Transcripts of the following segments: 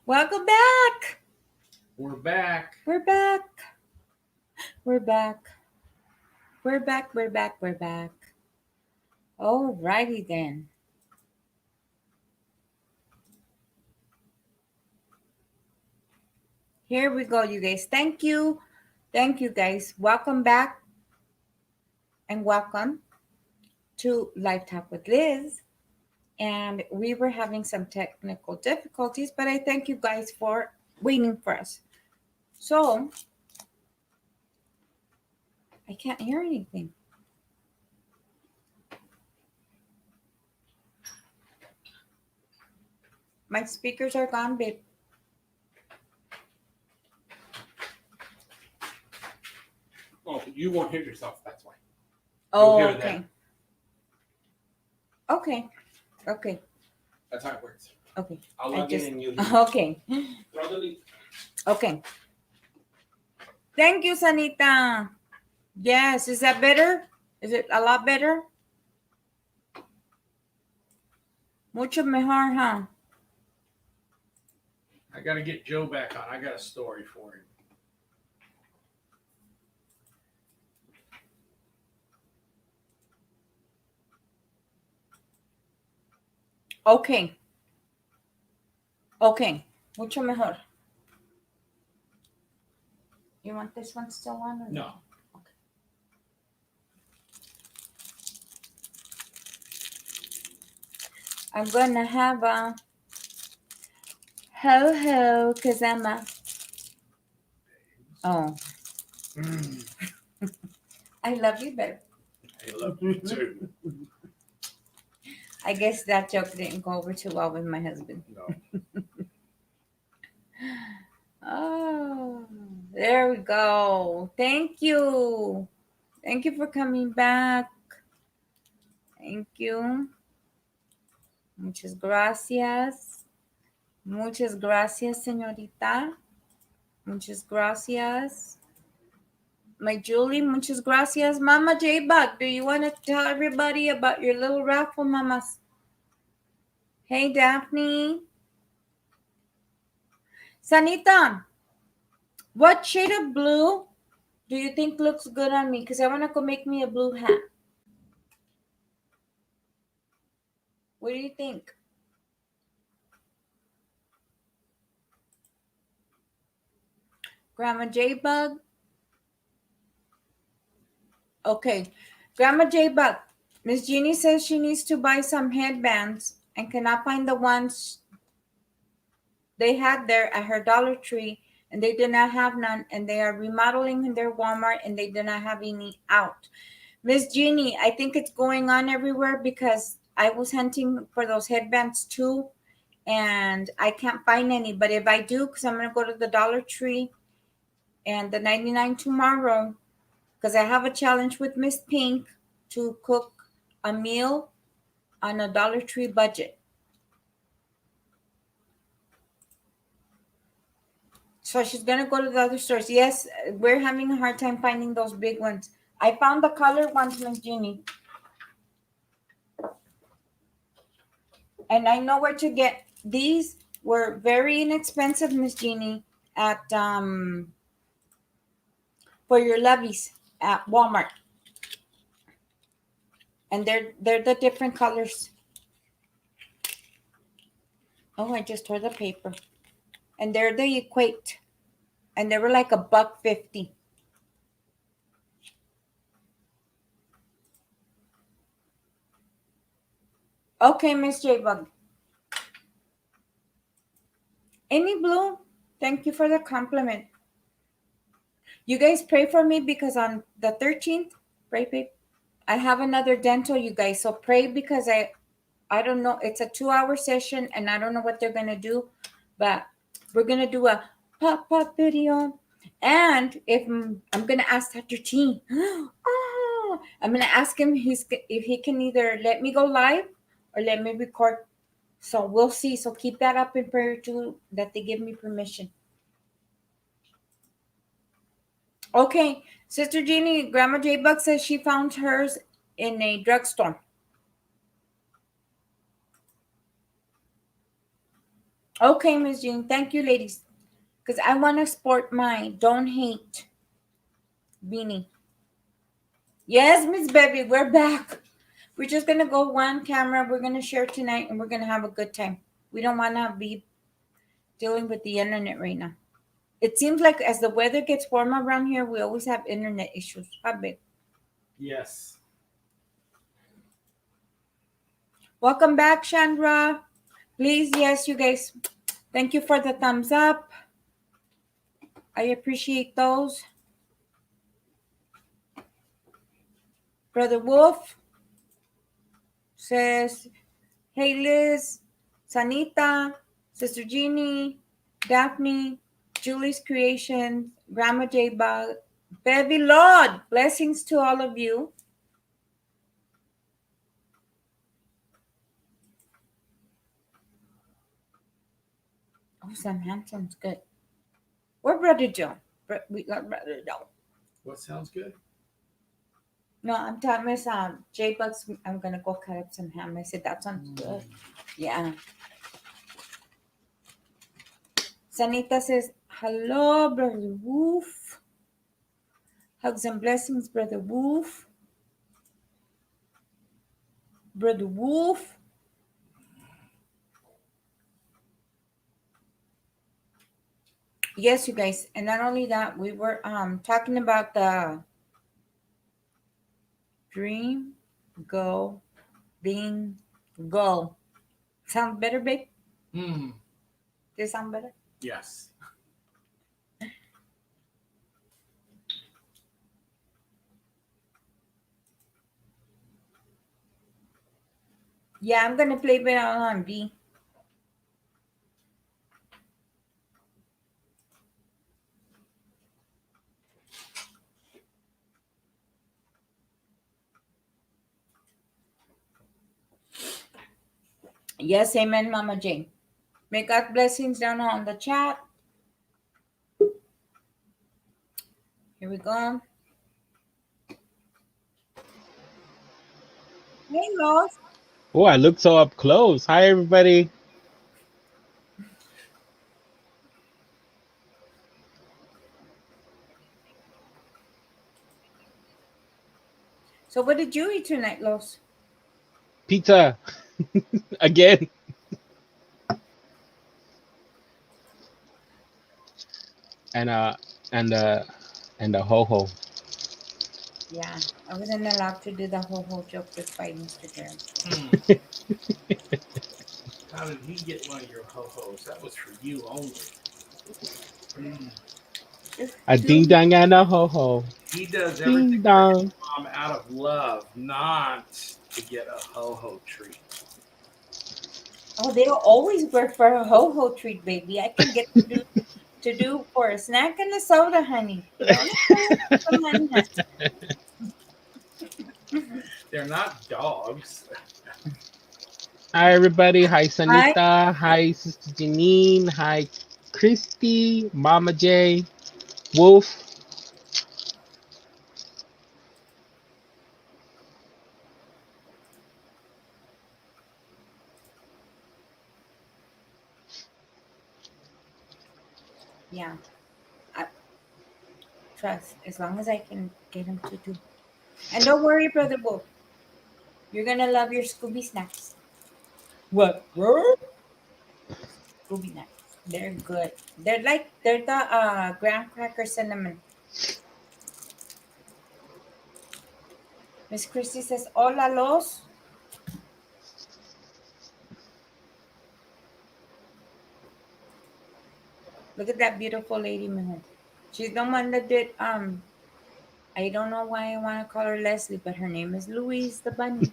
Welcome back. We're back. We're back. We're back. We're back. We're back. We're back. Alrighty then. Here we go, you guys. Thank you. Thank you, guys. Welcome back and welcome to Live Talk with Liz. And we were having some technical difficulties, but I thank you guys for waiting for us. So, I can't hear anything. My speakers are gone, babe. Oh, you won't hear yourself. That's why. Oh, hear okay. them. Okay. Okay. That's how it works. Okay. I'll log in and you. Okay. Throw the leaf. Okay. Thank you, Sanita. Yes. Is that better? Is it a lot better? Mucho mejor, huh? I got to get Joe back on. I got a story for him. Okay. Okay. Mucho mejor. You want this one still on? Or No. Okay. I'm going to have a ho-ho because I'm a... Oh. I love you, babe. I love you too. I guess that joke didn't go over too well with my husband. No. Oh, there we go. Thank you. Thank you for coming back. Thank you. Muchas gracias. Muchas gracias, señorita. Muchas gracias. My Julie, muchas gracias. Mama J-Bug, do you want to tell everybody about your little raffle, mamas? Hey, Daphne. Sanita, what shade of blue do you think looks good on me? Because I want to go make me a blue hat. What do you think? Grandma J-Bug? Okay. Grandma J-Bug, Miss Jeannie says she needs to buy some headbands and cannot find the ones they had there at her Dollar Tree, and they did not have none, and they are remodeling their Walmart, and they do not have any out. Miss Jeannie, I think it's going on everywhere because I was hunting for those headbands too, and I can't find any. But if I do, because I'm going to go to the Dollar Tree and the 99 tomorrow, because I have a challenge with Miss Pink to cook a meal on a Dollar Tree budget. So she's going to go to the other stores. Yes, we're having a hard time finding those big ones. I found the colored ones, Miss Jeannie. And I know where to get these. Were very inexpensive, Miss Jeannie, at for your lovies at Walmart. And they're the different colors. Oh, I just tore the paper. And they're the Equate. And they were like $1.50. Okay, Miss J-Bug. Any blue? Thank you for the compliment. You guys pray for me because on the 13th, pray, babe. I have another dental, you guys. So pray because I don't know. It's a 2-hour session and I don't know what they're going to do. But we're going to do a pop-up video. And if I'm going to ask Dr. T, I'm going to ask him if he can either let me go live or let me record. So we'll see. So keep that up in prayer too, that they give me permission. Okay. Sister Jeannie, Grandma J-Bug says she found hers in a drugstore. Okay, Miss Jean. Thank you, ladies. Because I want to sport my don't hate beanie. Yes, Miss Baby, we're back. We're just going to go one camera. We're going to share tonight and we're going to have a good time. We don't want to be dealing with the internet right now. It seems like as the weather gets warmer around here, we always have internet issues. How big? Yes. Welcome back, Chandra. Please, yes, you guys. Thank you for the thumbs up. I appreciate those. Brother Wolf says, hey, Liz, Sanita, Sister Jeannie, Daphne, Julie's Creations, Grandma J Bug, Bevy Lord. Blessings to all of you. Oh, Sam Hanson's good. Where Brother Joe? We got Brother Joe. What sounds good? No, I'm telling Miss J Bugs. I'm gonna go cut up some ham. I said that sounds good. Yeah. Sanita says hello, Brother Wolf. Hugs and blessings, Brother Wolf. Brother Wolf. Yes, you guys, and not only that, we were talking about the dream, go, being, go. Sound better, babe? Hmm. Does it sound better? Yes. Yeah, I'm gonna play it on B. Yes, amen, Mama Jane. May God blessings down on the chat. Here we go. Hey, Los. Oh, I look so up close. Hi, everybody. So, what did you eat tonight, Los? Pizza again. And and and a ho ho. Yeah, I wasn't allowed to do the whole joke with by Instagram. Hmm. How did he get one of your ho-hos? That was for you only. Hmm. Just A ding two. dong and a ho ho. He does everything Ding for his dong. mom out of love, not to get a ho-ho treat. Oh, they'll always work for a ho treat, baby. I can get to do for a snack and a soda, honey. You understand? Come on, honey. They're not dogs. Hi, everybody. Hi, Hi. Sanita. Hi, Sister Janine. Hi, Christy. Mama J. Wolf. Yeah, I trust. As long as I can get him to do. And don't worry, Brother Wolf. You're gonna love your Scooby snacks. What? Scooby snacks. They're good. They're the graham cracker cinnamon. Miss Christie says, "Hola los." Look at that beautiful lady, man. She's the one that did I don't know why I want to call her Leslie, but her name is Louise the bunny.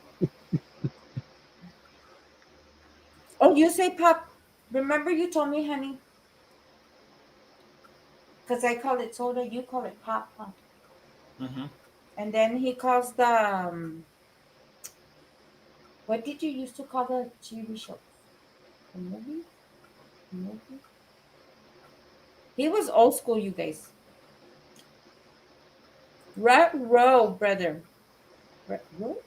Oh, you say pop. Remember you told me, honey, because I call it soda, you call it pop, huh? Mm-hmm. And then he calls the what did you used to call the TV show? The movie? The movie? He was old school, you guys. Right row, brother. Right row?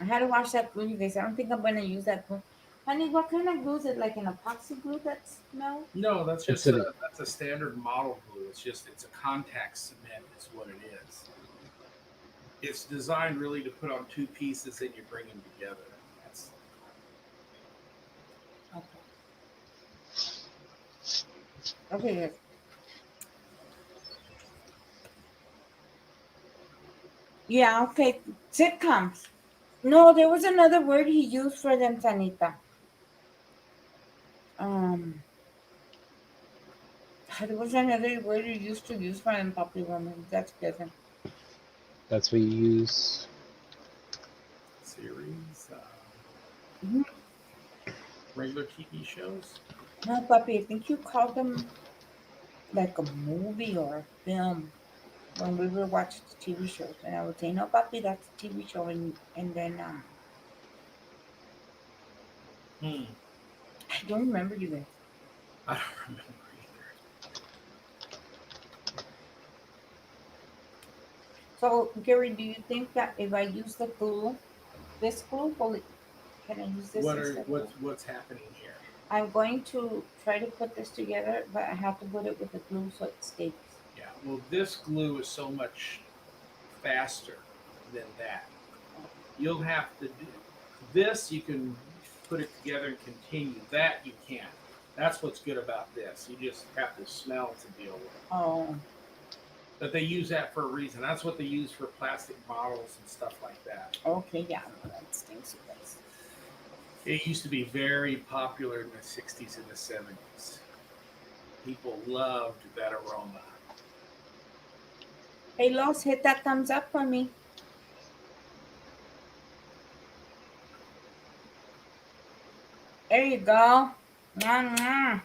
I had to wash that glue, you guys. I don't think I'm gonna use that glue. Honey, what kind of glue is it? Like an epoxy glue that's no? No, that's It's just a that's a standard model glue. It's a contact cement is what it is. It's designed really to put on two pieces and you bring them together. That's Okay. Okay, yes. Yeah, okay. Sitcoms. No, there was another word he used for them, Tanita. Um, there was another word he used to use for them, Papi women. That's good. that's what you use. series, Mhm. regular TV shows. No, Papi, I think you called them like a movie or a film when we were watching the TV shows. And I would say, no, Papi, that's a TV show. And then Hmm. I don't remember you guys. I don't remember either. So, Gary, do you think that if I use the glue, this glue, can I use this instead of glue? What's happening here? I'm going to try to put this together, but I have to put it with the glue so it sticks. Yeah. Well, this glue is so much faster than that. You'll have to do this. You can put it together and continue. That you can't. That's what's good about this. You just have to smell to deal with it. Oh, But they use that for a reason. That's what they use for plastic bottles and stuff like that. okay, yeah, no, that stinks, you guys. It used to be very popular in the 60s and the 70s. People loved that aroma. Hey, Los, hit that thumbs up for me. There you go. Mwah, mwah.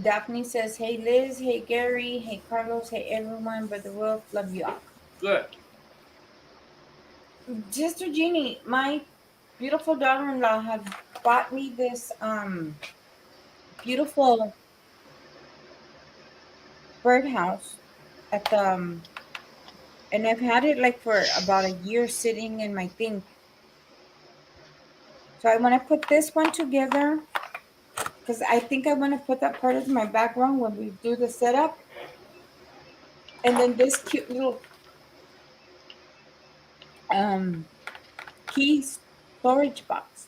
Daphne says, hey, Liz, hey, Gary, hey, Carlos, hey, everyone, Brother Wolf, love you all. Good. Sister Jeannie, my beautiful daughter-in-law had bought me this beautiful birdhouse at the and I've had it like for about a year sitting in my thing. So I want to put this one together because I think I want to put that part as my background when we do the setup. And then this cute little um key storage box.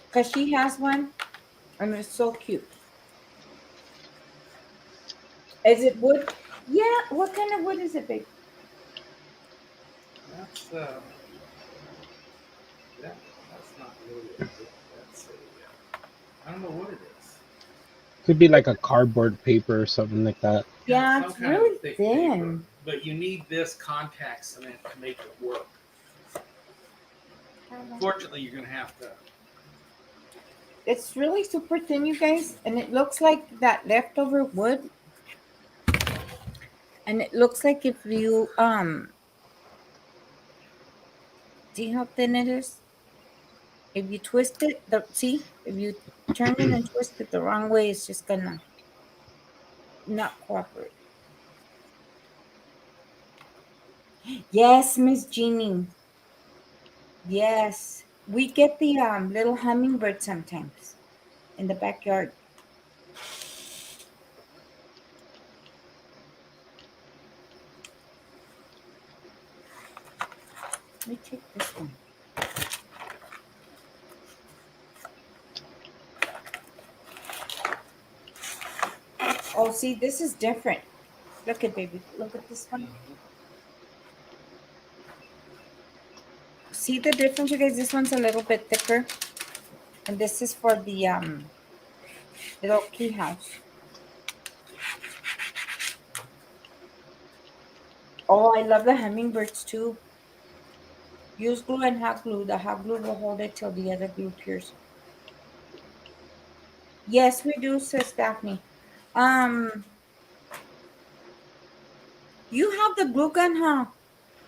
Because she has one and it's so cute. Is it wood? Yeah, what kind of wood is it, babe? That's that's not really a book. That's a I don't know what it is. Could be like a cardboard paper or something like that. Yeah, Yeah, some it's kind really of thick paper. thin. But you need this contact cement to make it work. Fortunately, you're gonna have to. It's really super thin, you guys, and it looks like that leftover wood. And it looks like if you see how thin it is? If you twist it, if you turn it and twist it the wrong way, it's just gonna not cooperate. Yes, Miss Jeannie. Yes. We get the little hummingbird sometimes in the backyard. Let me take this one. Oh, see, this is different. Look at baby. Look at this one. See the difference, you guys? This one's a little bit thicker. And this is for the little key house. Oh, I love the hummingbirds too. Use glue and hot glue. The hot glue will hold it till the other glue cures. Yes, we do, says Daphne. Um, you have the glue gun, huh?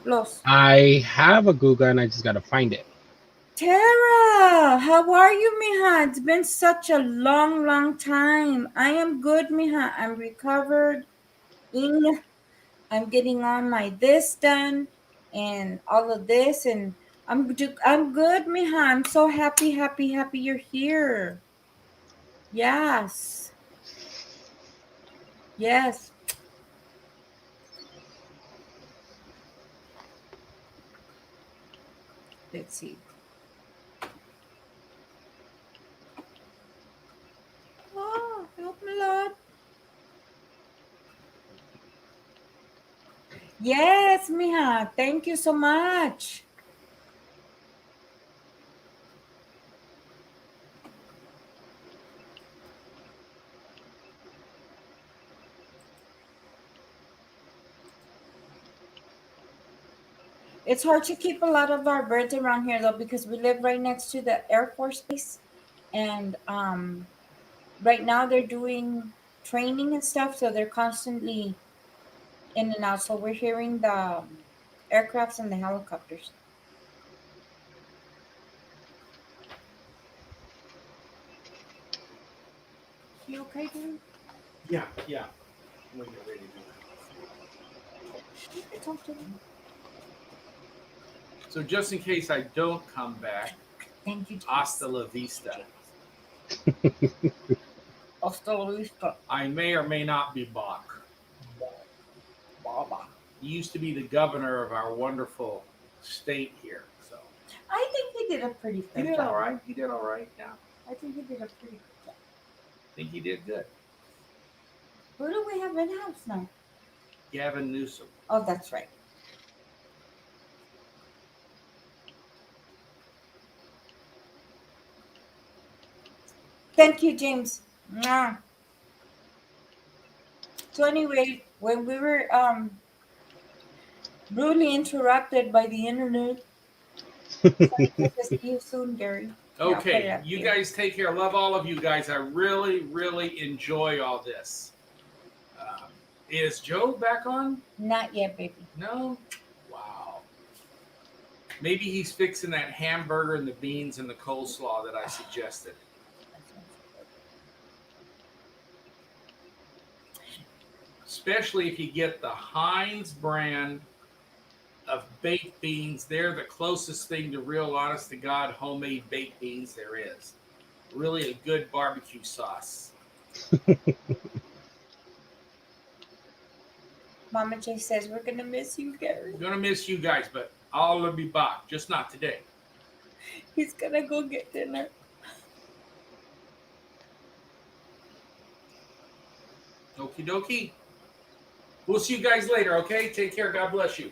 Los. I have a glue gun. I just gotta find it. Tara, how are you, mija? It's been such a long, long time. I am good, mija. I'm recovered. In I'm getting all my this done and all of this, and I'm good, mija. I'm so happy, happy, happy you're here. Yes, yes. Let's see. Oh, help me, Lord. Yes, mija. Thank you so much. It's hard to keep a lot of our birds around here though because we live right next to the Air Force Base, and right now they're doing training and stuff, so they're constantly in and out. So we're hearing the aircrafts and the helicopters. You okay, dude? Yeah, yeah. When you're ready to do it. Talk to me. So just in case I don't come back, Thank you, James. hasta la vista. Hasta la vista. I may or may not be Bach. Baba. He used to be the governor of our wonderful state here. So I think he did a pretty he good did job. all right. He did all right. Yeah, I think he did a pretty good job. I think he did good. Who do we have in house now? Gavin Newsom. Oh, that's right. Thank you, James. Mwah. So anyway, when we were rudely interrupted by the internet, see you soon, Gary. Here, I'll put it Okay, up you here. guys take care. Love all of you guys. I really, really enjoy all this. Is Joe back on? Not yet, baby. No? Wow. Maybe he's fixing that hamburger and the beans and the coleslaw that I suggested. Especially if you get the Heinz brand of baked beans. They're the closest thing to real, honest to God, homemade baked beans there is. Really a good barbecue sauce. Mama J says we're gonna miss you, Gary. I'm gonna miss you guys, but I'll be back. Just not today. He's gonna go get dinner. Okie dokie. We'll see you guys later, okay? Take care. God bless you.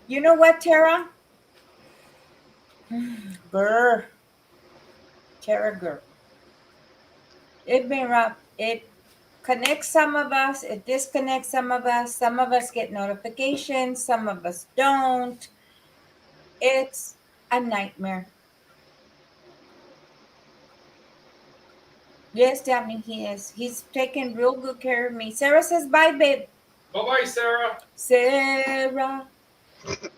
You know what, Tara? Grr. Tara, grr. It been rough. It connects some of us. It disconnects some of us. Some of us get notifications. Some of us don't. It's a nightmare. Yes, Daphne, he is. He's taking real good care of me. Sarah says bye, babe. Bye-bye, Sarah. Sarah,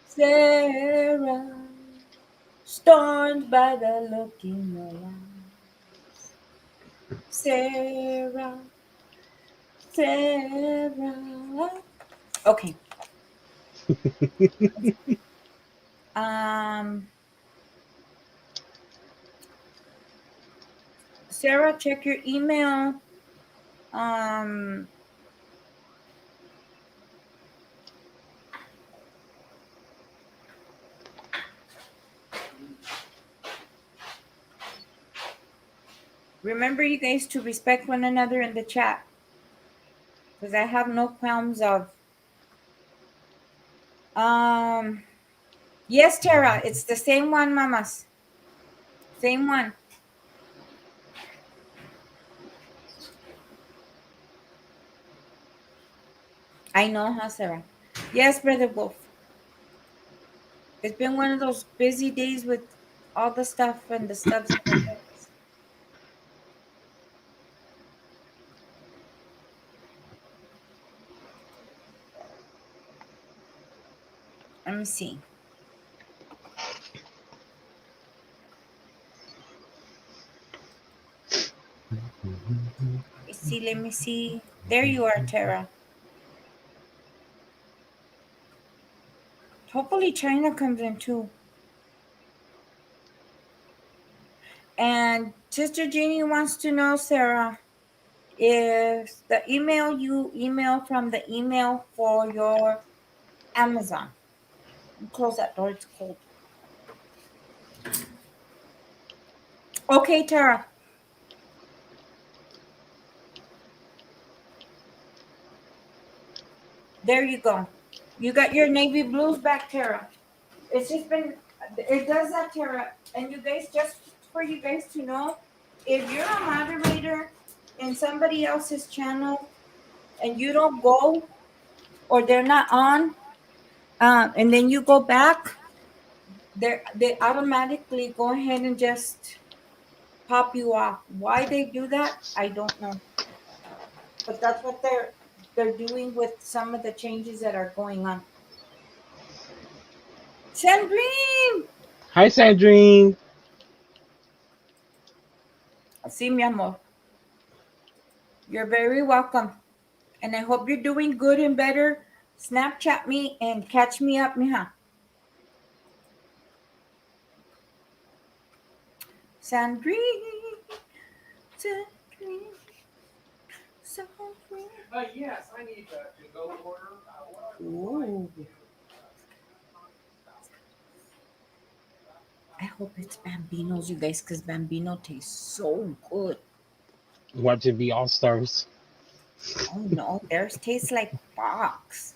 Sarah, stormed by the look in your eyes. Sarah, Sarah. Okay. Sarah, check your email. Remember, you guys, to respect one another in the chat, because I have no qualms of. Yes, Tara, it's the same one, mamas. Same one. I know, huh, Sarah? Yes, Brother Wolf. It's been one of those busy days with all the stuff and the stubs. Let me see. see. Let me see. There you are, Tara. Hopefully China comes in too. And Sister Jeannie wants to know, Sarah, if the email you email from the email for your Amazon. Close that door, it's cold. Okay, Tara. There you go. You got your navy blues back, Tara. It's just been, it does that, Tara. And you guys, just for you guys to know, if you're a moderator in somebody else's channel and you don't go or they're not on, and then you go back, they automatically go ahead and just pop you off. Why they do that, I don't know. But that's what they're doing with some of the changes that are going on. Sandrine! Hi, Sandrine. Sí, mi amor. You're very welcome. And I hope you're doing good and better. Snapchat me and catch me up, mija. Sandrine. Sandrine. Sandrine. Yes, I need to go order. Ooh. I hope it's Bambino's, you guys, because Bambino tastes so good. Watch it be All Stars. Oh no, theirs tastes like box.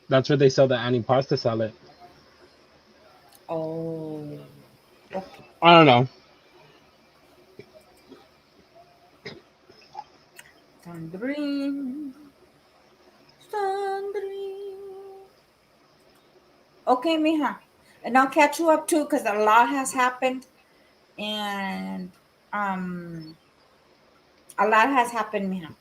That's where they sell the antipasta salad. Oh, okay. I don't know. Sandrine. Sandrine. Okay, mija. And I'll catch you up too, because a lot has happened. And a lot has happened, mija.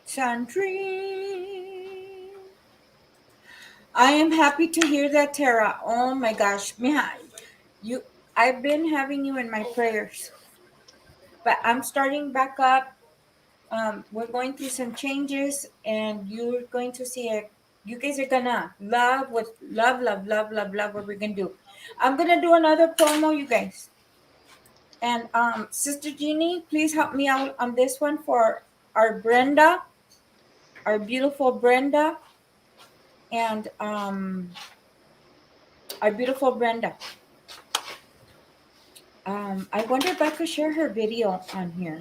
Sandrine. I am happy to hear that, Tara. Oh my gosh, mija. I've been having you in my prayers. But I'm starting back up. We're going through some changes, and you're going to see it. You guys are gonna love what what we're gonna do. I'm gonna do another promo, you guys. And Sister Jeannie, please help me out on this one for our Brenda, our beautiful Brenda, and our beautiful Brenda. I wonder if I could share her video on here.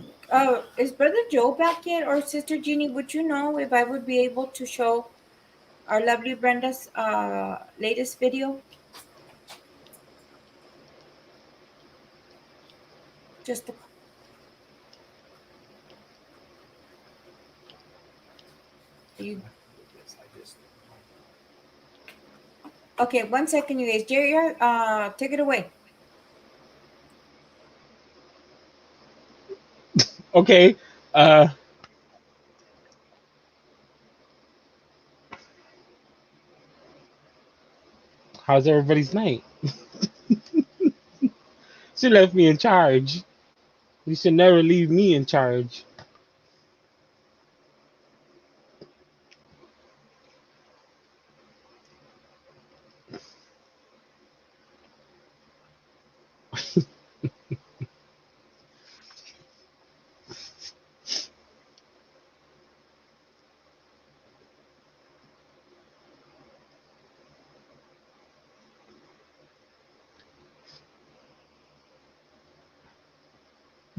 Is Brother Joe back yet, or Sister Jeannie? Would you know if I would be able to show our lovely Brenda's latest video? Just you. Okay, 1 second, you guys. Jerry, take it away. Okay. How's everybody's night? She left me in charge. You should never leave me in charge.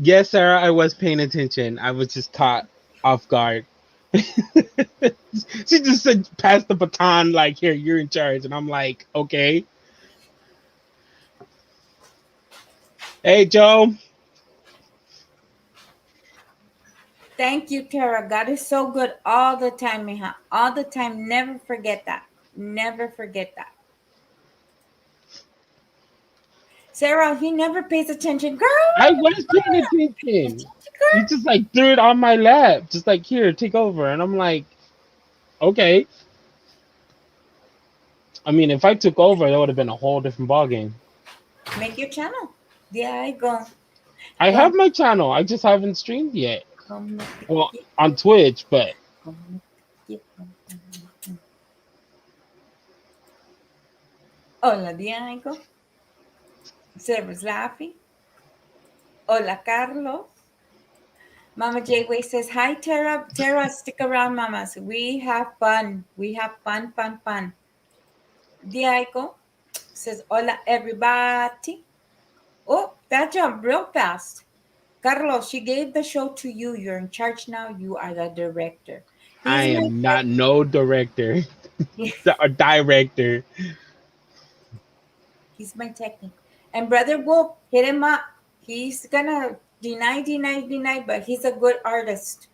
Yes, Sarah, I was paying attention. I was just caught off guard. She just said, pass the baton, like, here, you're in charge. And I'm like, okay. Hey, Joe. Thank you, Tara. God is so good all the time, mija. All the time. Never forget that. Never forget that. Sarah, he never pays attention. Girl, I was paying attention. You just like threw it on my lap. Just like, here, take over. And I'm like, okay. I mean, if I took over, that would have been a whole different ballgame. Make your channel. There I go. I Come, have my channel. I just haven't streamed yet. come, Well, on Twitch, but come. Hola, Diego. Sarah's laughing. Hola, Carlos. Mama J-Way says, hi, Tara. Tara, stick around, mamas. We have fun. We have fun, fun, fun. Diego says, hola, everybody. Oh, that jumped real fast. Carlos, she gave the show to you. You're in charge now. You are the director. I He's my am not no director. A director. He's my technique. And Brother Wolf, hit him up. He's gonna deny, but he's a good artist.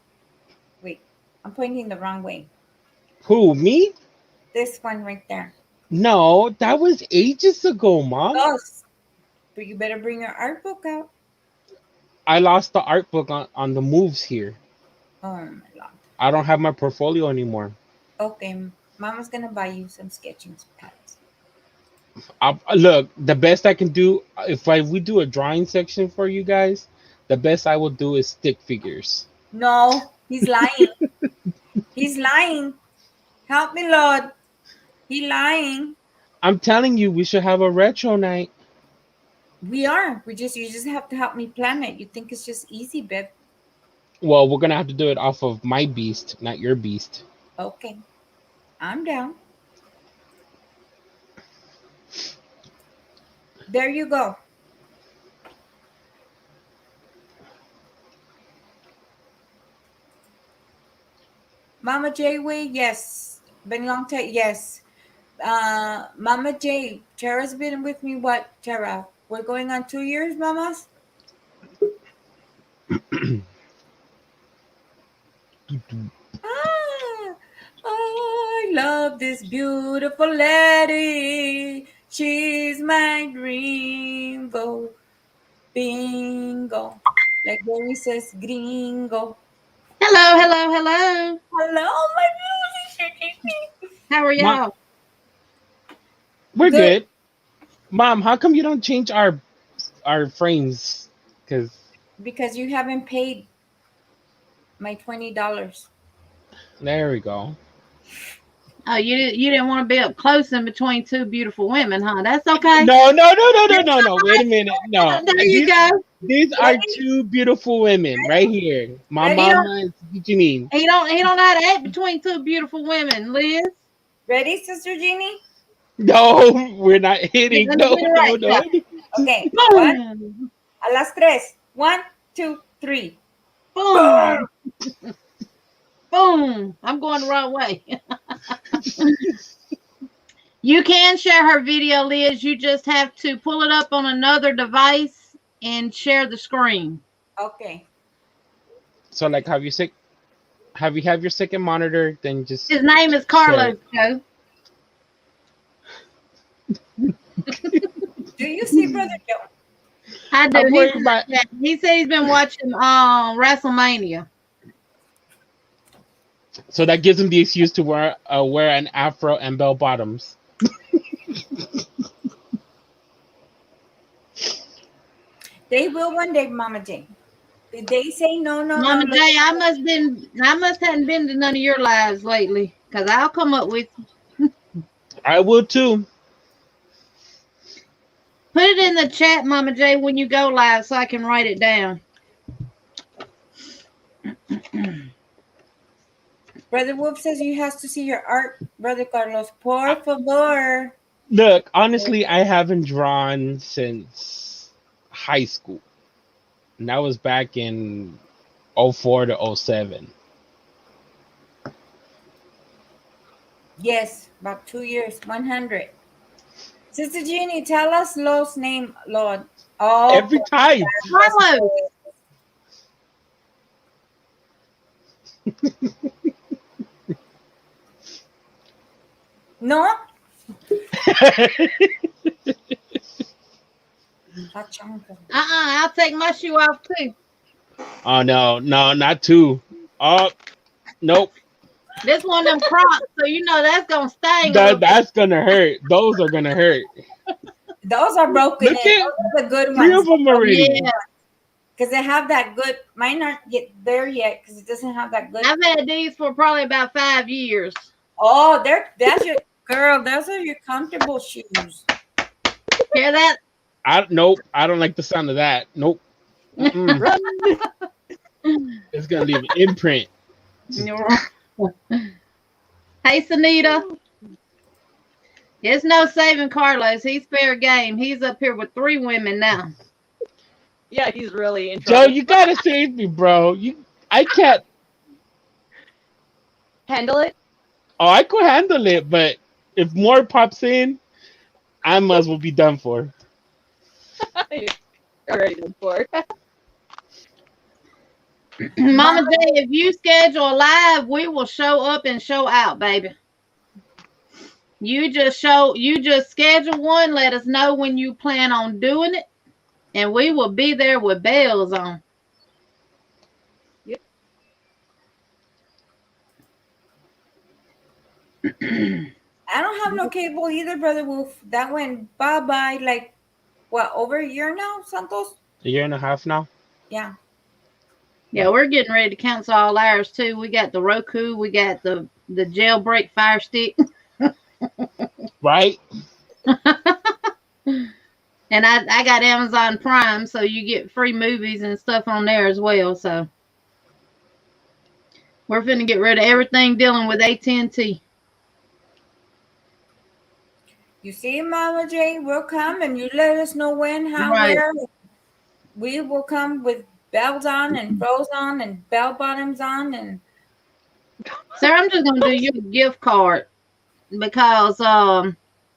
Wait, I'm pointing the wrong way. Who, me? This one right there. No, that was ages ago, Mom. Us. But you better bring your art book out. I lost the art book on the moves here. Oh my Lord. I don't have my portfolio anymore. Okay, Mama's gonna buy you some sketching pads. Look, the best I can do, if we do a drawing section for you guys, the best I will do is stick figures. No, he's lying. He's lying. Help me, Lord. He lying. I'm telling you, we should have a retro night. We are. You just have to help me plan it. You think it's just easy, babe? Well, we're gonna have to do it off of my beast, not your beast. Okay. I'm down. There you go. Mama J Way, yes. Been a long time, yes. Mama J, Tara's been with me, what, Tara? We're going on 2 years, mamas? Ah, I love this beautiful lady. She's my dreambo. Bingo. Like Barry says, gringo. Hello, hello, hello. Hello, my beautiful. How are y'all? We're Good. good. Mom, how come you don't change our frames? Because you haven't paid my $20. There we go. Oh, you didn't want to be up close in between two beautiful women, huh? That's okay. No. Wait a minute. No. There you go. These are two beautiful women right here. My Ready? mama and Janine. He don't know how to act between two beautiful women, Liz. Ready, Sister Jeannie? No, we're not hitting. You're No. gonna get it right Okay. One. Boom. A las tres. 1, 2, 3. Boom. Boom. I'm going the wrong way. You can share her video, Liz. You just have to pull it up on another device and share the screen. Okay. So like have you have your second monitor, then just His name is Carlos, Joe. Do you see Brother Joe? I do. I'm worried about- He said he's been watching WrestleMania. so that gives him the excuse to wear an afro and bell bottoms. They will one day, Mama Jane. Did they say no? Mama no, J, I must haven't been to none of your lives lately, because I'll come up with. I will too. Put it in the chat, Mama J, when you go live, so I can write it down. Brother Wolf says you has to see your art, Brother Carlos. Por favor. Look, honestly, I haven't drawn since high school. And that was back in 04 to 07. Yes, about 2 years, 100. Sister Jeannie, tell us Lord's name, Lord. Oh, Every time. Carlos. No? I'll take my shoe off too. Oh no, not two. Oh, nope. This one of them Crocs, so you know that's gonna sting. a little bit. That's gonna hurt. Those are gonna hurt. Those are broken Look in. at Those are the good 3 of ones. them already. Yeah, Because they have that good. Mine aren't get there yet because it doesn't have that good. I've had these for probably about 5 years. Oh, that's your girl. Those are your comfortable shoes. Hear that? Nope. I don't like the sound of that. Nope. Mm-mm. It's gonna leave an imprint. Hey, Sunita. It's no saving Carlos. He's fair game. He's up here with 3 women now. Yeah, he's really in Joe, trouble. you gotta save me, bro. I can't. Handle it. Oh, I could handle it, but if more pops in, I might as well be done for. Already before. Mama J, if you schedule a live, we will show up and show out, baby. You just schedule one, let us know when you plan on doing it, and we will be there with bells on. Yep. I don't have no cable either, Brother Wolf. That went bye-bye like, what, over a year now, Santos? A year and a half now. Yeah. Yeah, we're getting ready to cancel all ours too. We got the Roku, we got the jailbreak Fire Stick. Right? And I got Amazon Prime, so you get free movies and stuff on there as well. So we're finna get rid of everything dealing with AT&T. You see, Mama J, we'll come and you let us know when, how, Right. where. We will come with bells on and froze on and bell bottoms on and Sarah, I'm just gonna do you a gift card because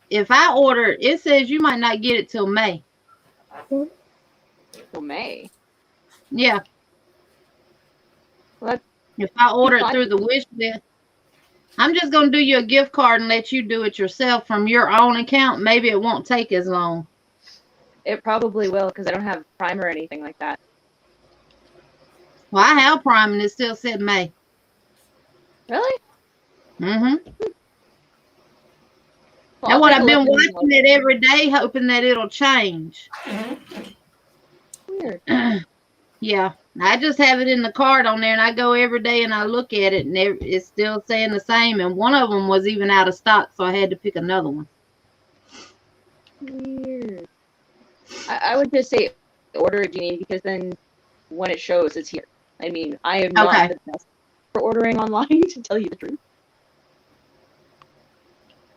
if I order, it says you might not get it till May. Till May. Yeah. What? If I order it fine. through the wish list, I'm just gonna do you a gift card and let you do it yourself from your own account. Maybe it won't take as long. It probably will because I don't have Prime or anything like that. Well, I have Prime and it still said May. Really? Mm-hmm. Well, That's I'll what take a I've been look and watching it every day, hoping that it'll change. Weird. Yeah, I just have it in the card on there, and I go every day and I look at it, and it's still saying the same. And one of them was even out of stock, so I had to pick another one. Weird. I would just say order it, Jeannie, because then when it shows, it's here. I mean, I am not Okay. the best for ordering online, to tell you the truth.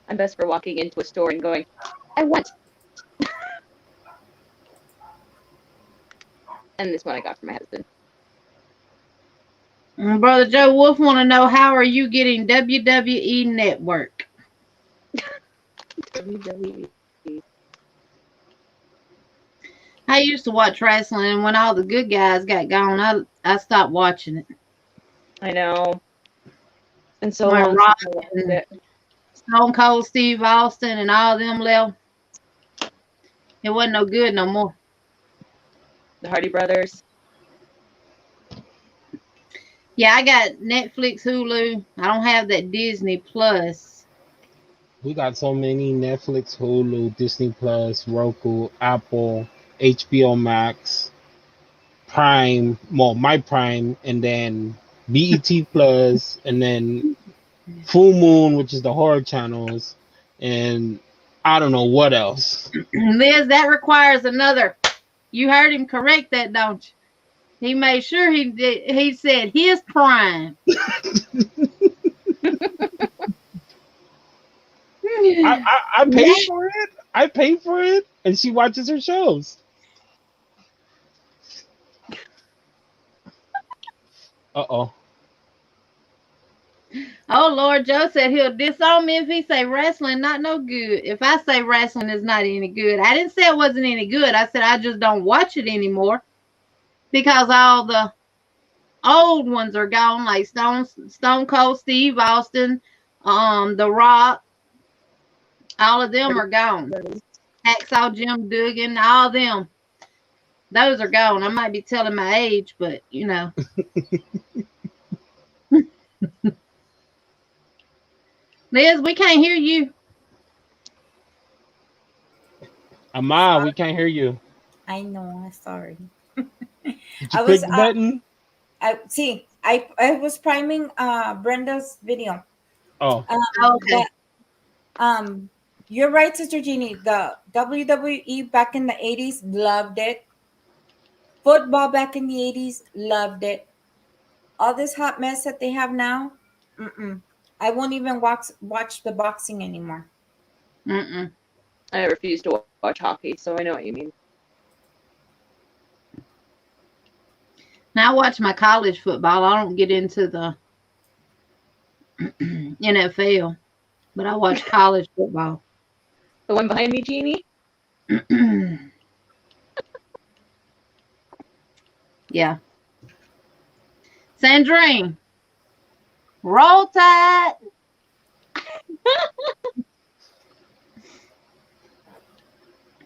I'm best for walking into a store and going, I want. And this one I got from my husband. And Brother Joe Wolf want to know, how are you getting WWE Network? WWE. I used to watch wrestling, and when all the good guys got gone, I stopped watching it. I know. And so When long Rock since I watched and it. Stone Cold Steve Austin and all them left, it wasn't no good no more. The Hardy Brothers. Yeah, I got Netflix, Hulu. I don't have that Disney Plus. We got so many: Netflix, Hulu, Disney Plus, Roku, Apple, HBO Max, Prime, well, my Prime, and then BET Plus, and then Full Moon, which is the horror channels, and I don't know what else. Liz, that requires another. You heard him correct that, don't you? He made sure he did. He said his Prime. I pay for it. I pay for it, and she watches her shows. Uh-oh. Oh Lord, Joe said he'll disown me if he say wrestling not no good. If I say wrestling is not any good, I didn't say it wasn't any good. I said I just don't watch it anymore because all the old ones are gone, like Stone Cold Steve Austin, The Rock. All of them are gone. Hacksaw Jim Duggan, all them. Those are gone. I might be telling my age, but you know. Liz, we can't hear you. Ama, we can't hear you. I know. I'm sorry. Did you I click was the button? I was priming Brenda's video. Oh, Okay. That you're right, Sister Jeannie. The WWE back in the 80s loved it. Football back in the 80s loved it. All this hot mess that they have now, mm-mm. I won't even watch the boxing anymore. Mm-mm. I refuse to watch hockey, so I know what you mean. Now I watch my college football. I don't get into the NFL, but I watch college football. The one behind me, Jeannie? Yeah. Sandrine, roll tide.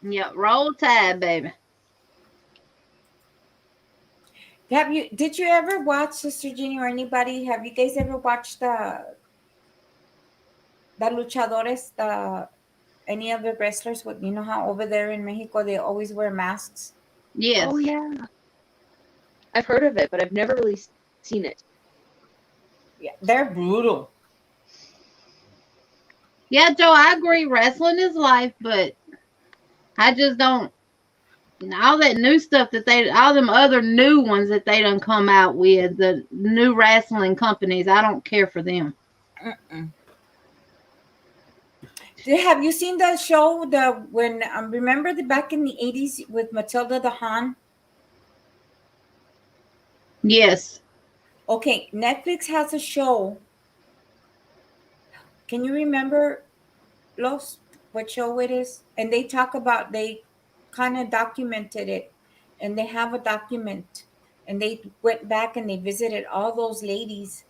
Yeah, roll tide, baby. Did you ever watch, Sister Jeannie, or anybody? Have you guys ever watched the luchadores, any of the wrestlers? With, you know how over there in Mexico they always wear masks. Yes. Oh, yeah. I've heard of it, but I've never really seen it. Yeah, they're brutal. Yeah, Joe, I agree. Wrestling is life, but I just don't. All that new stuff all them other new ones that they done come out with, the new wrestling companies, I don't care for them. Mm-mm. Have you seen the show? Remember the back in the 80s with Matilda the Han? Yes. Okay, Netflix has a show. Can you remember what show it is? And they kind of documented it, and they have a document, and they went back and they visited all those ladies,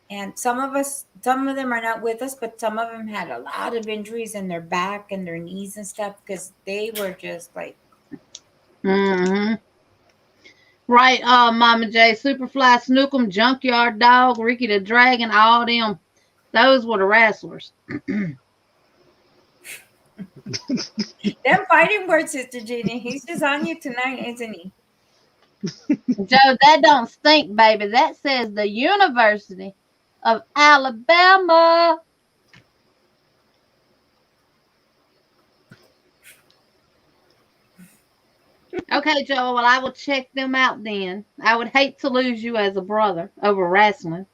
and some of them are not with us, but some of them had a lot of injuries in their back and their knees and stuff because they were just like, Mm-hmm. Right, Mama J, Superfly Snookum, Junkyard Dog, Ricky the Dragon, all them. Those were the wrestlers. them fighting words, Sister Jeannie. He's just on you tonight, isn't he? Joe, that don't stink, baby. That says the University of Alabama. Okay, Joe. Well, I will check them out then. I would hate to lose you as a brother over wrestling.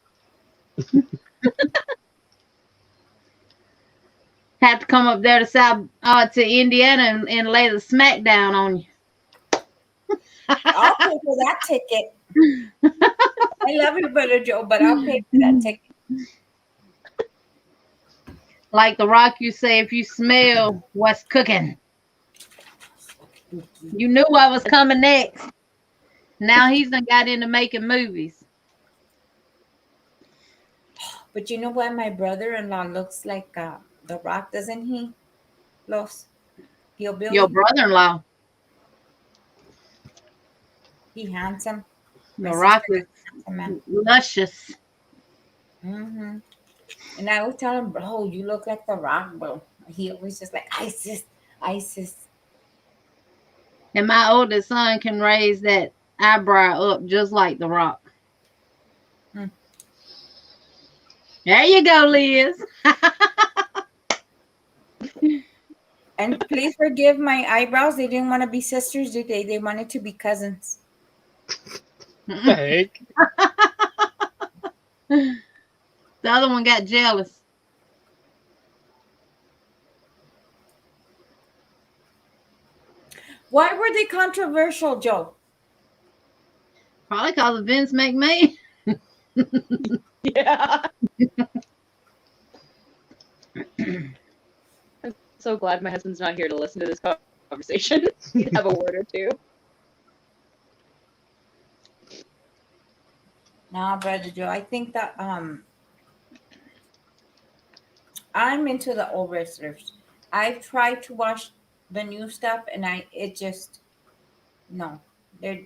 Have to come up there to Indiana and lay the smackdown on you. I'll pay for that ticket. I love you, Brother Joe, but I'll pay for that ticket. Like The Rock, you say, if you smell what's cooking, you knew what was coming next. Now he's done got into making movies. But you know what? My brother-in-law looks like The Rock, doesn't he? Your brother-in-law. He handsome. The Rock is luscious. Mm-hmm. And I always tell him, bro, you look like The Rock, bro. He always just like, ISIS. And my oldest son can raise that eyebrow up just like The Rock. There you go, Liz. And please forgive my eyebrows. They didn't want to be sisters, did they? They wanted to be cousins. the heck? The other one got jealous. Why were they controversial, Joe? Probably because of Vince McMahon. Yeah. I'm so glad my husband's not here to listen to this conversation. He'd have a word or two. Nah, Brother Joe. I think that I'm into the old wrestlers. I've tried to watch the new stuff, and no, they're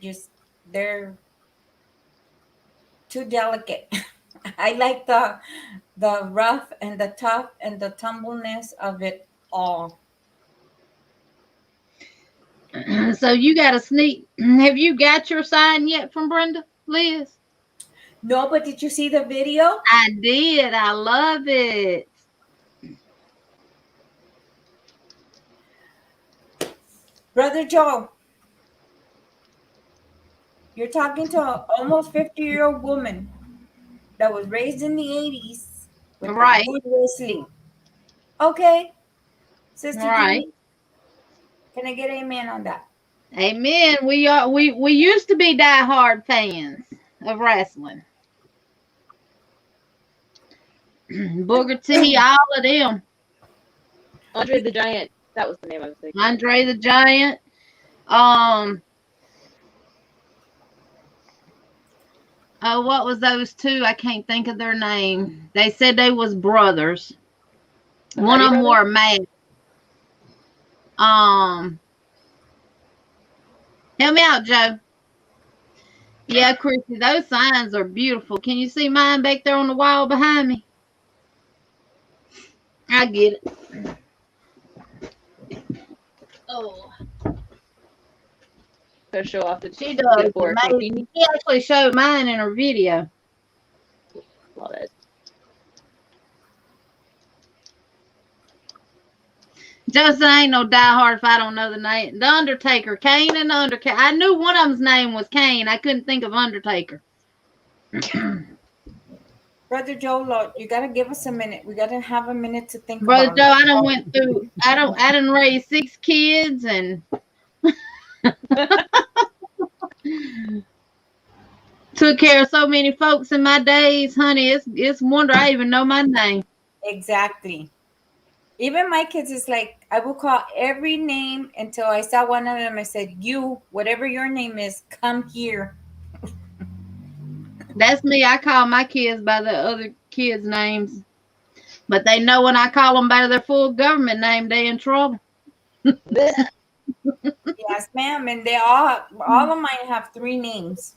too delicate. I like the rough and the tough and the tumbleness of it all. So you got a sneak. Have you got your sign yet from Brenda, Liz? No, but did you see the video? I did. I love it. Brother Joe, you're talking to an almost 50-year-old woman that was raised in the 80s with Right. the good whistling. Okay, Sister Right. Jeannie, can I get amen on that? Amen. We used to be diehard fans of wrestling. Booker T, all of them. Andre the Giant. That was the name I was thinking. Andre the Giant. Oh, what was those two? I can't think of their name. They said they was brothers. The One Hardy of them Brothers? wore a mask. Help me out, Joe. Yeah, Chrissy, those signs are beautiful. Can you see mine back there on the wall behind me? I get it. Oh, Go show off the she does. for Amazing. She actually showed mine in her video. Love it. Just ain't no diehard if I don't know the name. The Undertaker, Kane and the Undertaker. I knew one of them's name was Kane. I couldn't think of Undertaker. Brother Joe, Lord, you gotta give us a minute. We gotta have a minute to think Brother about Joe, it. I done went through. I done raised 6 kids and took care of so many folks in my days, honey. It's wonder I even know my name. Exactly. Even my kids is like, I will call every name until I saw one of them. I said, you, whatever your name is, come here. That's me. I call my kids by the other kids' names, but they know when I call them by their full government name, they in trouble. Yes, ma'am. And they all of mine have 3 names.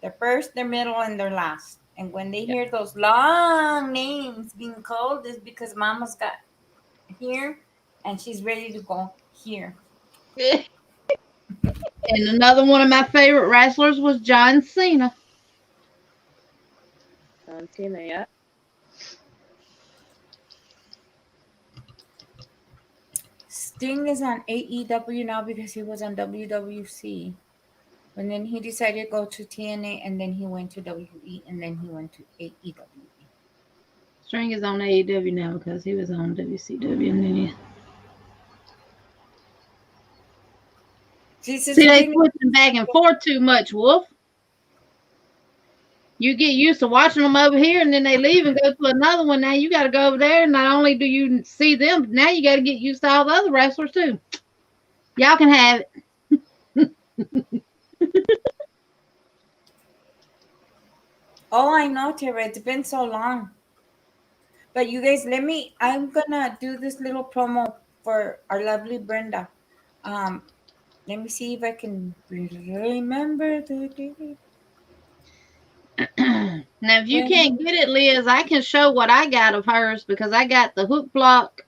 Their first, their middle, and their last. And when they hear those long names being called, is because mama's got here and she's ready to go here. And another one of my favorite wrestlers was John Cena. Haven't seen that yet. Sting is on AEW now because he was on WWC. And then he decided to go to TNA, and then he went to WWE, and then he went to AEW. String is on AEW now because he was on WCW and then he... See, they switching back and forth too much, Wolf. You get used to watching them over here, and then they leave and go to another one. Now you got to go over there, and not only do you see them, now you got to get used to all the other wrestlers too. Y'all can have it. Oh, I know, Tara. It's been so long. But you guys, I'm gonna do this little promo for our lovely Brenda. Let me see if I can remember the date. Now, if you can't get it, Liz, I can show what I got of hers because I got the hook block,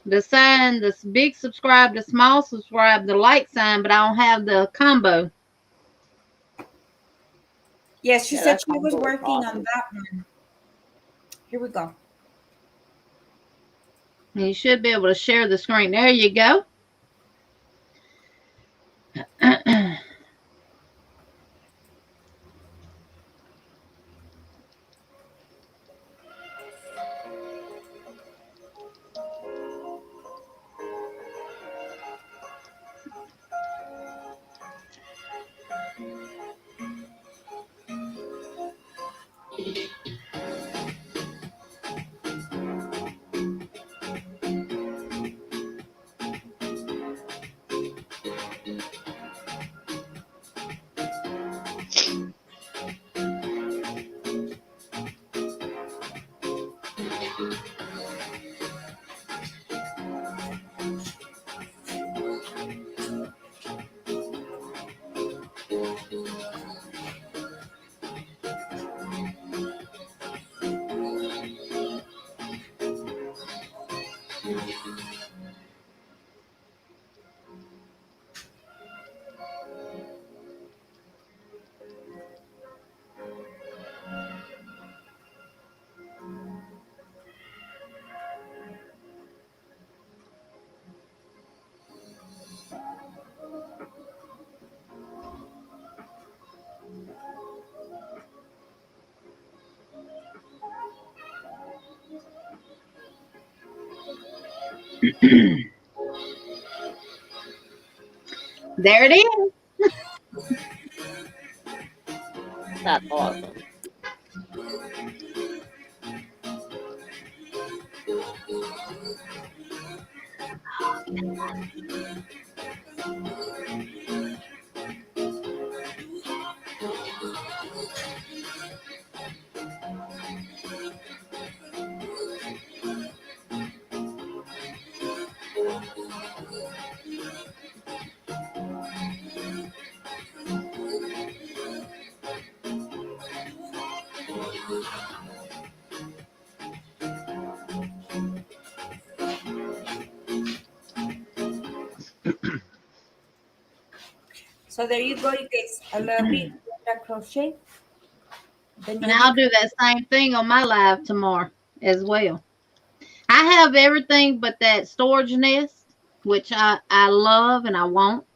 the sign, the big subscribe, the small subscribe, the like sign, but I don't have the combo. Yes, she Yeah, said that she was combo was working on awesome. that one. Here we go. And you should be able to share the screen. There you go. There it is. That's awesome. So there you go, you guys. I love it. That crochet. Then And I'll do that same thing on my live tomorrow as well. I have everything but that storage nest, which I love and I want.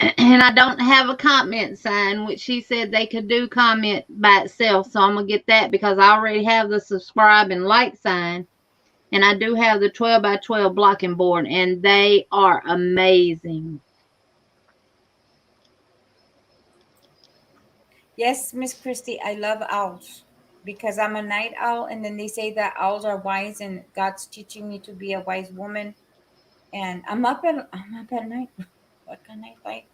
And I don't have a comment sign, which she said they could do comment by itself. So I'm going to get that because I already have the subscribe and like sign. And I do have the 12 by 12 blocking board, and they are amazing. Yes, Miss Christie, I love owls because I'm a night owl, and then they say that owls are wise, and God's teaching me to be a wise woman. And I'm up at night. What can I fight?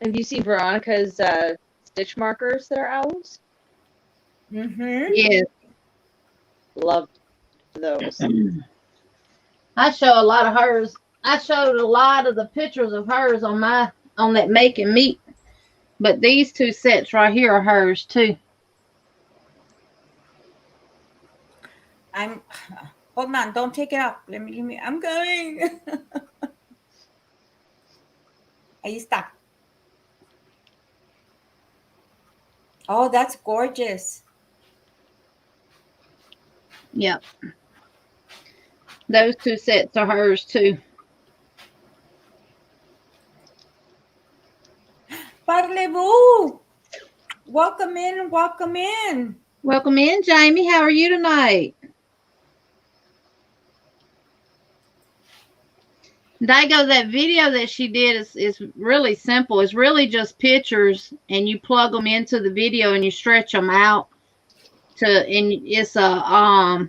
Have you seen Veronica's stitch markers that are owls? Mm-hmm. Yes. Love those. I show a lot of hers. I showed a lot of the pictures of hers on that Make and Meet. But these two sets right here are hers too. Hold on, don't take it out. Let me I'm going. Ahí está. Oh, that's gorgeous. Yep. Those two sets are hers too. Parlez-vous. Welcome in, welcome in. Welcome in, Jamie. How are you tonight? Daigo, that video that she did is really simple. It's really just pictures, and you plug them into the video and you stretch them out and it's a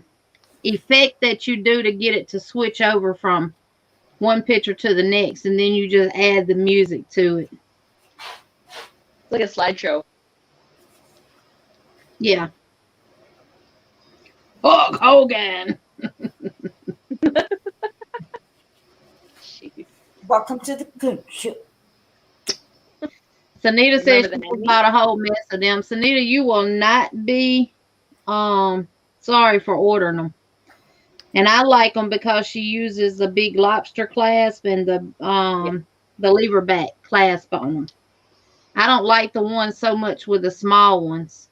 effect that you do to get it to switch over from one picture to the next, and then you just add the music to it. It's like a slideshow. Yeah. Hulk Hogan. Welcome to the good show. Sanita says Remember the she name? bought a whole mess of them. Sanita, you will not be sorry for ordering them. And I like them because she uses the big lobster clasp and the lever back clasp on them. I don't like the ones so much with the small ones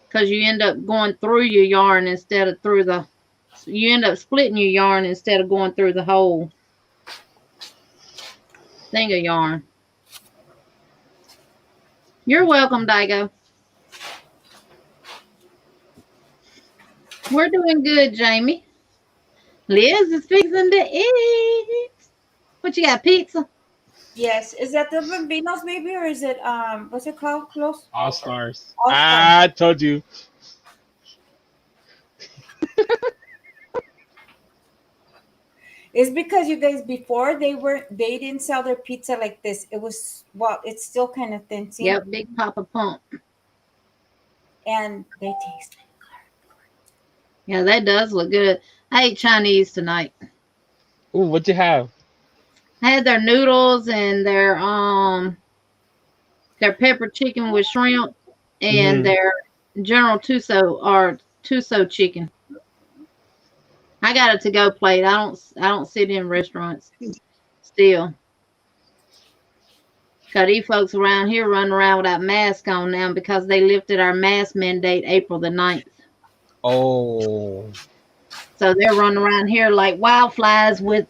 because you end up going through your yarn instead of you end up splitting your yarn instead of going through the whole thing of yarn. You're welcome, Daigo. We're doing good, Jamie. Liz is fixing to eat. What you got, pizza? Yes. Is that the Bambinos maybe, or is it what's it called? Close? All Stars. All Stars. I told you. It's because you guys before they didn't sell their pizza like this. It was it's still kind of thin. See? Yep, Big Papa Pump. And they taste Yeah, that does look good. I ate Chinese tonight. Ooh, what you have? I had their noodles and their pepper chicken with shrimp and their General Tuso chicken. I got a to-go plate. I don't sit in restaurants still. Cause these folks around here running around without masks on now because they lifted our mask mandate April the 9th. Oh. So they're running around here like wildflies with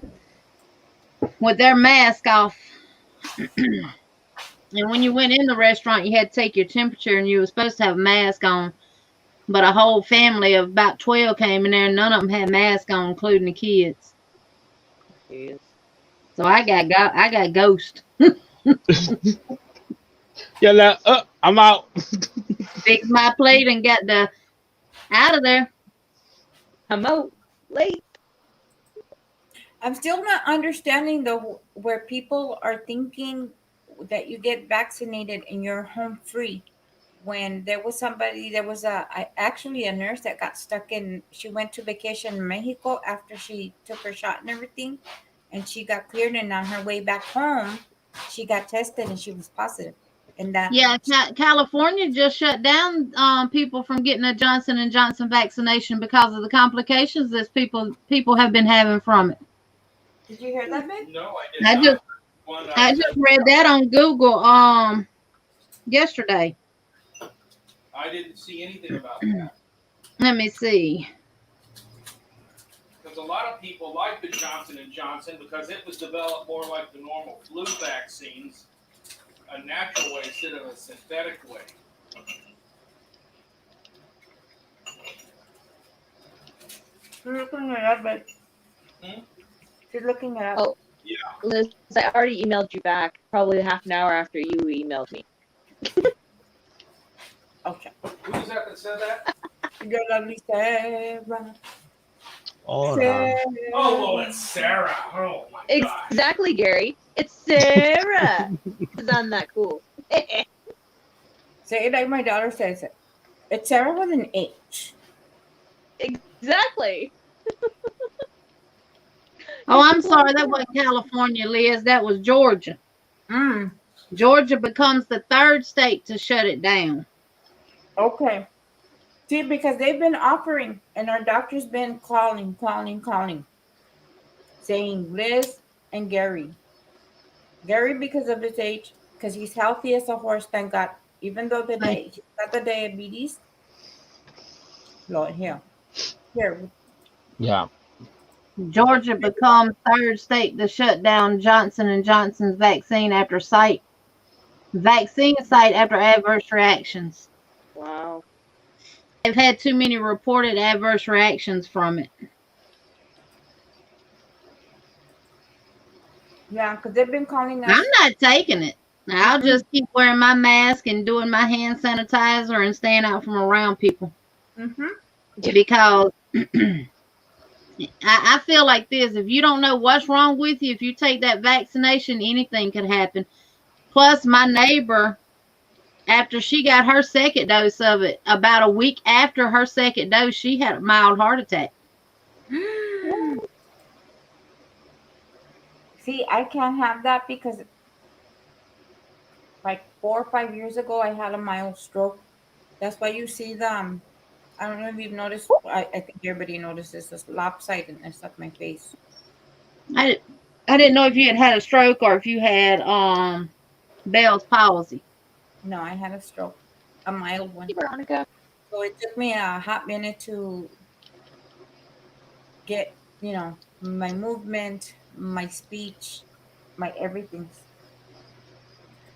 their mask off. And when you went in the restaurant, you had to take your temperature, and you were supposed to have a mask on But a whole family of about 12 came in there, and none of them had masks on, including the kids. Jeez. So I got ghost. You're like, I'm out. Fixed my plate and got the out of there. I'm out late. I'm still not understanding where people are thinking that you get vaccinated and you're home free. When there was actually a nurse that got stuck in. She went to vacation in Mexico after she took her shot and everything, and she got cleared. And on her way back home, she got tested and she was positive. And that Yeah, California just shut down people from getting a Johnson and Johnson vaccination because of the complications that people have been having from it. Did you hear that, babe? No, I did not. I just read that on Google yesterday. I didn't see anything about that. Let me see. Because a lot of people like the Johnson & Johnson because it was developed more like the normal flu vaccines, a natural way instead of a synthetic way. She's looking it up, but she's looking it up. Oh. Yeah. Liz, I already emailed you back probably half an hour after you emailed me. Okay. Who was that said that? Your lovely Sarah. Hold on. Oh, well, it's Sarah. Oh, my God. Exactly, Gary. It's Sarah. Because I'm that cool. Say it like my daughter says it. It's Sarah with an H. Exactly. Oh, I'm sorry, that wasn't California, Liz. That was Georgia. Georgia becomes the third state to shut it down. Okay. See, because they've been offering, and our doctor's been calling, saying Liz and Gary. Gary because of his age, because he's healthy as a horse, thank God. Even though he's got the diabetes. Lord, here. Yeah. Georgia becomes third state to shut down Johnson & Johnson's vaccine after adverse reactions. Wow. They've had too many reported adverse reactions from it. Yeah, because they've been calling us. I'm not taking it. I'll just keep wearing my mask and doing my hand sanitizer and staying out from around people. Because I feel like this. If you don't know what's wrong with you, if you take that vaccination, anything could happen. Plus, my neighbor, after she got her second dose of it, about a week after her second dose, she had a mild heart attack. See, I can't have that because like 4 or 5 years ago, I had a mild stroke. That's why you see I don't know if you've noticed. I think everybody notices this lopsidedness of my face. I didn't know if you had a stroke or if you had Bell's palsy. No, I had a stroke, a mild one. Hey, Veronica. So it took me a hot minute to get, my movement, my speech, my everything.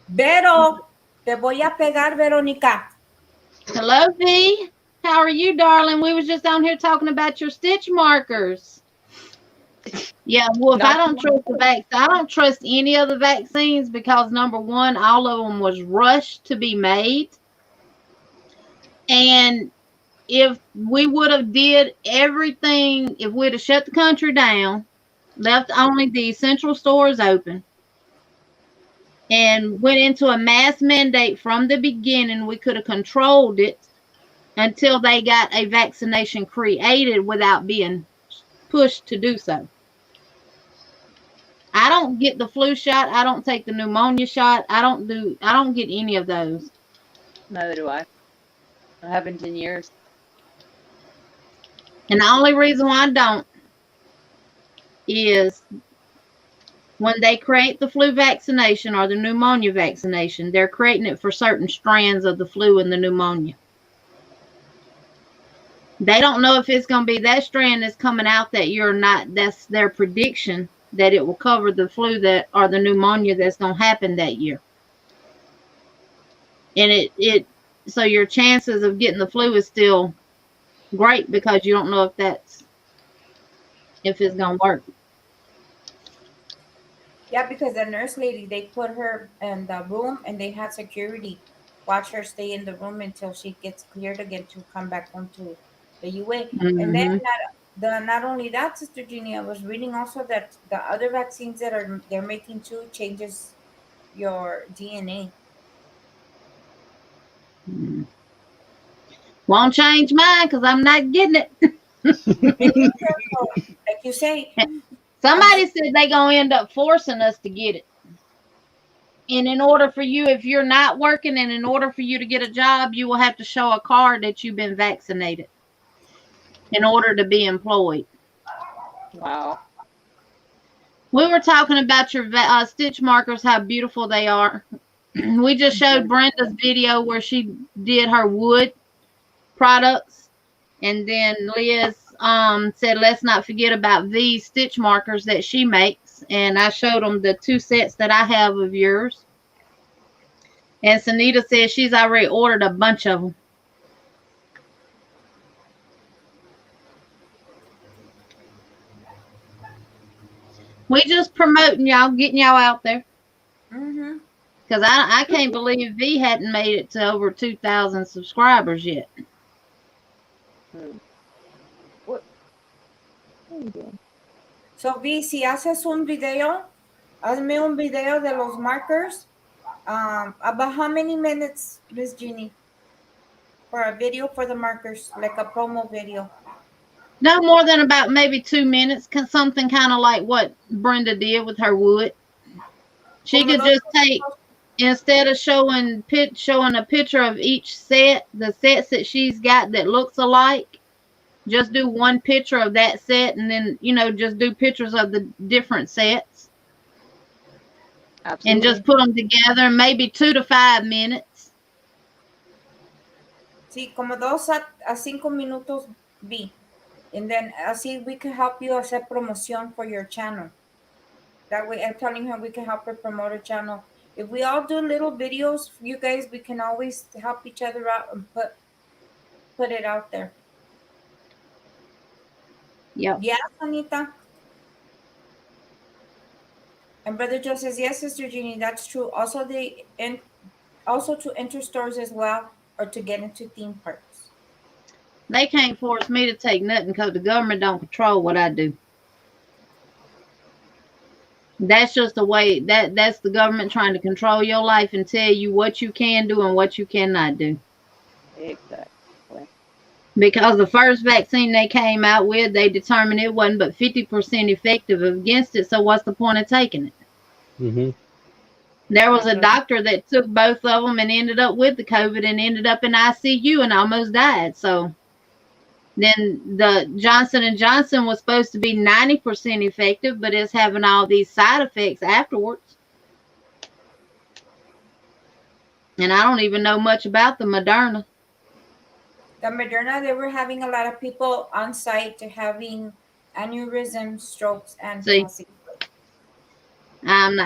Vero, te voy a pegar, Veronica. Hello, V. How are you, darling? We was just down here talking about your stitch markers. Yeah, well, if I don't trust the vaccine, I don't trust any of the vaccines because number one, all of them was rushed to be made. And if we would have did everything, if we'd have shut the country down, left only the essential stores open, and went into a mass mandate from the beginning, we could have controlled it until they got a vaccination created without being pushed to do so. I don't get the flu shot. I don't take the pneumonia shot. I don't get any of those. Neither do I. I haven't in years. And the only reason why I don't is when they create the flu vaccination or the pneumonia vaccination, they're creating it for certain strands of the flu and the pneumonia. They don't know if it's going to be that strand that's coming out that year or not. That's their prediction that it will cover the flu or the pneumonia that's going to happen that year. And So your chances of getting the flu is still great because you don't know if it's gonna work. Yeah, because the nurse lady, they put her in the room and they had security watch her stay in the room until she gets cleared again to come back home to the UA. And then Hmm. not only that, Sister Jeannie, I was reading also that the other vaccines that they're making too changes your DNA. Won't change mine because I'm not getting it. Be careful, like you say. Somebody said they gonna end up forcing us to get it. And in order for you, if you're not working, and in order for you to get a job, you will have to show a card that you've been vaccinated in order to be employed. Wow. We were talking about your stitch markers, how beautiful they are. We just showed Brenda's video where she did her wood products, and then Liz said let's not forget about these stitch markers that she makes, and I showed them the 2 sets that I have of yours. And Sunita says she's already ordered a bunch of them. We just promoting y'all, getting y'all out there. Mm-hmm. Because I can't believe V hadn't made it to over 2,000 subscribers yet. What are you doing? So, V, si haces un video, hazme un video de los markers. About how many minutes, Miss Jeannie, for a video for the markers, like a promo video? No more than about maybe 2 minutes. Something kind of like what Brenda did with her wood. She Como could dos just take, instead of showing a picture of each set, the sets that she's got that looks alike, just do one picture of that set, and then just do pictures of the different sets. Absolutely. And just put them together, maybe 2 to 5 minutes. Sí, como 2 a 5 minutos, V. And then así we can help you hacer promoción for your channel. That way, I'm telling her we can help her promote her channel. If we all do little videos, you guys, we can always help each other out and put it out there. Yep. Yes, Anita. And Brother Joe says, yes, Sister Jeannie, that's true. Also, to enter stores as well, or to get into theme parks. They can't force me to take nothing because the government don't control what I do. That's just the way that's the government trying to control your life and tell you what you can do and what you cannot do. Exactly. Because the first vaccine they came out with, they determined it wasn't but 50% effective against it. So what's the point of taking it? Mm-hmm. There was a doctor that took both of them and ended up with the COVID and ended up in ICU and almost died. So then the Johnson & Johnson was supposed to be 90% effective, but it's having all these side effects afterwards. And I don't even know much about the Moderna. The Moderna, they were having a lot of people on site having aneurysms, strokes, and See, I'm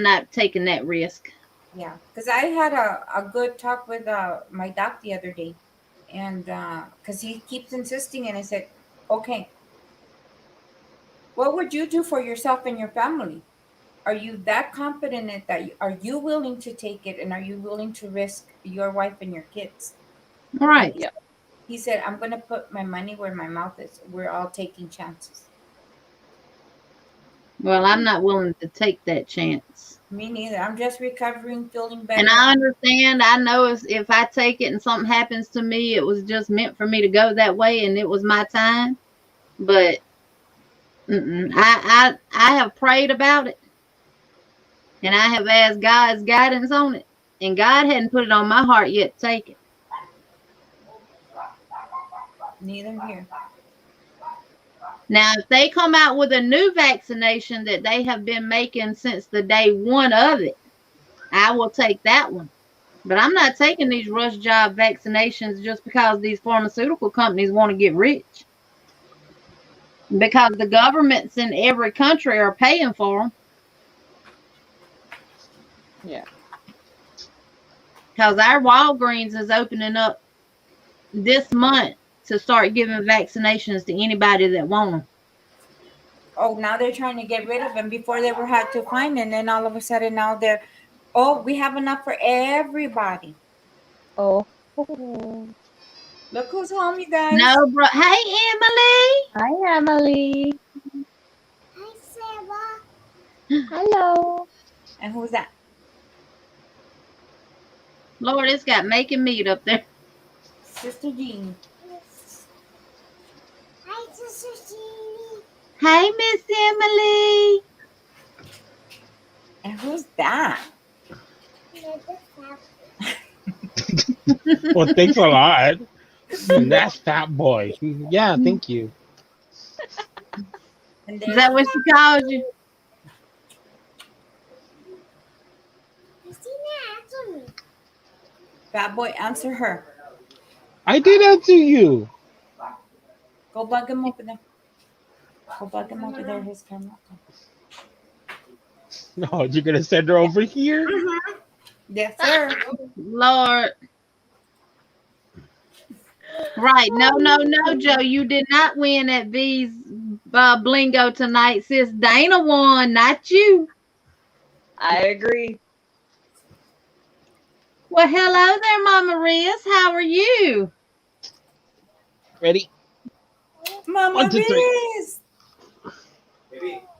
not taking that risk. yeah, because I had a good talk with my doc the other day, and because he keeps insisting, and I said, okay, what would you do for yourself and your family? Are you that confident in that? Are you willing to take it, and are you willing to risk your wife and your kids? All right. Yep. He said, I'm going to put my money where my mouth is. We're all taking chances. Well, I'm not willing to take that chance. Me neither. I'm just recovering, feeling better. And I understand. I know if I take it and something happens to me, it was just meant for me to go that way, and it was my time. But I have prayed about it, and I have asked God's guidance on it, and God hadn't put it on my heart yet to take it. Neither here. Now, if they come out with a new vaccination that they have been making since the day one of it, I will take that one. But I'm not taking these rush job vaccinations just because these pharmaceutical companies want to get rich. Because the governments in every country are paying for them. Yeah. because our Walgreens is opening up this month to start giving vaccinations to anybody that want them. Oh, now they're trying to get rid of them. Before they were hard to find, and then all of a sudden now they're, oh, we have enough for everybody. Oh. Look who's home, you guys. No, bro. Hey, Emily. Hi, Emily. Hi, Sarah. Hello. And who's that? Lord, it's got making meat up there. Sister Jean. Hi, Sister Jean. Hey, Miss Emily. And who's that? Well, thanks a lot. That's Fat Boy. Yeah, thank you. And Is that what she called you? Fat Boy, answer her. I did answer you. Go bug him over there. Go bug him over there. His camera. No, you're gonna send her over here? Yes, sir. Lord. Right. No, Joe. You did not win at V's Blingo tonight. Sis Dana won, not you. I agree. Well, hello there, Mama Riz. How are you? Ready? Mama 1, 2, 3. Riz.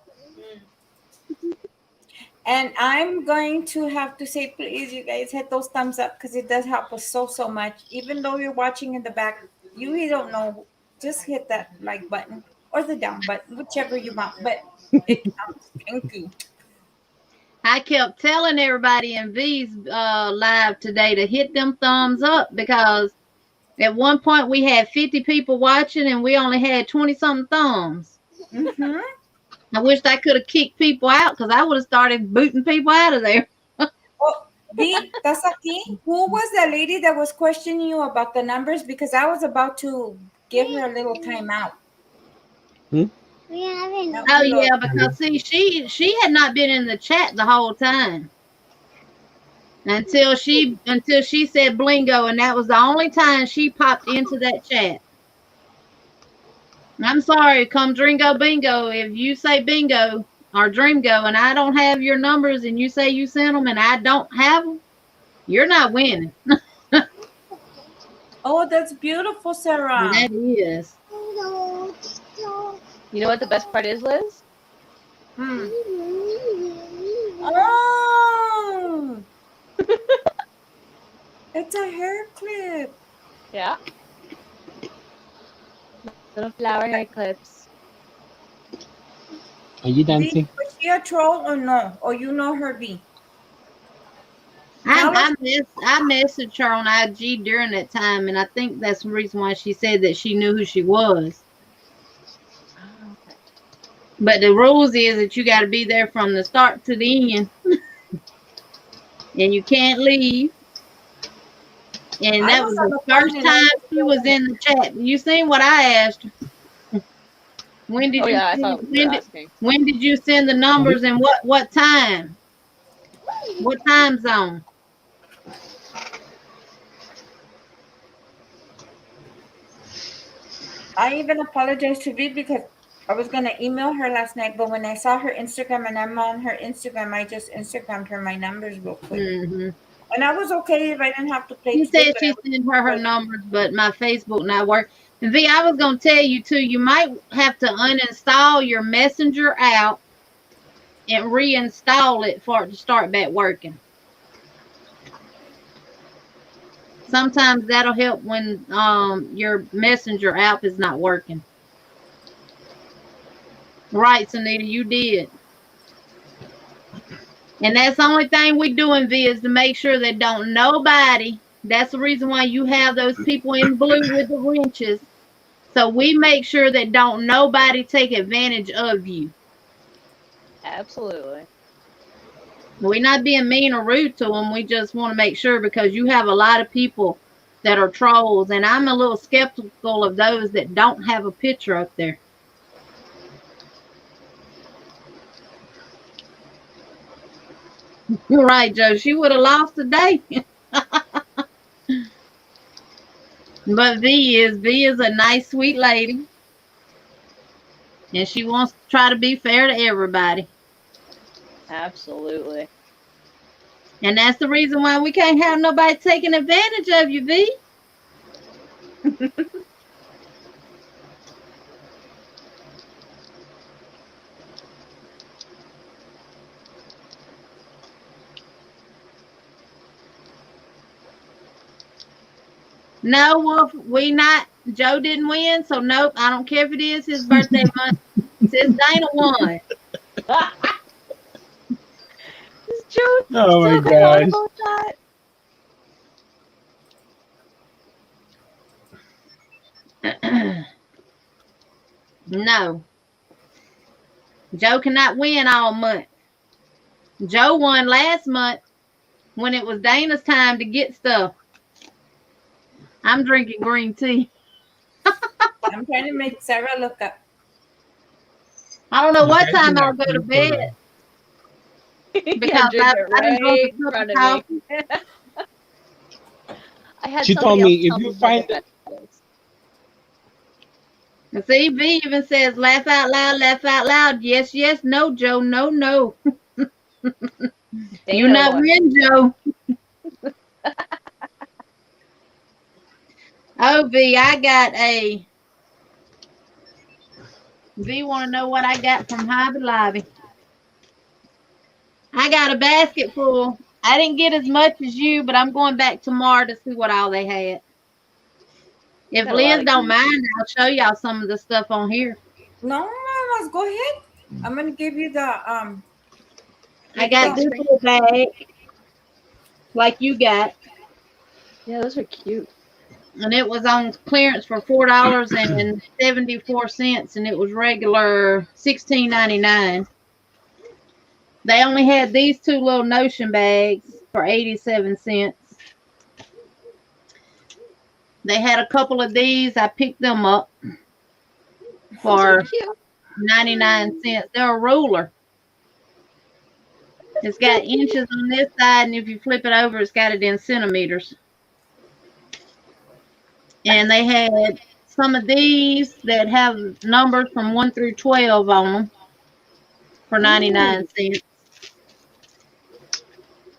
And I'm going to have to say, please, you guys hit those thumbs up because it does help us so much. Even though you're watching in the back, you don't know, just hit that like button or the down button, whichever you want. But it counts. Thank you. I kept telling everybody in V's live today to hit them thumbs up because at one point we had 50 people watching and we only had 20-something thumbs. Mm-hmm. I wished I could have kicked people out because I would have started booting people out of there. Oh, V, that's aquí. Who was that lady that was questioning you about the numbers? Because I was about to give her a little timeout. Oh yeah, because see, she had not been in the chat the whole time until she said Blingo, and that was the only time she popped into that chat. I'm sorry, come Dringo Bingo. If you say bingo or Dreamgo and I don't have your numbers and you say you sent them and I don't have them, you're not winning. Oh, that's beautiful, Sarah. That is. You know what the best part is, Liz? Oh, it's a hair clip. Yeah. Little flower hair clips. Are you dancing? V, was she a troll or no? Or you know her, V? I messaged her on IG during that time, and I think that's the reason why she said that she knew who she was. Oh, okay. But the rules is that you got to be there from the start to the end, and you can't leave. And that was the first time she was in the chat. You seen what I asked her? When did when did you send the numbers and what time? What time zone? I even apologized to V because I was going to email her last night, but when I saw her Instagram and I'm on her Instagram, I just Instagrammed her my numbers real quick. Mm-hmm. And I was okay if I didn't have to play. She said she sent her numbers, but my Facebook not work. And V, I was going to tell you too, you might have to uninstall your Messenger app and reinstall it for it to start back working. Sometimes that'll help when your Messenger app is not working. Right, Sunita, you did. And that's the only thing we doing, V, is to make sure that don't nobody. That's the reason why you have those people in blue with the wrenches. So we make sure that don't nobody take advantage of you. Absolutely. We're not being mean or rude to them. We just want to make sure because you have a lot of people that are trolls. And I'm a little skeptical of those that don't have a picture up there. You're right, Joe. She would have lost today. But V is a nice, sweet lady. And she wants to try to be fair to everybody. Absolutely. And that's the reason why we can't have nobody taking advantage of you, V. No, Wolf, we not. Joe didn't win, so nope. I don't care if it is his birthday month. Since Dana won. Is Joe Oh my still going on gosh. about that? No. Joe cannot win all month. Joe won last month when it was Dana's time to get stuff. I'm drinking green tea. I'm trying to make Sarah look up. I don't know what Imagine time that I'll go to pink bed pudding. because Drink it I done drunk right a in cup front of of me. coffee. I had She somebody told me else if tell you me find that. And see, V even says, laugh out loud, laugh out loud. Yes, yes, no, Joe, no, no. You not won. win, Joe. Oh, V, I got a. V want to know what I got from Hobby Lobby. I got a basket full. I didn't get as much as you, but I'm going back tomorrow to see what all they had. If Got a lot Liz of don't goodies. mind, I'll show y'all some of the stuff on here. No, let's go ahead. I'm gonna give you the I got this Thanks. little bag, like you got, Yeah, those are cute. and it was on clearance for $4.74, and it was regular $16.99. They only had these two little Notion bags for 87 cents. They had a couple of these. I picked them up Those for are cute. 99 cents. They're a ruler. It's got inches on this side, and if you flip it over, it's got it in centimeters. And they had some of these that have numbers from 1 through 12 on them for 99 cents.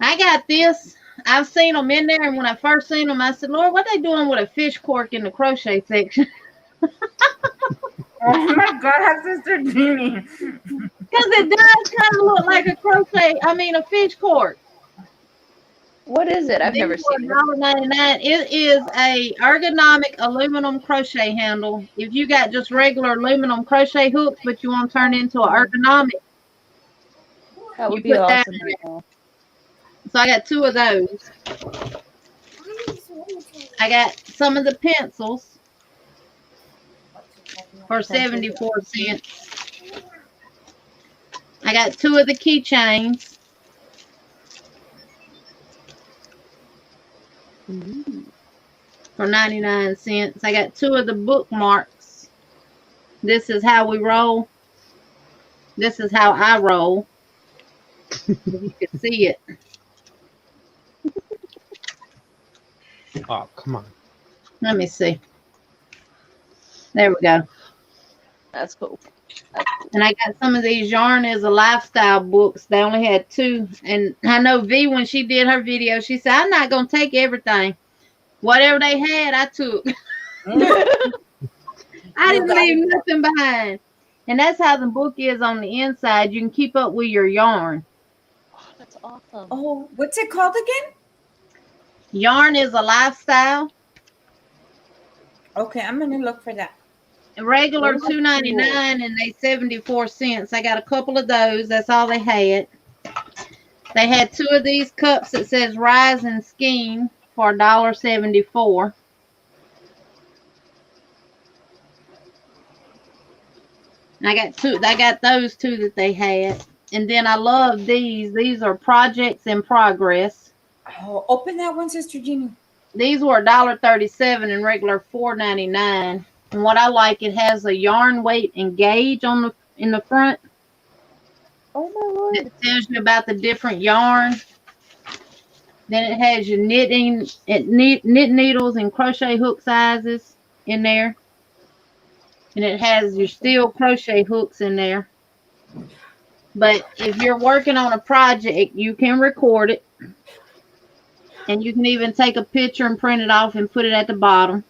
I got this. I've seen them in there, and when I first seen them, I said, Lord, what are they doing with a fish cork in the crochet section? Oh my God, Sister Jeannie. Because it does kind of look like a fish cork. What is it? I've These never were seen it. $1.99. It is a ergonomic aluminum crochet handle. If you got just regular aluminum crochet hooks, but you want to turn into an ergonomic, That would you be put that awesome. in there. So I got two of those. I got some of the pencils for 74 cents. I got two of the keychains. For 99 cents. I got two of the bookmarks. This is how we roll. This is how I roll. You can see it. Oh, come on. Let me see. There we go. That's cool. And I got some of these Yarn is a Lifestyle books. They only had two. And I know V, when she did her video, she said, I'm not going to take everything. Whatever they had, I took. I didn't leave nothing behind. And that's how the book is on the inside. You can keep up with your yarn. Oh, that's awesome. Oh, what's it called again? Yarn is a Lifestyle. Okay, I'm gonna look for that. Regular Those are $2.99 and they 74 cents. I got a couple of those. That's all they had. They had two of these cups that says Rise and Scheme for $1.74. I got those two that they had. And then I love these. These are Projects in Progress. Oh, open that one, Sister Jeannie. These were $1.37 and regular $4.99. And what I like, it has a yarn weight and gauge in the front. Oh my lord. It tells you about the different yarn. Then it has your knit needles and crochet hook sizes in there. And it has your steel crochet hooks in there. But if you're working on a project, you can record it. And you can even take a picture and print it off and put it at the bottom.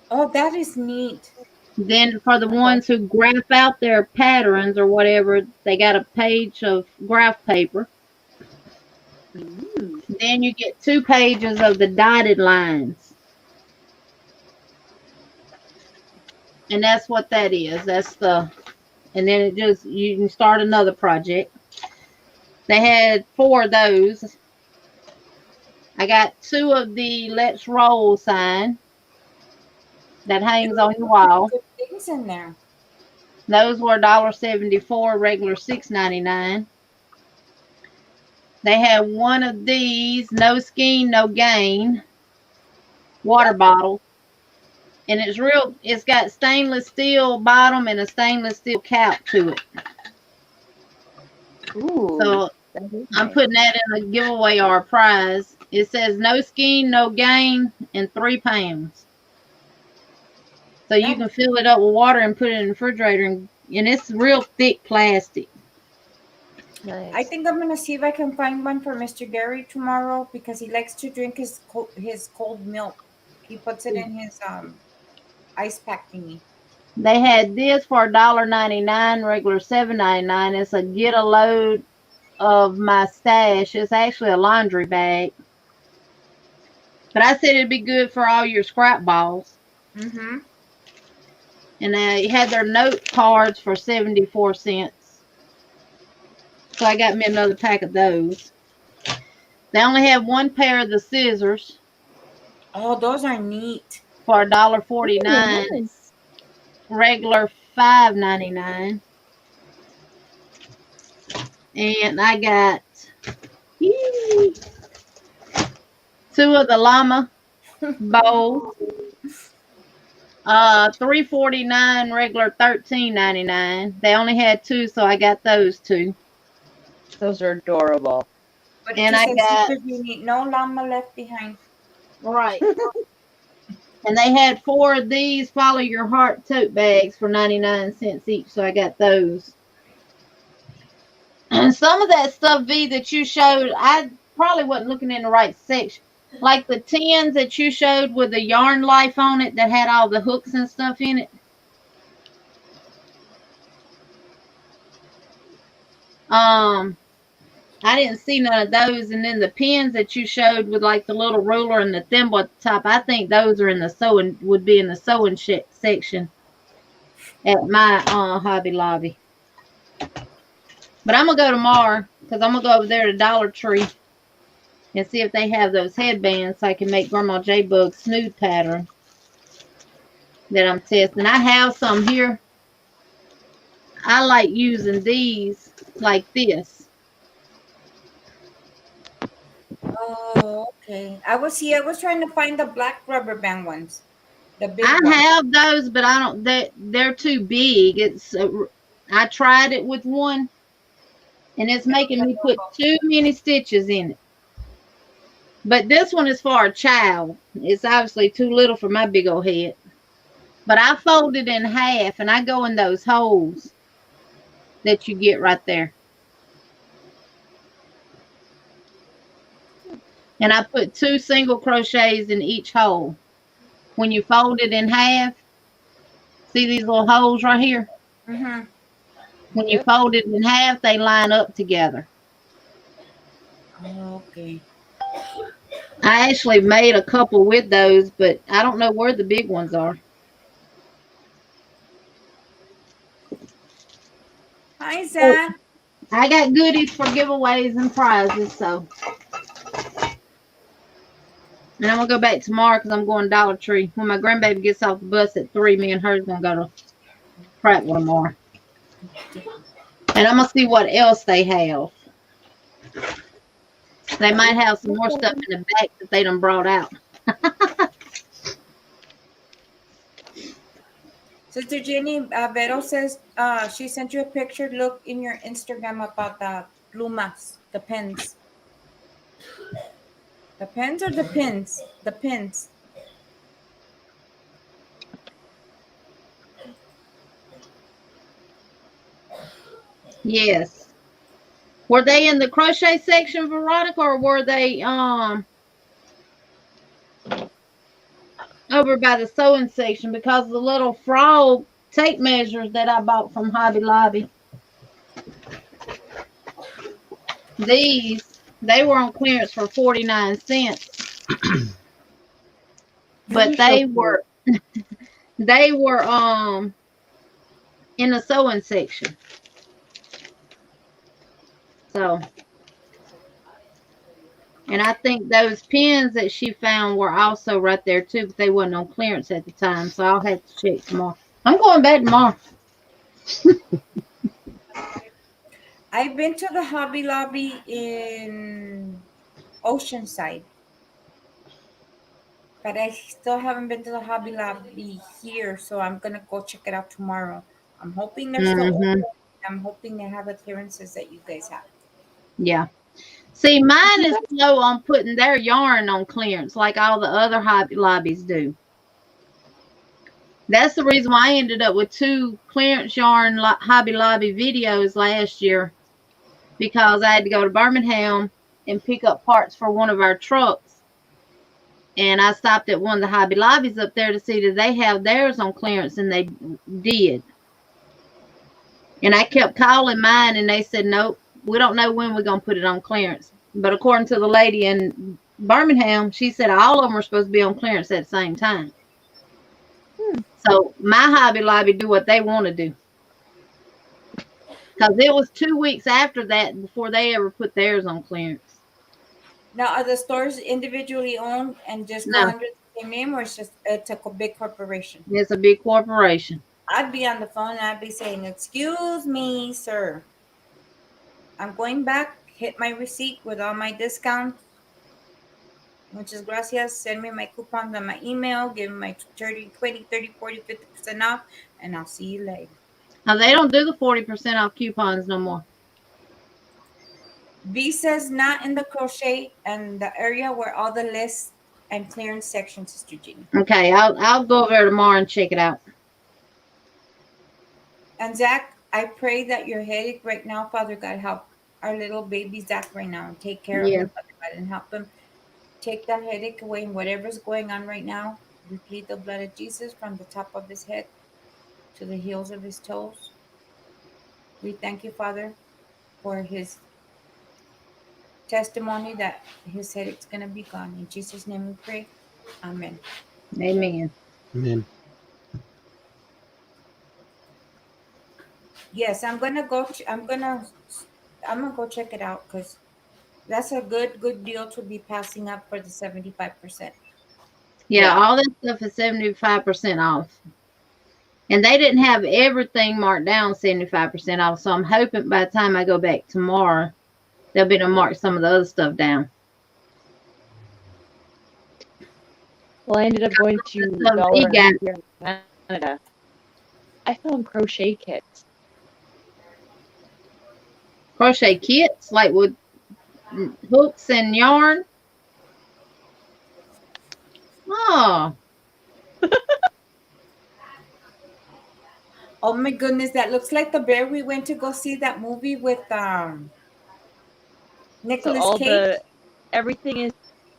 Oh, that is neat. Then for the ones who graph out their patterns or whatever, they got a page of graph paper. Ooh. Then you get 2 pages of the dotted lines. And that's what that is. That's the, and then it just, you can start another project. They had 4 of those. I got 2 of the Let's Roll sign that hangs on your wall. Good things in there. Those were $1.74, regular $6.99. They had 1 of these, no skein, no gain, water bottle. And it's got stainless steel bottom and a stainless steel cap to it. Ooh. So That is I'm nice. putting that in a giveaway or a prize. It says no skein, no gain, and 3 pounds. So you can fill it up with water and put it in the refrigerator, and it's real thick plastic. Nice. I think I'm gonna see if I can find one for Mr. Gary tomorrow because he likes to drink his cold milk. He puts it in his ice pack thingy. They had this for $1.99, regular $7.99. It's a get a load of my stash. It's actually a laundry bag. But I said it'd be good for all your scrap balls. Mm-hmm. And they had their note cards for 74 cents. So I got me another pack of those. They only have 1 pair of the scissors Oh, those are neat. for Ooh, $1.49, nice. regular $5.99. And I got 2 of the llama bowls. $3.49, regular $13.99. They only had 2, so I got those 2. Those are adorable. But And it I says got- super unique. No llama left behind. Right. And they had 4 of these follow your heart tote bags for 99 cents each, so I got those. And some of that stuff, V, that you showed, I probably wasn't looking in the right section. Like the tins that you showed with the yarn life on it that had all the hooks and stuff in it. I didn't see none of those. And then the pins that you showed with like the little ruler and the thimble at the top, I think those are in the sewing, would be in the sewing section at my Hobby Lobby. But I'm gonna go tomorrow because I'm gonna go over there to Dollar Tree and see if they have those headbands so I can make Grandma J Bug's snood pattern that I'm testing. I have some here. I like using these like this. Oh, okay. I was trying to find the black rubber band ones. The big I ones. have those, but I don't. They're too big. I tried it with one, and it's making me put too many stitches in it. But this one is for a child. It's obviously too little for my big old head. But I fold it in half, and I go in those holes that you get right there. And I put 2 single crochets in each hole. When you fold it in half, see these little holes right here? Mm-hmm. When you fold it in half, they line up together. Okay. I actually made a couple with those, but I don't know where the big ones are. Hi, Zach. I got goodies for giveaways and prizes, so. And I'm going to go back tomorrow because I'm going to Dollar Tree. When my grandbaby gets off the bus at 3, me and her's going to go to Prattville tomorrow. And I'm going to see what else they have. They might have some more stuff in the back that they done brought out. Sister Jenny, Vero says she sent you a picture. Look in your Instagram about the plumas, the pens. The pens or the pins? The pins. Yes. Were they in the crochet section, Veronica, or were they over by the sewing section? Because the little frog tape measures that I bought from Hobby Lobby, they were on clearance for 49 cents. But they were in the sewing section. So, and I think those pins that she found were also right there too, but they wasn't on clearance at the time. So I'll have to check tomorrow. I'm going back tomorrow. I've been to the Hobby Lobby in Oceanside, but I still haven't been to the Hobby Lobby here, so I'm gonna go check it out tomorrow. I'm hoping they're still open. I'm hoping they have the clearances that you guys have. Yeah. See, mine is slow on putting their yarn on clearance like all the other Hobby Lobbies do. That's the reason why I ended up with 2 clearance yarn Hobby Lobby videos last year, because I had to go to Birmingham and pick up parts for one of our trucks. And I stopped at one of the Hobby Lobbies up there to see that they have theirs on clearance, and they did. And I kept calling mine, and they said, nope, we don't know when we're going to put it on clearance. But according to the lady in Birmingham, she said all of them are supposed to be on clearance at the same time. So my Hobby Lobby do what they want to do. Because it was 2 weeks after that before they ever put theirs on clearance. Now, are the stores individually owned and just go No. under the same name, or it's a big corporation? It's a big corporation. I'd be on the phone and I'd be saying, "Excuse me, sir. I'm going back. Hit my receipt with all my discounts. Muchas gracias. Send me my coupons on my email. Give me my 30, 20, 30, 40, 50% off, and I'll see you later." Now, they don't do the 40% off coupons no more. V says not in the crochet and the area where all the lists and clearance sections, Sister Jeannie. Okay, I'll go over there tomorrow and check it out. And Zach, I pray that your headache right now, Father God, help our little baby Zach right now and take care of him, Father God, and help him take that headache away and whatever's going on right now. We plead the blood of Jesus from the top of his head to the heels of his toes. We thank you, Father, for his testimony that his headache's going to be gone. In Jesus' name we pray. Amen. Amen. Amen. Yes, I'm gonna go. I'm gonna go check it out because that's a good deal to be passing up for the 75%. Yeah, all that stuff is 75% off. And they didn't have everything marked down 75% off. So I'm hoping by the time I go back tomorrow, they'll be able to mark some of the other stuff down. Well, I ended up going to Dollar here in Canada. I found crochet kits. Crochet kits, like with hooks and yarn? Oh. Oh my goodness, that looks like the bear we went to go see that movie with Nicolas Cage. Everything is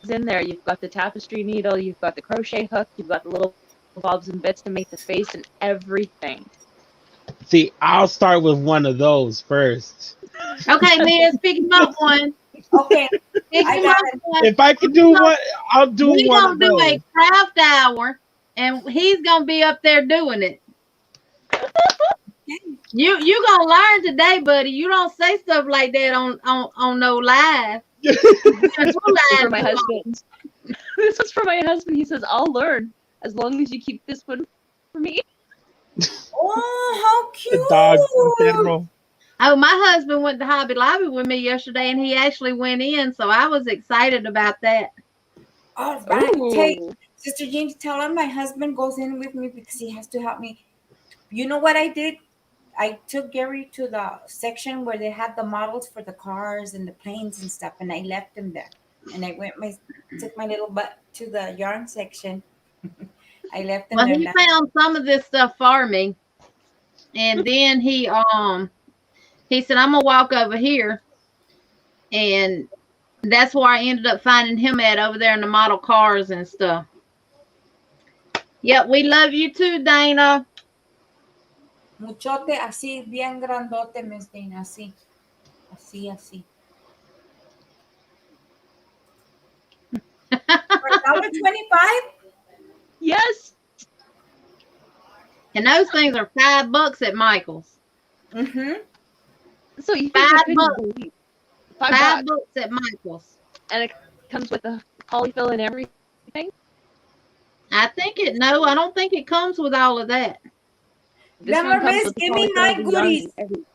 in there. You've got the tapestry needle, you've got the crochet hook, you've got the little bobs and bits to make the face and everything. See, I'll start with one of those first. Okay, Liz, pick him up one. Okay. Pick him up one. If I can do one, I'll do We're one going of to do those. a craft hour, and he's going to be up there doing it. You gonna learn today, buddy. You don't say stuff like that on no live. This is for my husband. He says, "I'll learn as long as you keep this one for me." Oh, how cute! The dog in general. Oh, my husband went to Hobby Lobby with me yesterday, and he actually went in, so I was excited about that. All right, Sister Jean, tell him my husband goes in with me because he has to help me. You know what I did? I took Gary to the section where they had the models for the cars and the planes and stuff, and I left him there. and I took my little butt to the yarn section. I left them Well, there. he found some of this stuff for me, and then he said, "I'm gonna walk over here," and that's where I ended up finding him at over there in the model cars and stuff. Yep, we love you too, Dana. Muchote, así, bien grandote, Miss Dana, así. Así. For $1.25? Yes. And those things are $5 at Michael's. Mm-hmm. So you think I $5. couldn't believe $5 $5, at Michael's. and it comes with a polyfill and everything. I think it. No, I don't think it comes with all of that. This Grandma one comes Riz, with the give me polyfill, my the yarn, goodies. and everything.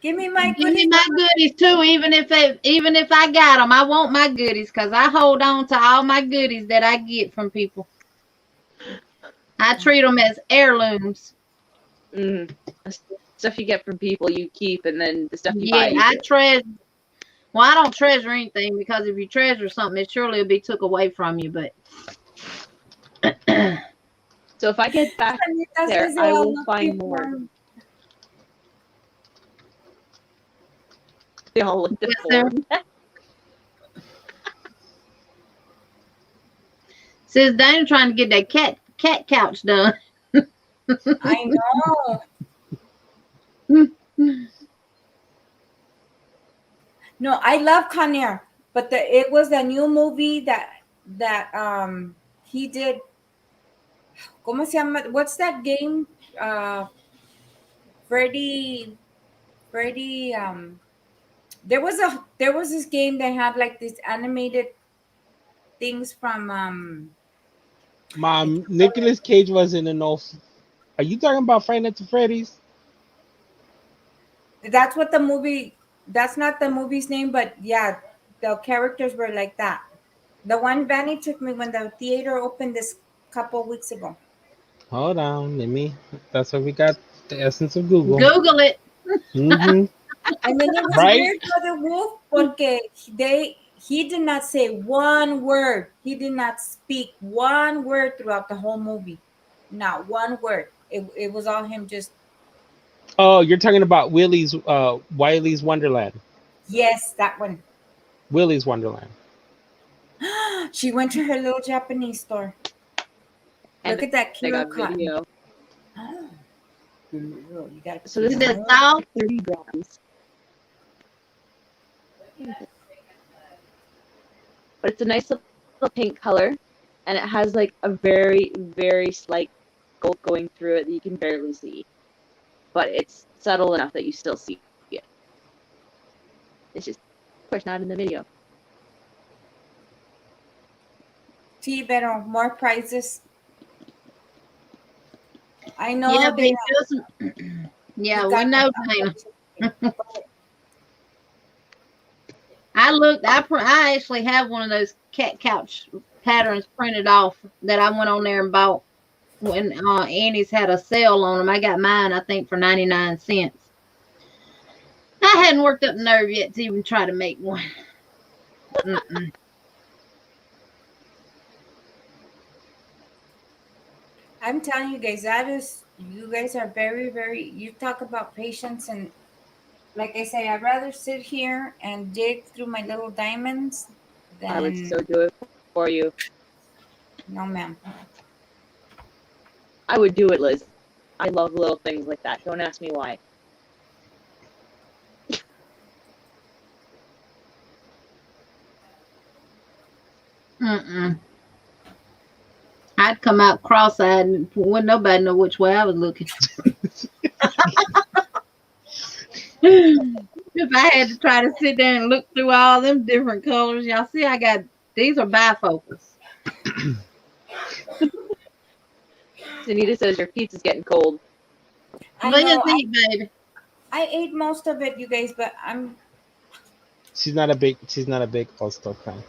Give me my Give me goodies. my goodies too, even if I got them. I want my goodies because I hold on to all my goodies that I get from people. I treat them as heirlooms. Stuff you get from people you keep, and then the stuff you buy. Yeah, I treasure. Well, I don't treasure anything because if you treasure something, it surely will be took away from you. But So if I get back there, I will find more. They all look deformed. says Dana trying to get that cat couch done. I know. No, I love Conair, but it was a new movie that he did. ¿Cómo se llama? What's that game? Freddy. There was this game that had like these animated things from Mom, Nicolas Cage wasn't enough. Are you talking about Friday Nights at Freddy's? That's what the movie. That's not the movie's name, but yeah, the characters were like that. The one Vanny took me when the theater opened this couple weeks ago. Hold on, That's where we got the essence of Google. Google it. Mm-hmm. And then it was Right? weird for the wolf porque he did not say one word. He did not speak one word throughout the whole movie. Not one word. It was all him just. Oh, you're talking about Willy's Wonderland. Yes, that one. Willy's Wonderland. She went to her little Japanese store. And Look at that they cute got cotton. video. Ooh, you got So this Is is it soft? 30 grams. But it's a nice little pink color, and it has like a very, very slight gold going through it that you can barely see. But it's subtle enough that you still see it. It's just, of course, not in the video. See, Vero, more prizes. I know. Yeah, they yeah, you we got know, them. Dana. I actually have one of those cat couch patterns printed off that I went on there and bought when Annie's had a sale on them. I got mine, I think, for 99 cents. I hadn't worked up the nerve yet to even try to make one. I'm telling you guys, you guys are very, very, you talk about patience. And like I say, I'd rather sit here and dig through my little diamonds I would than, so do it for you. no ma'am. I would do it, Liz. I love little things like that. Don't ask me why. I'd come out cross-eyed and wouldn't nobody know which way I was looking. If I had to try to sit there and look through all them different colors, y'all see these are bifocals. Anita says your pizza's getting cold. I Look know, at these, baby. I ate most of it, you guys, but She's not a big All-Star fan.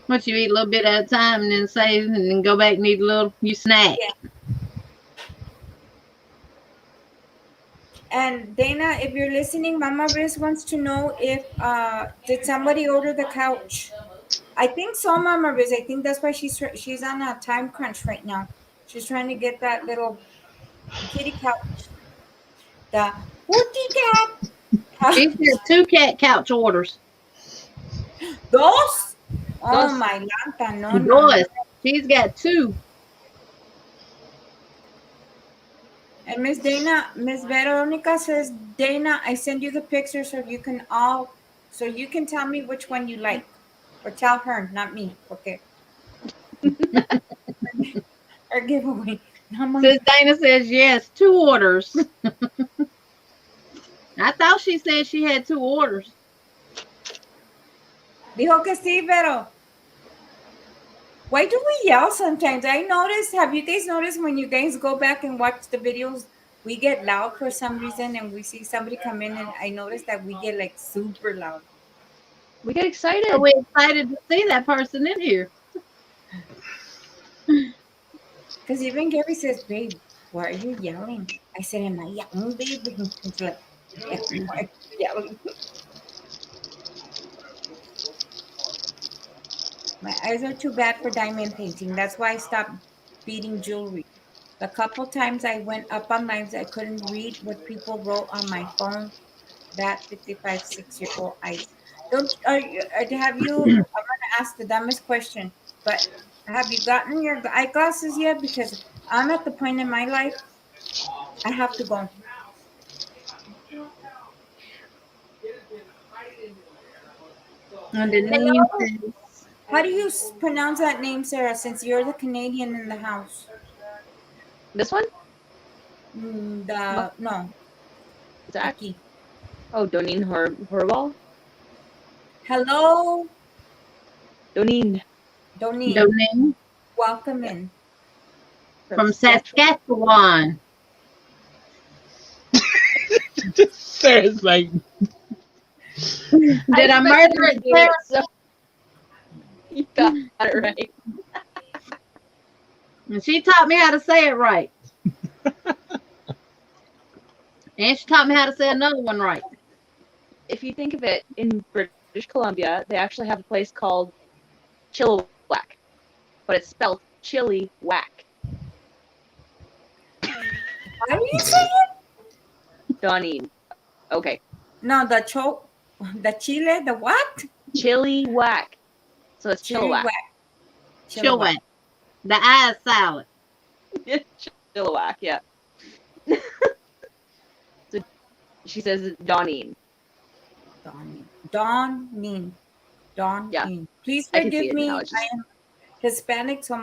What, you eat a little bit at a time and then save and then go back and eat a little, you snack. Yeah. And Dana, if you're listening, Mama Riz wants to know if did somebody order the couch? I think so, Mama Riz. I think that's why she's on a time crunch right now. She's trying to get that little kitty couch. The Woody cat. She's got 2 cat couch orders. Dos? Oh Dos. my lanta, no, no. Boys, she's got 2. And Miss Dana, Miss Veronica says, Dana, I send you the picture so you can tell me which one you like. Or tell her, not me. Okay. Or giveaway. No, Mama. Sis Dana says yes, 2 orders. I thought she said she had 2 orders. Dijo que sí, pero why do we yell sometimes? I notice, have you guys noticed when you guys go back and watch the videos, we get loud for some reason and we see somebody come in and I notice that we get like super loud. We get excited. So we're excited to see that person in here. Because even Gary says, babe, why are you yelling? I said, am I yelling, babe? It's like, yeah, why are you yelling? My eyes are too bad for diamond painting. That's why I stopped beating jewelry. The couple times I went up on lives, I couldn't read what people wrote on my phone. That 55, 6-year-old eyes. Have you? I'm gonna ask the dumbest question, but have you gotten your eyeglasses yet? Because I'm at the point in my life, I have to go. And the name Hello? says, How do you pronounce that name, Sarah? Since you're the Canadian in the house. This one? No, Zach? Aki. Oh, Doneen Horbal? Hello, Doneen. Donnie. Doneen Welcome in. from Saskatchewan. Sarah's like, Did I murder it, Sarah? So you got it right. And she taught me how to say it right. And she taught me how to say another one right. If you think of it, in British Columbia, they actually have a place called Chilliwack, but it's spelled Chilly Whack. How do you say it? Doneen. Okay. No, the chile, the what? Chilly Whack. So it's Chilliwack. Chilliwack. The eye is salad. Chilliwack, yeah. So she says Doneen. Doneen. Yeah. Please I can see forgive it me. now, it's just- I am Hispanic, so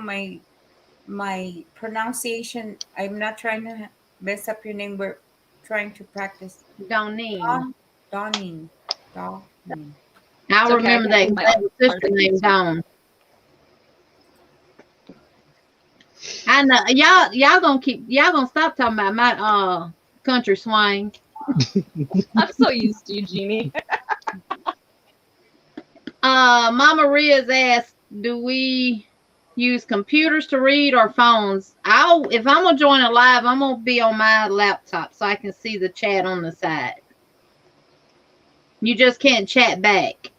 my pronunciation. I'm not trying to mess up your name. We're trying to practice. Doneen. Doneen. I'll It's okay, remember I that can my because I have a sister own named Dawn. I know y'all gonna stop talking about my country swing. I'm so used to you, Jeannie. Mama Riz asked, do we use computers to read or phones? If I'm gonna join a live, I'm gonna be on my laptop so I can see the chat on the side. You just can't chat back.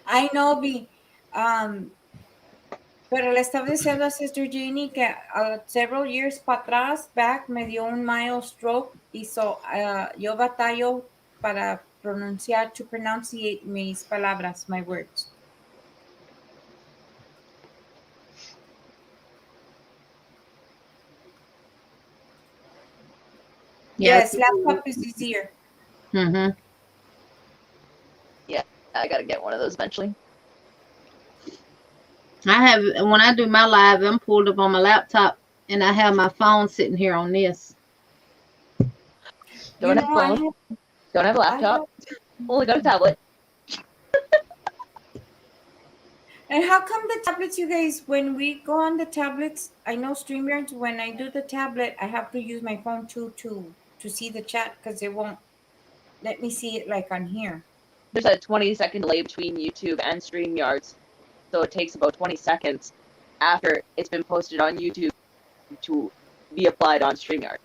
I know, pero le estaba diciendo a Sister Jeannie que several years para atrás, back, me dio un mild stroke y yo batallo para to pronunciate mis palabras, my words. Yes, laptop is easier. Mm-hmm. Yeah, I gotta get one of those eventually. When I do my live, I'm pulled up on my laptop and I have my phone sitting here on this. Don't have a phone. Don't have a laptop. Only got a tablet. And how come the tablets, you guys, when we go on the tablets, I know StreamYard, when I do the tablet, I have to use my phone too to see the chat because it won't let me see it like on here. There's a 20-second delay between YouTube and StreamYards, so it takes about 20 seconds after it's been posted on YouTube to be applied on StreamYard.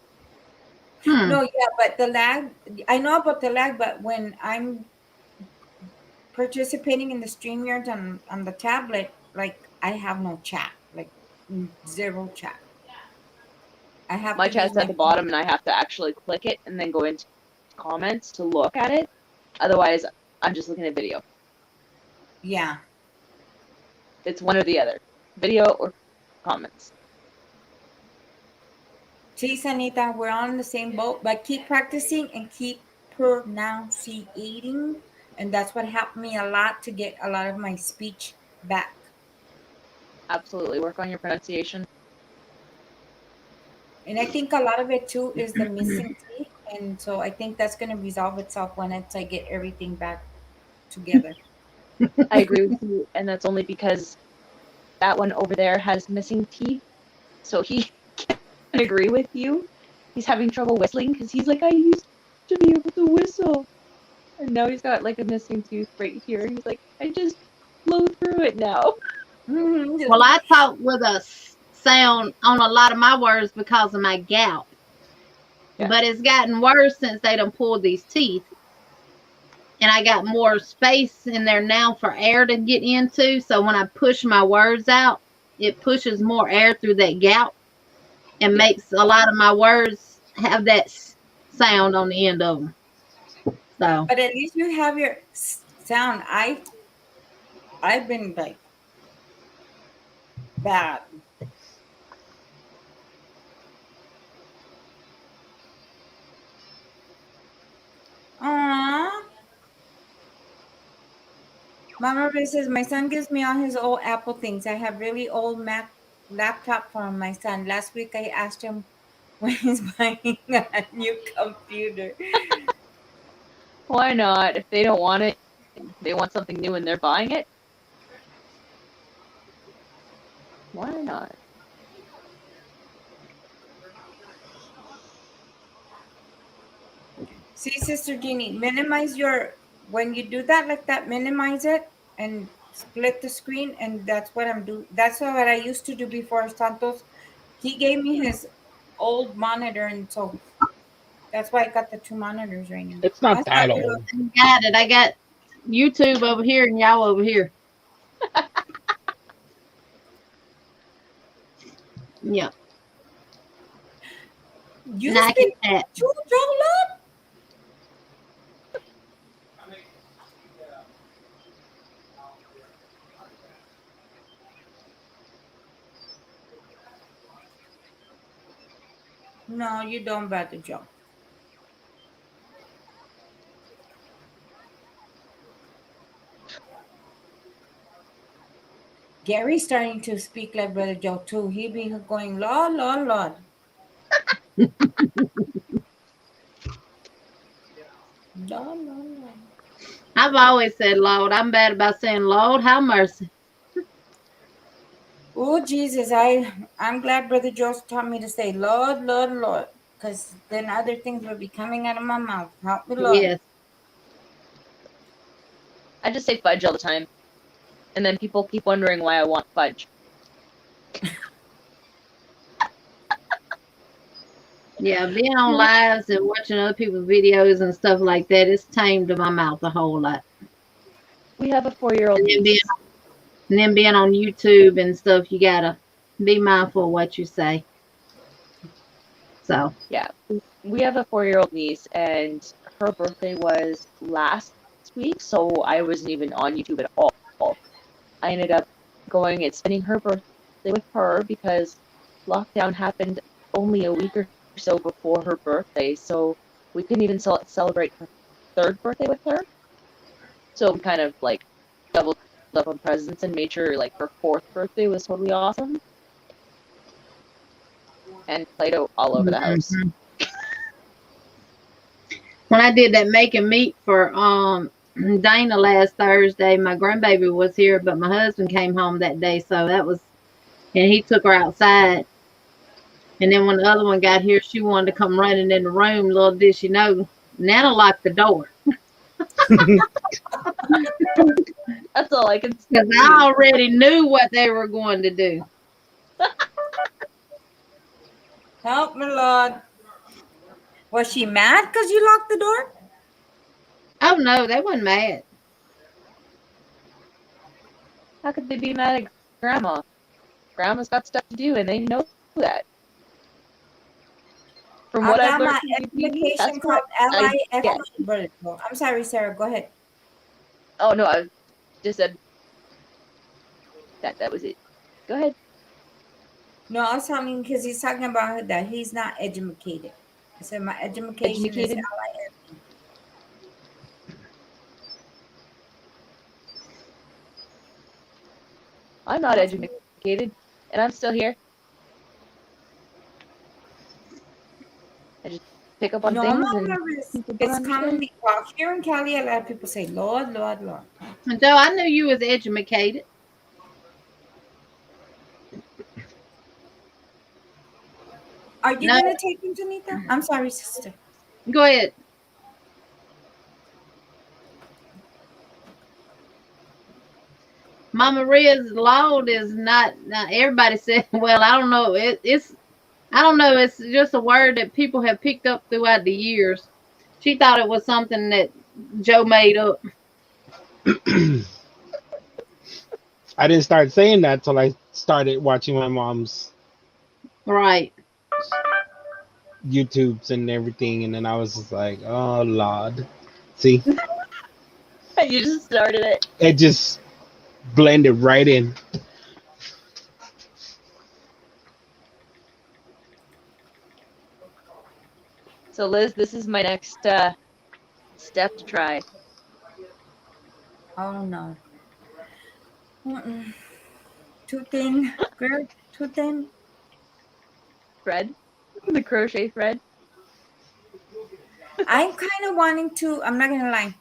No, yeah, but the lag, I know about the lag, but when I'm participating in the StreamYard on the tablet, like I have no chat, like zero chat. I have My to use chat's my at the bottom, and I have to actually click it and then go into comments to look at it. Otherwise, I'm just looking at video. Yeah. It's one or the other, video or comments. See, Sanita, we're on the same boat, but keep practicing and keep pronouncing. And that's what helped me a lot to get a lot of my speech back. Absolutely, work on your pronunciation. And I think a lot of it too is the missing teeth. And so I think that's going to resolve itself when I get everything back together. I agree with you, and that's only because that one over there has missing teeth, so he can't agree with you. He's having trouble whistling because he's like, I used to be able to whistle, and now he's got like a missing tooth right here. He's like, I just blow through it now. Well, I talk with a sound on a lot of my words because of my gout. Yeah. But it's gotten worse since they done pulled these teeth. And I got more space in there now for air to get into. So when I push my words out, it pushes more air through that gout and makes a lot of my words have that sound on the end of them. So, but at least you have your sound. I've been like bad. Aww. Mama Ray says, my son gives me all his old Apple things. I have really old Mac laptop for my son. Last week I asked him when he's buying a new computer. Why not? If they don't want it, they want something new and they're buying it. Why not? See, Sister Jeannie, minimize when you do that like that, minimize it and split the screen. And that's what I'm doing. That's what I used to do before Santos. He gave me his old monitor, and so that's why I got the two monitors right now. It's not that old. got it. I got YouTube over here and y'all over here. Yeah. You And I can speak chat. to Jola? No, you don't, Brother Joe. Gary's starting to speak like Brother Joe too. He be going, Lord, Lord, Lord. Lord, Lord, Lord. I've always said Lord. I'm bad about saying Lord, have mercy. Oh, Jesus, I'm glad Brother Joe taught me to say Lord, Lord, Lord. Because then other things will be coming out of my mouth. Help me, Lord. Yes. I just say fudge all the time. And then people keep wondering why I want fudge. Yeah, being on lives and watching other people's videos and stuff like that, it's tamed my mouth a whole lot. We have a 4-year-old And niece. then being on YouTube and stuff, you gotta be mindful of what you say. So Yeah, we have a 4-year-old niece, and her birthday was last week, so I wasn't even on YouTube at all. I ended up going and spending her birthday with her because lockdown happened only a week or so before her birthday, so we couldn't even celebrate her 3rd birthday with her. So we kind of like doubled up on presents and made sure like her 4th birthday was totally awesome. And Play-Doh all over the house. when I did that making meat for Dana last Thursday, my grandbaby was here, but my husband came home that day, so that was, and he took her outside. And then when the other one got here, she wanted to come running in the room. Little did she know, Nana locked the door. That's all I can say. Because I already knew what they were going to do. Help me, Lord. Was she mad because you locked the door? Oh no, they wasn't mad. How could they be mad at Grandma? Grandma's got stuff to do, and they know that. From I what I've got learned my from UPD, education that's called what I LIF. get. I'm sorry, Sarah. Go ahead. Oh no, I just said that was it. Go ahead. No, I was talking because he's talking about that he's not educated. I said my education is Educated. LIF. I'm not educated, and I'm still here. I just pick up on No, I'm things not and nervous. people don't It's understand. commonly, well, here in Cali, a lot of people say, Lord, Lord, Lord. And so I knew you was educated. Are you No. going to take him, Janita? I'm sorry, sister. Go ahead. Mama Maria's law is not. Everybody said, well, I don't know. It's I don't know. It's just a word that people have picked up throughout the years. She thought it was something that Joe made up. I didn't start saying that till I started watching my mom's Right. YouTubes and everything, and then I was just like, oh Lord. See, You just started it. it just blended right in. So Liz, this is my next step to try. Oh, no. Too thin. Girl, too thin. Thread, the crochet thread. I'm kind of wanting to, I'm not going to lie,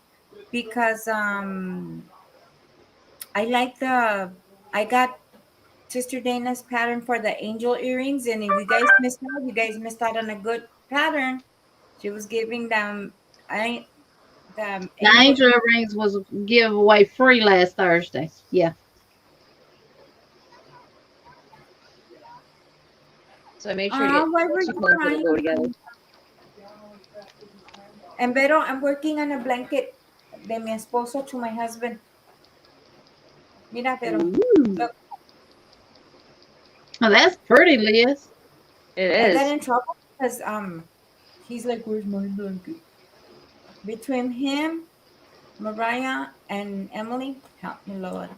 because I like I got Sister Dana's pattern for the angel earrings, and if you guys missed out, you guys missed out on a good pattern. She was giving them, the The angel rings was giveaway free last Thursday. Yeah. So I made sure to get why were two you colors that crying? go together. And Vero, I'm working on a blanket de mi esposo to my husband. Mira, Vero. Look, Oh, that's pretty, Liz. It I got is. in trouble because he's like, where's my blanket? Between him, Mariah, and Emily, help me, Lord.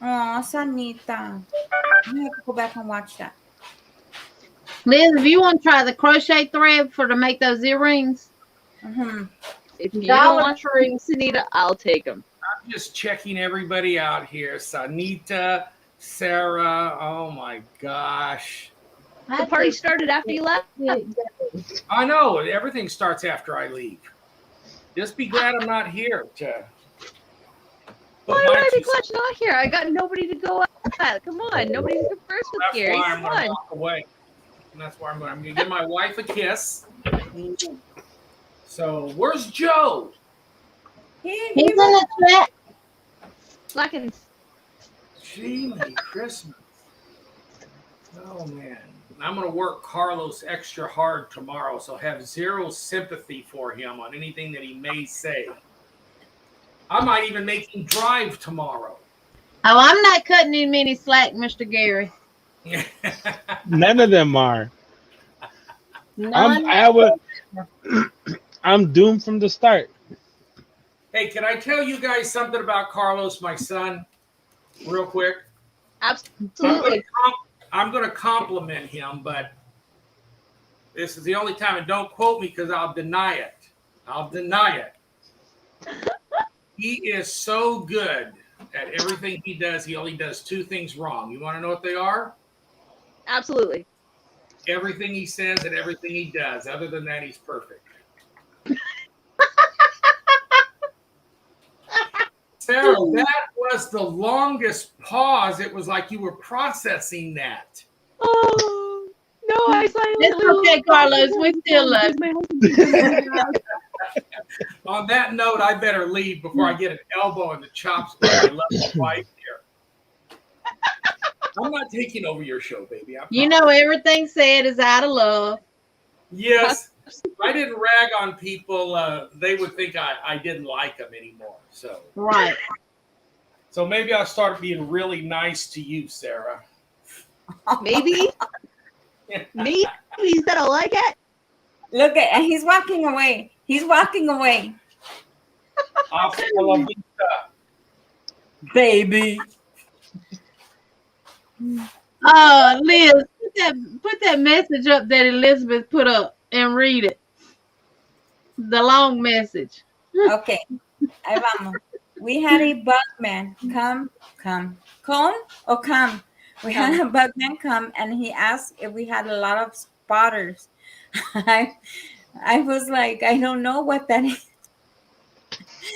Oh, Sanita. You have to go back and watch that. Liz, if you want to try the crochet thread to make those earrings, Mm-hmm. If you don't Dollar want Tree. Sunita, I'll take them. I'm just checking everybody out here. Sanita, Sarah. Oh my gosh. The party started after you left. I know everything starts after I leave. Just be glad I'm not here to. Why would I be glad you're not here? I got nobody to go at. Come on, nobody to converse with, That's Gary. why I'm Come going to on. walk away. And that's why I'm going to give my wife a kiss. So, where's Joe? He's in the chat. Slacking. Gee, Christmas. Oh, man. I'm going to work Carlos extra hard tomorrow, so have zero sympathy for him on anything that he may say. I might even make him drive tomorrow. Oh, I'm not cutting him any slack, Mr. Gary. None of them are. None. I'm doomed from the start. Hey, can I tell you guys something about Carlos, my son, real quick? Absolutely. I'm going to compliment him, but this is the only time, and don't quote me because I'll deny it. I'll deny it. He is so good at everything he does. He only does two things wrong. You want to know what they are? Absolutely. Everything he says and everything he does. Other than that, he's perfect. Sarah, that was the longest pause. It was like you were processing that. Oh no, I silently. It's okay, Carlos. We still love you. On that note, I better leave before I get an elbow in the chops by my lovely wife here. I'm not taking over your show, baby. I You promise. know, everything said is out of love. Yes. If I didn't rag on people, they would think I didn't like them anymore. Right. So maybe I'll start being really nice to you, Sarah. Maybe. Maybe you said I like it. Look at, and he's walking away. He's walking away. Hasta la vista. Baby. Liz, put that message up that Elizabeth put up and read it. The long message. Okay. Ahí vamos. We had a bug man come. Come or come? We had a bug man come and he asked if we had a lot of spotters. I was like, I don't know what that is.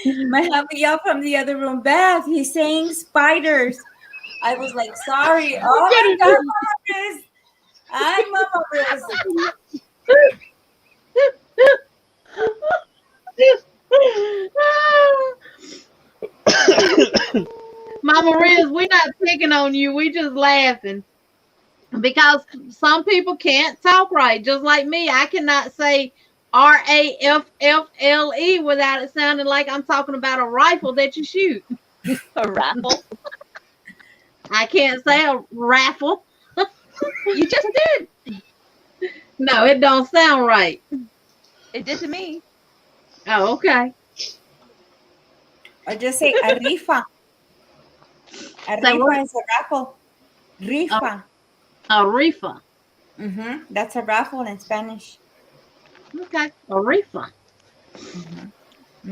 My hubby yelled from the other room, Beth, he's saying spiders. I was like, sorry. Oh my God, Mama Riz. I'm Mama Riz. Mama Riz, we're not picking on you. We just laughing. Because some people can't talk right. Just like me. I cannot say RAFFLE without it sounding like I'm talking about a rifle that you shoot. A raffle. I can't say a raffle. You just did. No, it don't sound right. It did to me. Oh, okay. I just say a rifa. A rifa is a raffle. Rifa. A reefer. That's a raffle in Spanish. Okay. A reefer.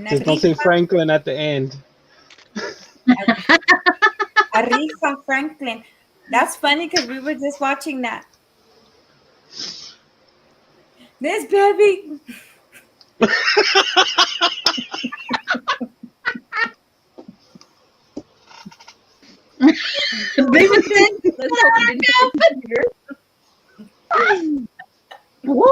Just don't say Franklin at the end. A rifa Franklin. That's funny because we were just watching that. This baby. Woo!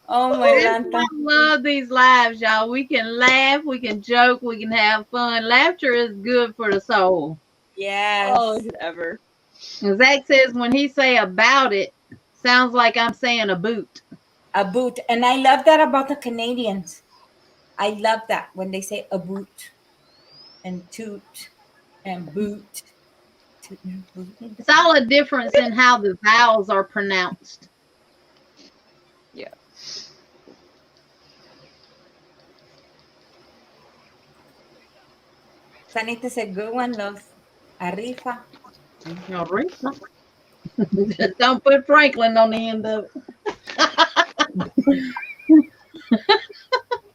Oh my God. I love these lives, y'all. We can laugh, we can joke, we can have fun. Laughter is good for the soul. Yes. Oh, is it ever? And Zach says when he say about it, sounds like I'm saying a boot. A boot. And I love that about the Canadians. I love that when they say a boot and toot and boot. Toot and boot. It's all a difference in how the vowels are pronounced. Yeah. Sanita said, good one, love. A rifa. A reefer. Just don't put Franklin on the end of it.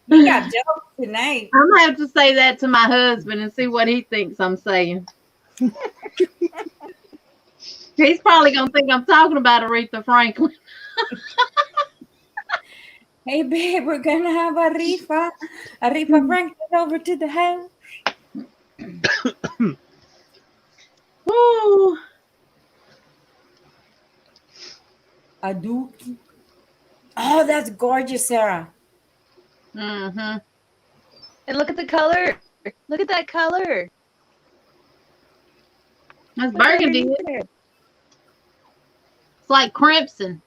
He got jokes tonight. I'm gonna have to say that to my husband and see what he thinks I'm saying. He's probably gonna think I'm talking about Aretha Franklin. Hey, babe, we're going to have a rifa. A rifa Franklin over to the house. Woo. A dookie. Oh, that's gorgeous, Sarah. Mm-hmm. And look at the color. Look at that color. That's burgundy. It's like crimson.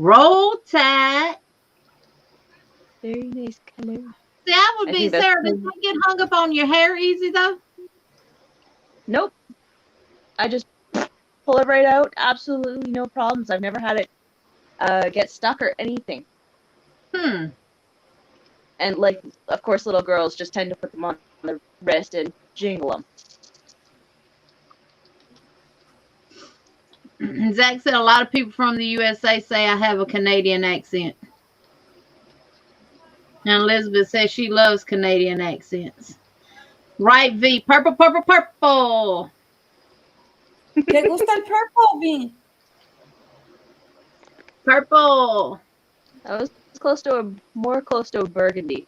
Roll Tide. Very nice color. See, I would I be think that's Sarah. Does cool. that get hung up on your hair easy though? Nope. I just pull it right out. Absolutely no problems. I've never had it get stuck or anything. Hmm. And like, of course, little girls just tend to put them on the wrist and jingle them. Zach said a lot of people from the USA say I have a Canadian accent. And Elizabeth says she loves Canadian accents. Right, V. Purple, purple, purple. ¿Te gusta el purple, V? Purple. I was more close to a burgundy.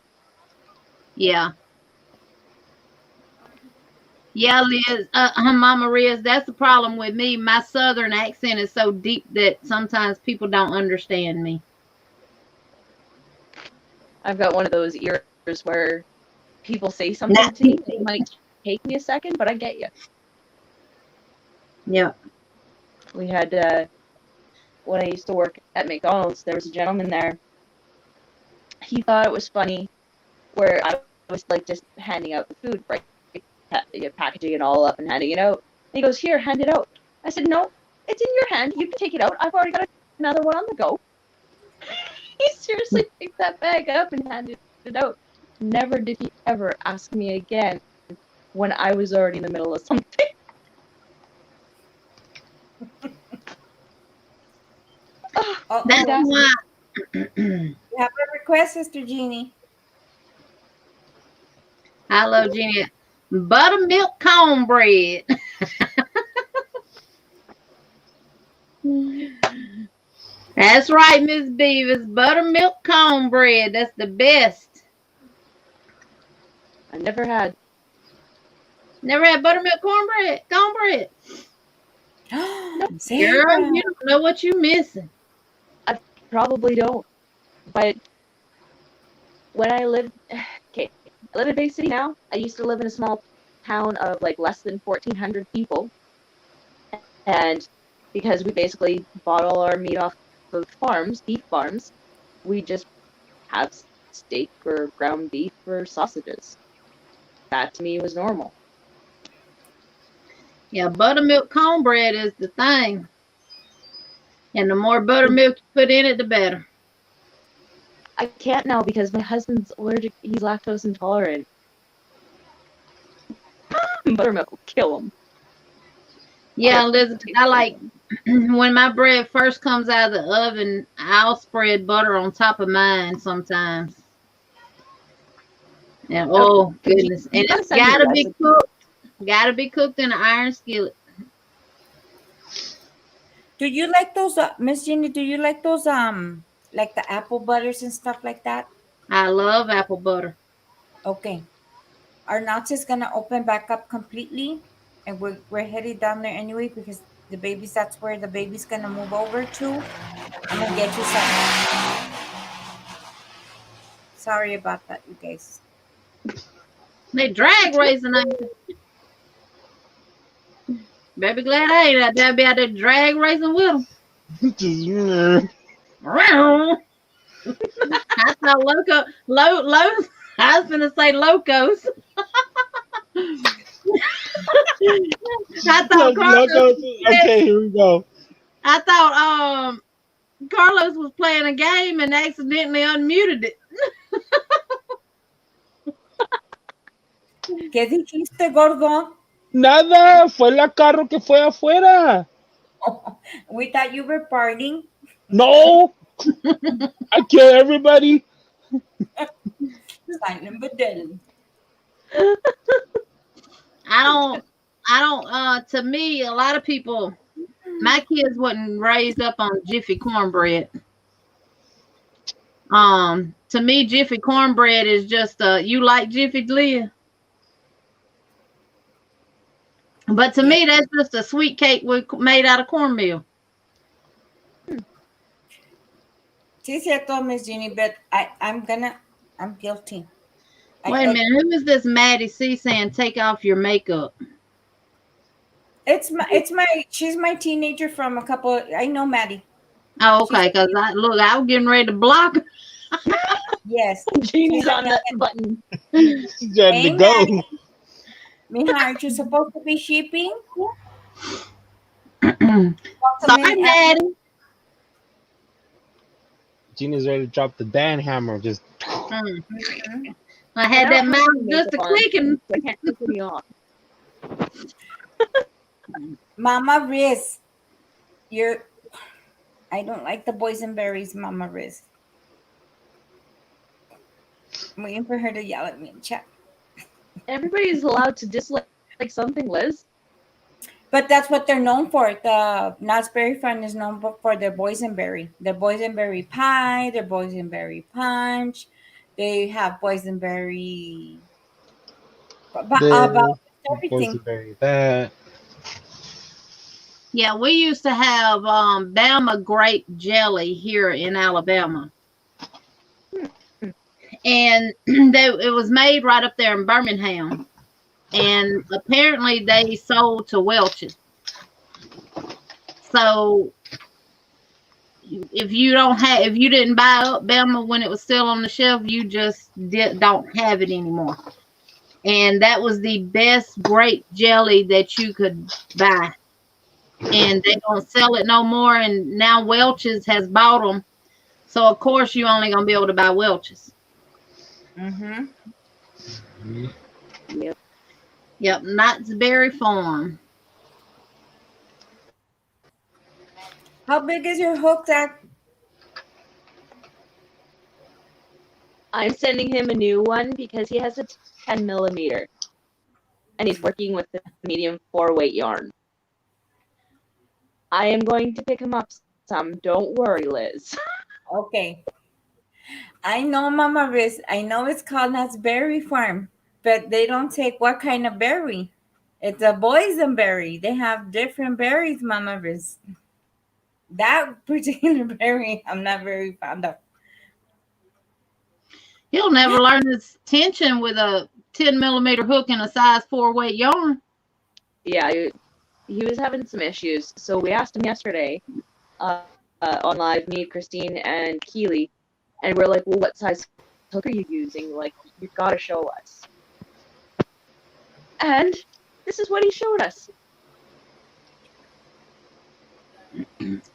Yeah. Yeah, Liz. Mama Riz, that's the problem with me. My southern accent is so deep that sometimes people don't understand me. I've got one of those ears where people say something to me. take me a second, but I get you. Yeah. We had when I used to work at McDonald's, there was a gentleman there. He thought it was funny where I was like just handing out the food, right? Packaging it all up and handing it out. And he goes, "Here, hand it out." I said, "No, it's in your hand. You can take it out. I've already got another one on the go." He seriously picked that bag up and handed it out. Never did he ever ask me again when I was already in the middle of something. Oh, That's That's- why. you have a request, Sister Jeannie. Hello, Jenny. Buttermilk cornbread. That's right, Miss Beavis. Buttermilk cornbread. That's the best. I never had. Never had buttermilk cornbread. Cornbread. Girl, Sarah. you don't know what you're missing. Probably don't. But when I lived, okay, I live in a big city now. I used to live in a small town of like less than 1,400 people. And because we basically bought all our meat off of farms, beef farms, we just have steak or ground beef or sausages. That to me was normal. Yeah, buttermilk cornbread is the thing. And the more buttermilk you put in it, the better. I can't now because my husband's allergic. He's lactose intolerant. Buttermilk will kill him. Yeah, Elizabeth, I like when my bread first comes out of the oven, I'll spread butter on top of mine sometimes. And oh goodness. And gotta it's send me gotta the be recipe. cooked. Gotta be cooked in an iron skillet. Do you like those, Miss Jeannie? Do you like those, like the apple butters and stuff like that? I love apple butter. Okay. Our Knots is gonna open back up completely, and we're headed down there anyway because the babies. That's where the baby's gonna move over to. I'm gonna get you some. Sorry about that, you guys. They drag racing, ain't they? Baby glad I ain't out there be out there drag racing with them. I thought I was gonna say locos. I thought Carlos, Okay, here we go. I thought Carlos was playing a game and accidentally unmuted it. ¿Qué dijiste, gordo? Nada, fue la carro que fue afuera. We thought you were partying. No, I kill everybody. Silent but deadly. I don't to me a lot of people, my kids wasn't raised up on Jiffy cornbread. To me Jiffy cornbread is just you like Jiffy, Leah? But to me that's just a sweet cake made out of cornmeal. Sí, cierto, Miss Jeannie, but I'm guilty. Wait a minute, who is this Maddie C saying take off your makeup? She's my teenager from a couple. I know Maddie. Oh, okay, because I was getting ready to block her. Yes. Jeannie's on that button. She's ready to Hey, go. Maddie. Mija, aren't you supposed to be shipping? Sorry, Maddie. Gina's ready to drop the Dan hammer. Just Mhm. I had that mouse just a clicking. I can't take any off. Mama Riz, I don't like the boysenberries, Mama Riz. I'm waiting for her to yell at me in chat. Everybody's allowed to dislike something, Liz. But that's what they're known for. The Knott's Berry Farm is known for their boysenberry. Their boysenberry pie, their boysenberry punch. They have boysenberry. About everything. boysenberry that. Yeah, we used to have Bama grape jelly here in Alabama. And it was made right up there in Birmingham. and apparently they sold to Welch's. So if you didn't buy up Bama when it was still on the shelf, you just don't have it anymore. And that was the best grape jelly that you could buy. And they don't sell it no more. And now Welch's has bought them. So of course you only gonna be able to buy Welch's. Mm-hmm. Yep. Yep, Knott's Berry Farm. How big is your hook, Zach? I'm sending him a new one because he has a 10 millimeter. And he's working with the medium 4-weight yarn. I am going to pick him up some. Don't worry, Liz. Okay. I know, Mama Riz. I know it's called Knott's Berry Farm, but they don't take what kind of berry. It's a boysenberry. They have different berries, Mama Riz. That particular berry, I'm not very fond of. He'll never learn his tension with a 10 millimeter hook and a size 4-weight yarn. Yeah, he was having some issues. So we asked him yesterday on live, me, Christine, and Keely. And we're like, well, what size hook are you using? Like, you've got to show us. And this is what he showed us.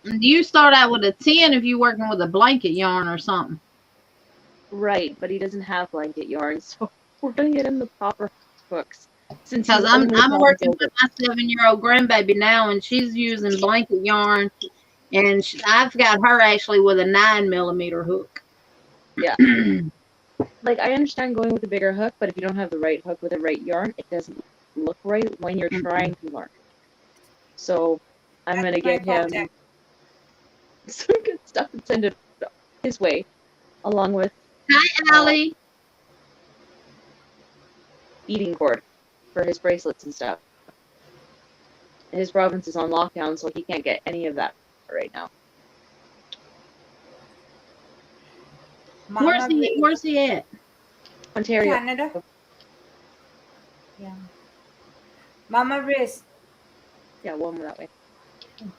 You start out with a 10 if you're working with a blanket yarn or something. Right, but he doesn't have blanket yarn, so we're going to get him the proper hooks. Since Because he's I'm only working over- with my 7-year-old grandbaby now, and she's using blanket yarn, and I've got her actually with a 9 millimeter hook. Yeah. Like, I understand going with a bigger hook, but if you don't have the right hook with the right yarn, it doesn't look right when you're trying to learn. So I'm going to That's get my fault, him Jack. some good stuff and send it his way, along with Hi, Allie. beading cord for his bracelets and stuff. His province is on lockdown, so he can't get any of that right now. Mama Riz, Where's he at? Ontario. Canada. Yeah. Mama Riz, Yeah, one more that way.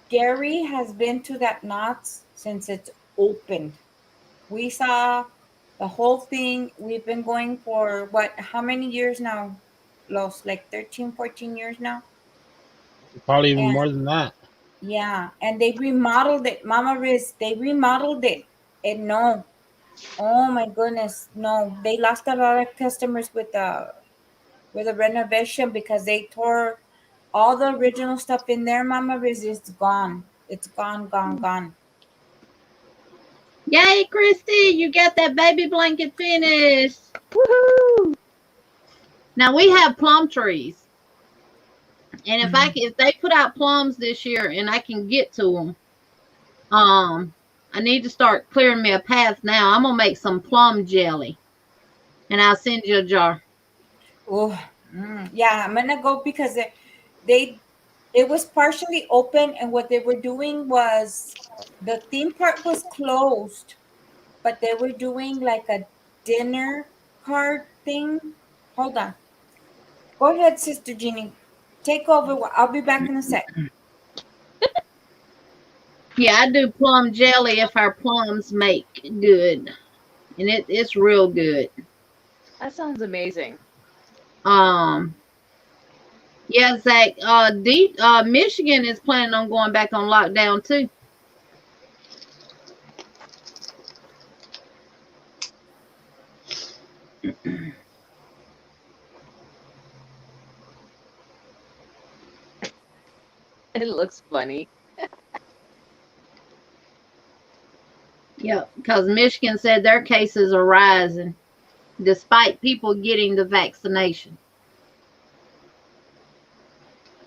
Gary has been to that Knott's since it's opened. We saw the whole thing. We've been going for how many years now? Los, like 13, 14 years now. Probably even And more than that. yeah, and they remodeled it. Mama Riz, they remodeled it. And no, oh my goodness, no. They lost a lot of customers with the renovation because they tore all the original stuff in there. Mama Riz is gone. It's gone, gone, gone. Yay, Christy, you got that baby blanket finished. Woohoo! Now we have plum trees. And if they put out plums this year and I can get to them, I need to start clearing me a path now. I'm gonna make some plum jelly, and I'll send you a jar. Oh, yeah, I'm gonna go because it was partially open, and what they were doing was the theme park was closed, but they were doing like a dinner card thing. Hold on. Go ahead, Sister Jeannie. Take over. I'll be back in a sec. Yeah, I do plum jelly if our plums make good, and it's real good. That sounds amazing. Yeah, Zach. Michigan is planning on going back on lockdown too. It looks funny. Yep, because Michigan said their cases are rising despite people getting the vaccination.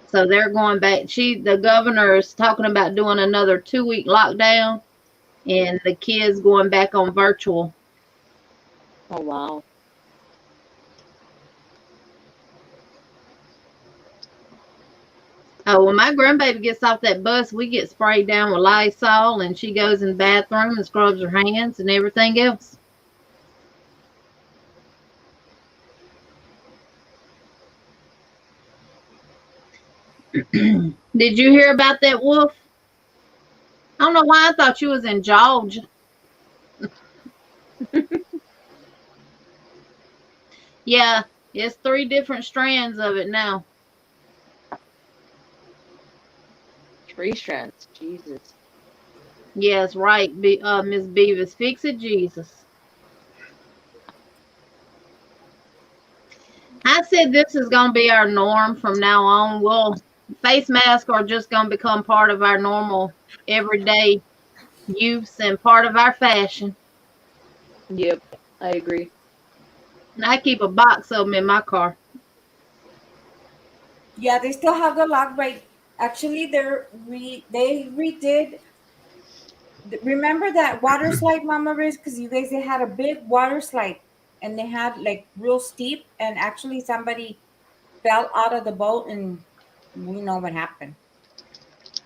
So they're going back. The governor is talking about doing another 2-week lockdown, and the kids going back on virtual. Oh, wow. Oh, when my grandbaby gets off that bus, we get sprayed down with Lysol, and she goes in the bathroom and scrubs her hands and everything else. Did you hear about that wolf? I don't know why I thought you was in Georgia. Yeah, it's 3 different strands of it now. 3 strands. Jesus. Yes, right, Miss Beavis. Fix it, Jesus. I said this is going to be our norm from now on. Well, face masks are just going to become part of our normal everyday use and part of our fashion. Yep, I agree. And I keep a box of them in my car. Yeah, they still have the log right. Actually, they redid. Remember that water slide, Mama Riz? Because you guys, they had a big water slide, and they had like real steep, and actually somebody fell out of the boat, and we know what happened.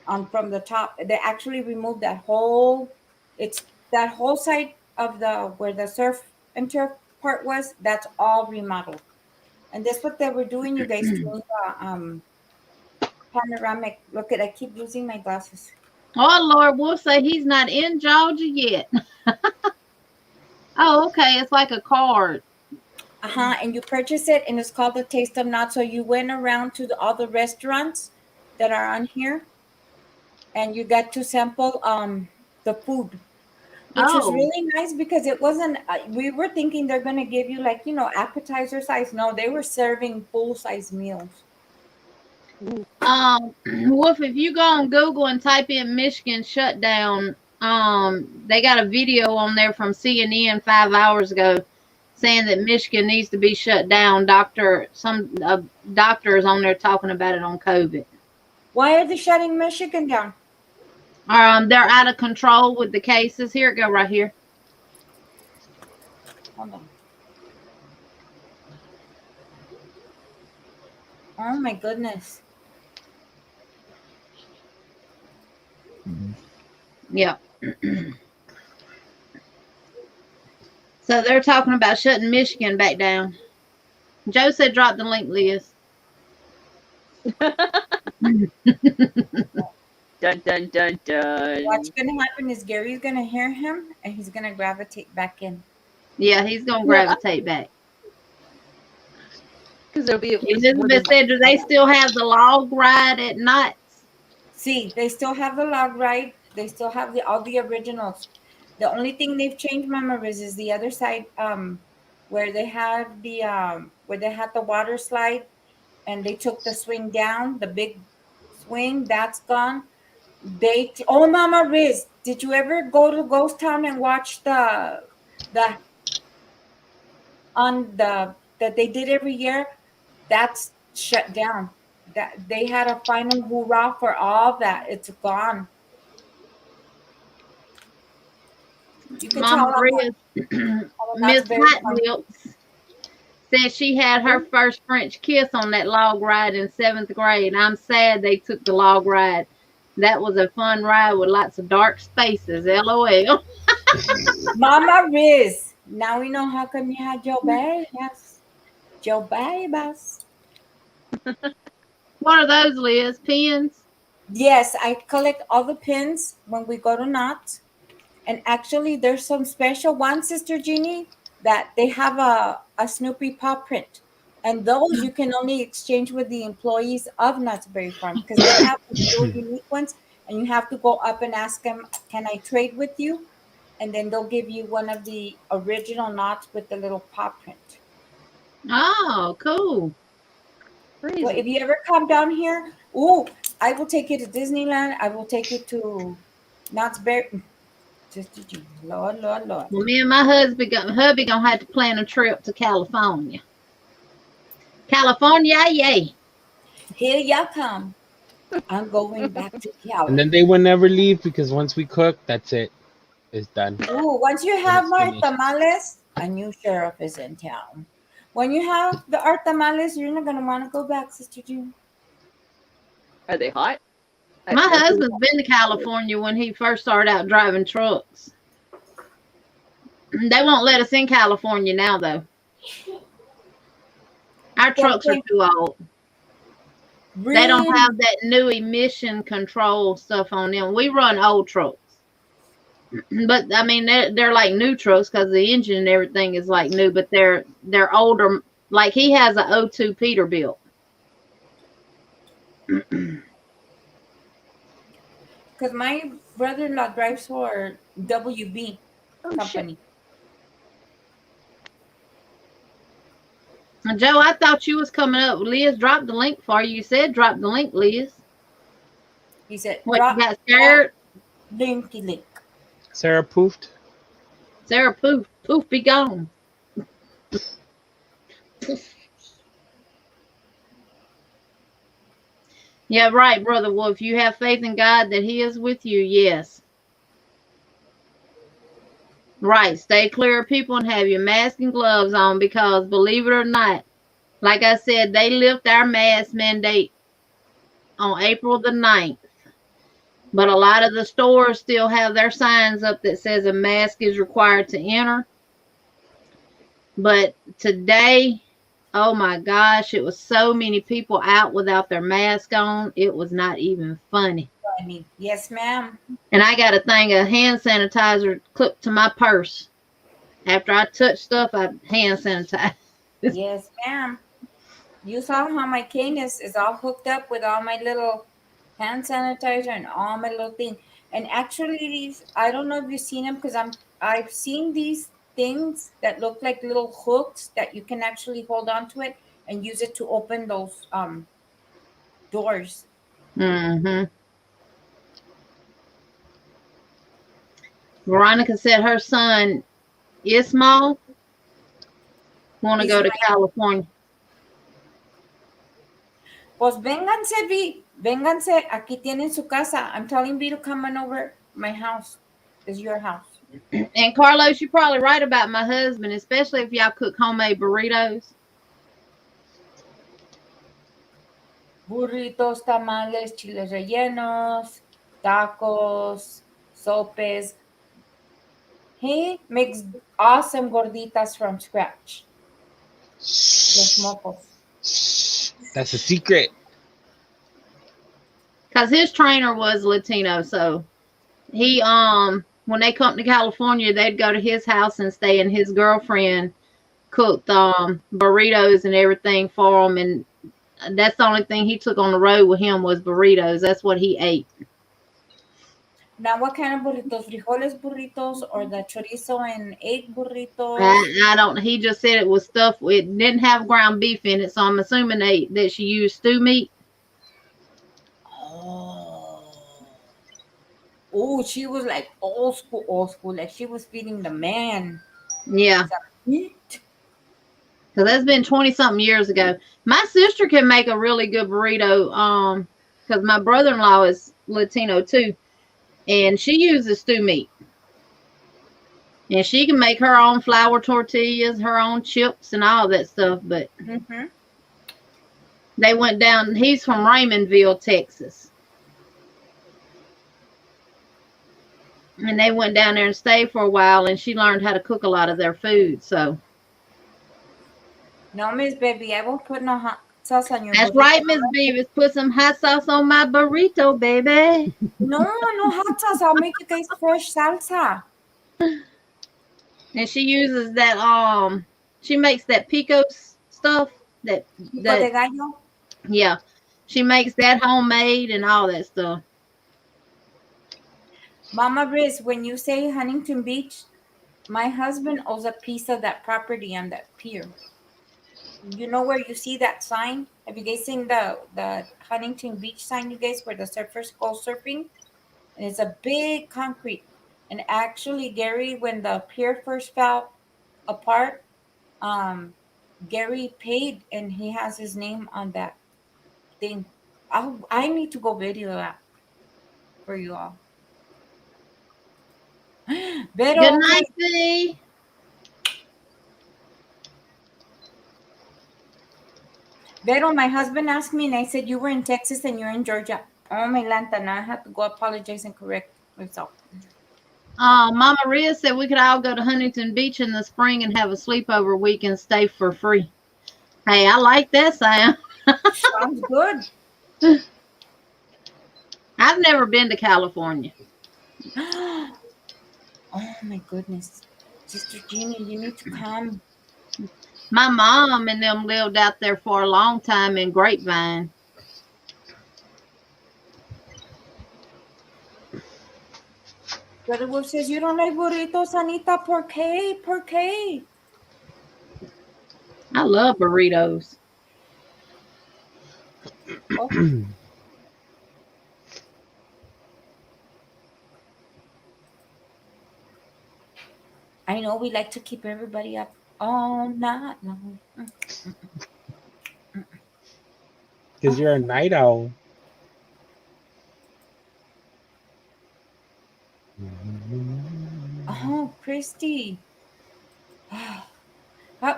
On from the top, they actually removed that whole. It's that whole side of the where the surf and turf part was. That's all remodeled, and that's what they were doing, you guys, to make a panoramic. Look at, I keep losing my glasses. Oh, Lord, we'll say he's not in Georgia yet. Oh, okay. It's like a card. And you purchase it, and it's called the Taste of Knots. So you went around to all the restaurants that are on here, and you got to sample the food, which was Oh, really nice because it wasn't. We were thinking they're gonna give you like appetizer size. No, they were serving full size meals. Wolf, if you go on Google and type in Michigan shutdown, they got a video on there from CNN 5 hours ago saying that Michigan needs to be shut down. Some doctors on there talking about it on COVID. Why are they shutting Michigan down? They're out of control with the cases. Here it go right here. Hold on. Oh my goodness. Yep. So they're talking about shutting Michigan back down. Joe said drop the link, Liz. Dun dun dun dun. What's gonna happen is Gary's gonna hear him, and he's gonna gravitate back in. Yeah, he's gonna gravitate back. Because there'll be. Elizabeth said, do they still have the log ride at Knott's? See, they still have the log ride. They still have all the originals. The only thing they've changed, Mama Riz, is the other side, where they had the water slide, and they took the swing down, the big swing, that's gone. Oh, Mama Riz, did you ever go to Ghost Town and watch the that they did every year? That's shut down. That they had a final hoorah for all that. It's gone. You can Mama tell Riz, Miss Hot Lips said she had her first French kiss on that log ride in 7th grade. I'm sad they took the log ride. That was a fun ride with lots of dark spaces. LOL. Mama Riz. Now we know how come you had your babies. Your babies. What are those, Liz? Pins? Yes, I collect all the pins when we go to Knott's. And actually, there's some special ones, Sister Jeannie, that they have a Snoopy paw print. And those you can only exchange with the employees of Knott's Berry Farm because they have real unique ones. And you have to go up and ask them, can I trade with you? And then they'll give you one of the original Knott's with the little paw print. Oh, cool. Crazy. Well, if you ever come down here, I will take you to Disneyland. I will take you to Knott's Berry. Lord. Well, me and my hubby gonna have to plan a trip to California. California, yay! Here y'all come. I'm going back to California. And then they will never leave because once we cook, that's it. It's done. Once you have It's our finished. tamales, a new sheriff is in town. When you have our tamales, you're not gonna want to go back, Sister June. Are they hot? My husband's been to California when he first started out driving trucks. They won't let us in California now, though. Our trucks are too old. They don't Really? have that new emission control stuff on them. We run old trucks. But I mean, they're like new trucks because the engine and everything is like new, but they're older. Like he has a O2 Peterbilt. Because my brother-in-law drives for WB Oh shit. company. Joe, I thought you was coming up. Liz dropped the link for you. You said drop the link, Liz. He said, What, drop you got scared? linky link. Sarah poofed. Sarah, poof, be gone. Yeah, right, Brother Wolf. You have faith in God that He is with you. Yes. Right. Stay clear of people and have your mask and gloves on because, believe it or not, like I said, they lift our mask mandate on April the 9th. But a lot of the stores still have their signs up that says a mask is required to enter. But today, oh my gosh, it was so many people out without their mask on. It was not even funny. Funny. Yes, ma'am. And I got a thing of hand sanitizer clipped to my purse. After I touch stuff, I hand sanitize. Yes, ma'am. You saw how my cane is all hooked up with all my little hand sanitizer and all my little thing. And actually, these I don't know if you've seen them because I've seen these things that look like little hooks that you can actually hold on to it and use it to open those doors. Mm-hmm. Veronica said her son Ismail want to go to California. Pues vénganse, Vi. Vénganse. Aquí tienen su casa. I'm telling Vi to come on over my house. It's your house. And Carlos, you're probably right about my husband, especially if y'all cook homemade burritos. Burritos, tamales, chiles rellenos, tacos, sopes. He makes awesome gorditas from scratch. Los mocos. That's a secret. Because his trainer was Latino, so he when they come to California, they'd go to his house and stay, and his girlfriend cooked burritos and everything for him, and that's the only thing he took on the road with him was burritos. That's what he ate. Now, what kind of burritos? Frijoles burritos or the chorizo and egg burritos? I don't. He just said it was stuff. It didn't have ground beef in it, so I'm assuming that she used stew meat. Oh, she was like old school. Like she was feeding the man. Yeah. Meat. Because that's been 20-something years ago. My sister can make a really good burrito. Because my brother-in-law is Latino too, and she uses stew meat. And she can make her own flour tortillas, her own chips, and all that stuff. But they went down. He's from Raymondville, Texas. And they went down there and stayed for a while, and she learned how to cook a lot of their food. So. No, Miss Baby, I won't put no hot sauce on your That's burrito. right, Miss Beavis. Put some hot sauce on my burrito, baby. No hot sauce. I'll make you guys fresh salsa. And she uses that she makes that pico stuff Pico de gallo. Yeah, she makes that homemade and all that stuff. Mama Riz, when you say Huntington Beach, my husband owns a piece of that property on that pier. You know where you see that sign? Have you guys seen the Huntington Beach sign, you guys, where the surfers go surfing? And it's a big concrete. And actually, Gary, when the pier first fell apart, Gary paid, and he has his name on that thing. I need to go video that for you all. Good night, C. Vero, my husband asked me, and I said, you were in Texas and you're in Georgia. Oh, my Lanta, now I have to go apologize and correct myself. Mama Riz said we could all go to Huntington Beach in the spring and have a sleepover week and stay for free. Hey, I like that sound. Sounds good. I've never been to California. Oh my goodness. Sister Jeannie, you need to come. My mom and them lived out there for a long time in Grapevine. Brother Wolf says, you don't like burritos, Anita. ¿Por qué? ¿Por qué? I love burritos. Oh, I know we like to keep everybody up all night long. Because you're a night owl. Oh, Christy.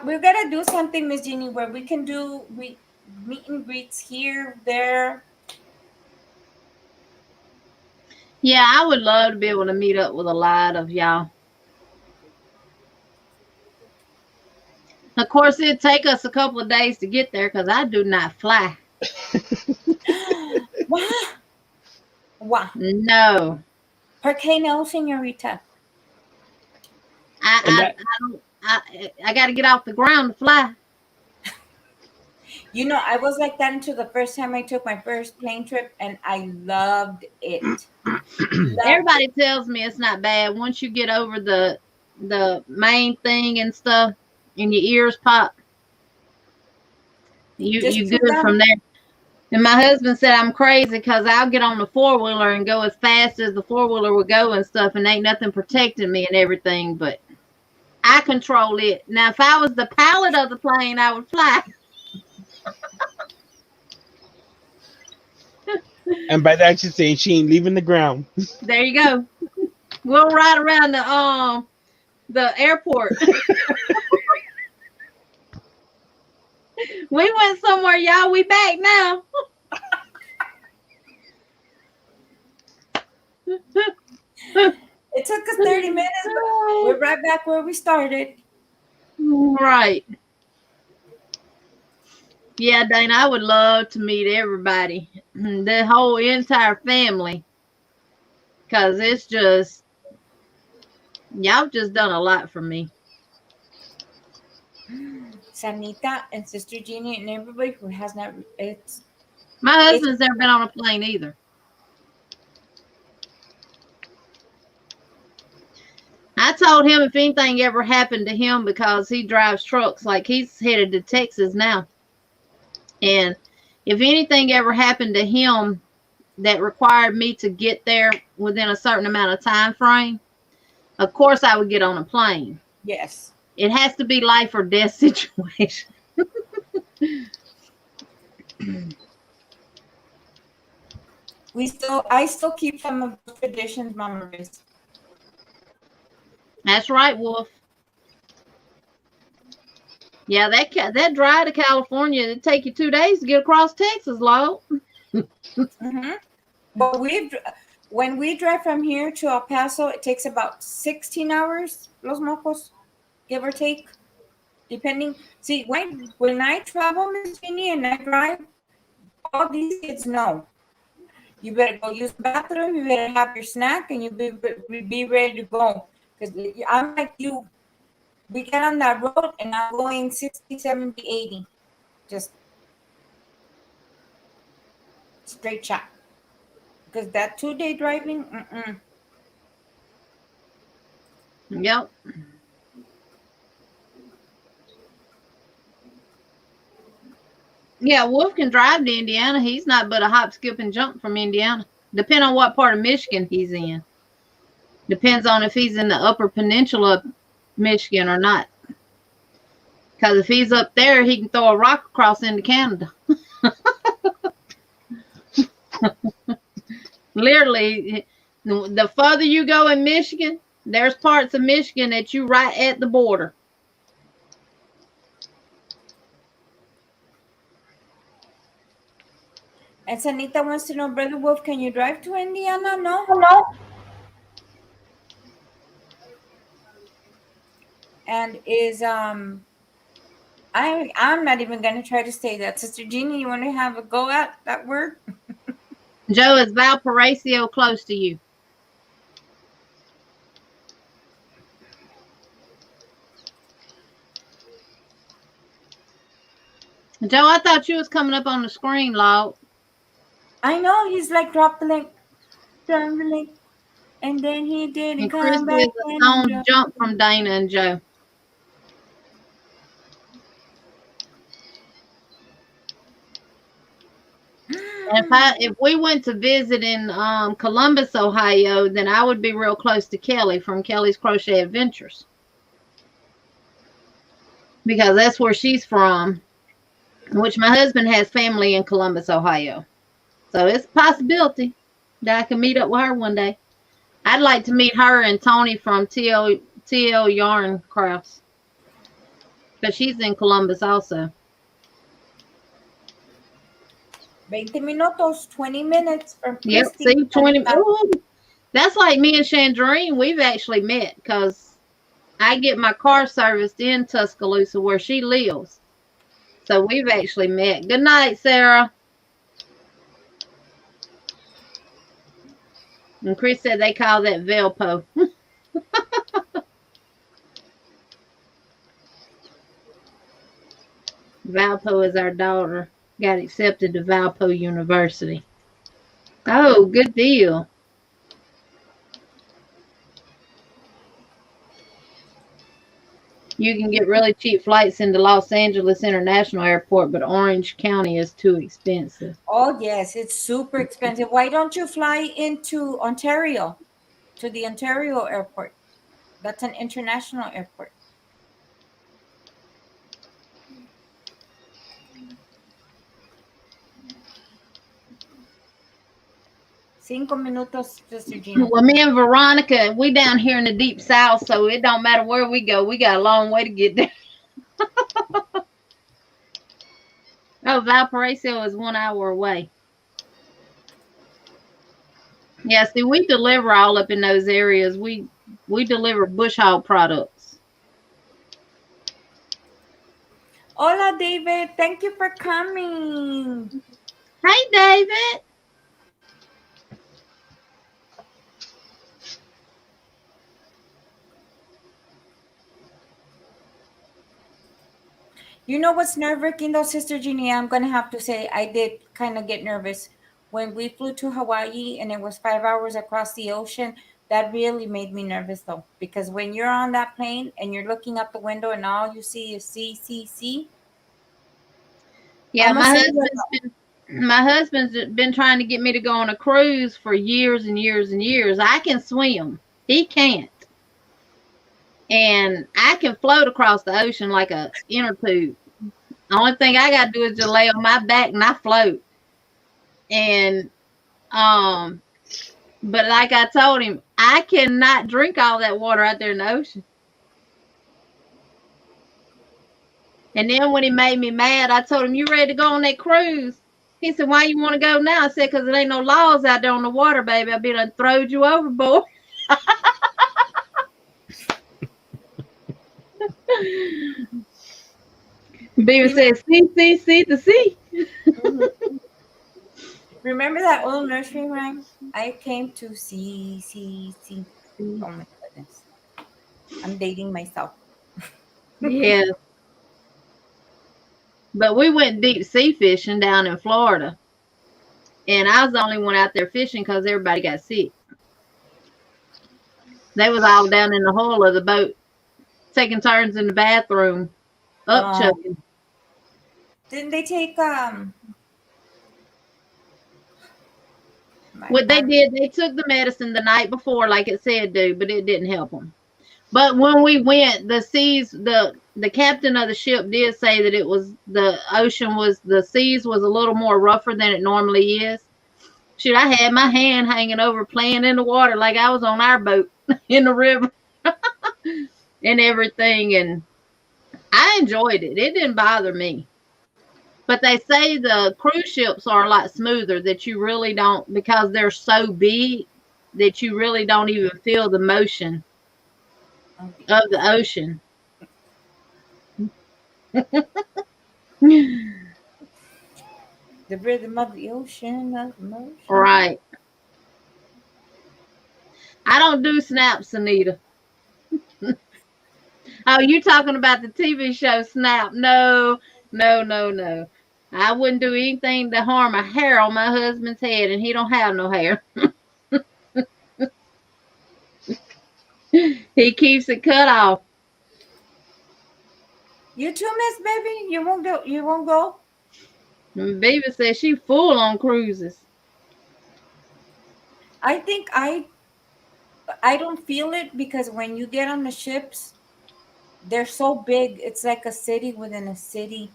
We're gonna do something, Miss Jeannie, where we can do meet and greets here, there. Yeah, I would love to be able to meet up with a lot of y'all. Of course, it'd take us a couple of days to get there because I do not fly. What? What? No. ¿Por qué no, señorita? I got to get off the ground to fly. You know, I was like that until the first time I took my first plane trip, and I loved it. Everybody tells me it's not bad once you get over the main thing and stuff, and your ears pop. You good from there. And my husband said I'm crazy because I'll get on the 4-wheeler and go as fast as the 4-wheeler would go and stuff, and ain't nothing protecting me and everything, but I control it. Now, if I was the pilot of the plane, I would fly. And by that, you're saying she ain't leaving the ground. There you go. We'll ride around the airport. We went somewhere, y'all. We back now. It took us 30 minutes, but we're right back where we started. Right. Yeah, Dana, I would love to meet everybody, the whole entire family, because it's just, y'all just done a lot for me. Sanita and Sister Jeannie and everybody who has not, My husband's never been on a plane either. I told him if anything ever happened to him, because he drives trucks, like he's headed to Texas now. And if anything ever happened to him that required me to get there within a certain amount of time frame, of course I would get on a plane. yes. It has to be life or death situation. I still keep some of the traditions, Mama Riz. That's right, Wolf. Yeah, that drive to California, it'd take you 2 days to get across Texas, Lo. Mm-hmm. But when we drive from here to El Paso, it takes about 16 hours, Los Mocos, give or take, depending. See, when I travel, Miss Jeannie, and I drive, all these kids know. You better go use the bathroom, you better have your snack, and you be ready to go. Because I'm like you. We get on that road, and I'm going 60, 70, 80. Just straight shot. Because that 2-day driving, Yep. Yeah, Wolf can drive to Indiana. He's not but a hop, skip, and jump from Indiana. Depending on what part of Michigan he's in. Depends on if he's in the upper peninsula of Michigan or not. Because if he's up there, he can throw a rock across into Canada. Literally, the further you go in Michigan, there's parts of Michigan that you right at the border. And Sanita wants to know, Brother Wolf, can you drive to Indiana? No. And is I'm not even gonna try to say that. Sister Jeannie, you want to have a go at that word? Joe, is Valparaiso close to you? Joe, I thought you was coming up on the screen, log. I know he's like drop the link, and then he didn't And Chris come back. is a stone jump from Dana and Joe. If we went to visit in Columbus, Ohio, then I would be real close to Kelly from Kelly's Crochet Adventures, because that's where she's from, which my husband has family in Columbus, Ohio. So it's a possibility that I can meet up with her one day. I'd like to meet her and Tony from TL Yarn Crafts, because she's in Columbus also. 20 minutos, 20 minutes from Yep, Christy. see, 20. Ooh, that's like me and Chandrine. We've actually met because I get my car serviced in Tuscaloosa where she lives. So we've actually met. Good night, Sarah. And Chris said they call that Velpo. Valpo is our daughter. Got accepted to Valpo University. Oh, good deal. You can get really cheap flights into Los Angeles International Airport, but Orange County is too expensive. Oh, yes, it's super expensive. Why don't you fly into Ontario, to the Ontario airport? That's an international airport. Cinco minutos, Sister Gina. Well, me and Veronica, we down here in the deep south, so it don't matter where we go. We got a long way to get there. Oh, Valparaiso is 1 hour away. Yeah, see, we deliver all up in those areas. We deliver bush hog products. Hola, David. Thank you for coming. Hey, David. You know what's nerve-wracking though, Sister Jeannie? I'm going to have to say I did kind of get nervous. When we flew to Hawaii and it was 5 hours across the ocean, that really made me nervous though. Because when you're on that plane and you're looking out the window and all you see is sea. Yeah, I'ma say my husband's been trying to get me to go on a cruise for years and years and years. I can swim. He can't. And I can float across the ocean like a inner tube. The only thing I got to do is just lay on my back and I float. And, but like I told him, I cannot drink all that water out there in the ocean. And then when he made me mad, I told him, you ready to go on that cruise? He said, why you want to go now? I said, because there ain't no laws out there on the water, baby. I'll be done throwed you overboard. Beaver said, see, the sea. Remember that old nursery rhyme? I came to see. Oh my goodness. I'm dating myself. Yeah. But we went deep sea fishing down in Florida. And I was the only one out there fishing because everybody got sick. They was all down in the hull of the boat, taking turns in the bathroom, up chucking. Didn't they take What they did, they took the medicine the night before, like it said do, but it didn't help them. But when we went, the captain of the ship did say that it was the seas was a little more rougher than it normally is. Shoot, I had my hand hanging over playing in the water like I was on our boat in the river and everything. And I enjoyed it. It didn't bother me. But they say the cruise ships are a lot smoother, that you really don't, because they're so big, that you really don't even feel the motion of the ocean. The rhythm of the ocean of emotion. Right. I don't do snaps, Anita. Oh, you talking about the TV show Snap? No, no, no, no. I wouldn't do anything to harm a hair on my husband's head, and he don't have no hair. He keeps it cut off. You too, Miss Baby? You won't go? You won't go? And Baby says she full on cruises. I think I don't feel it because when you get on the ships, they're so big. It's like a city within a city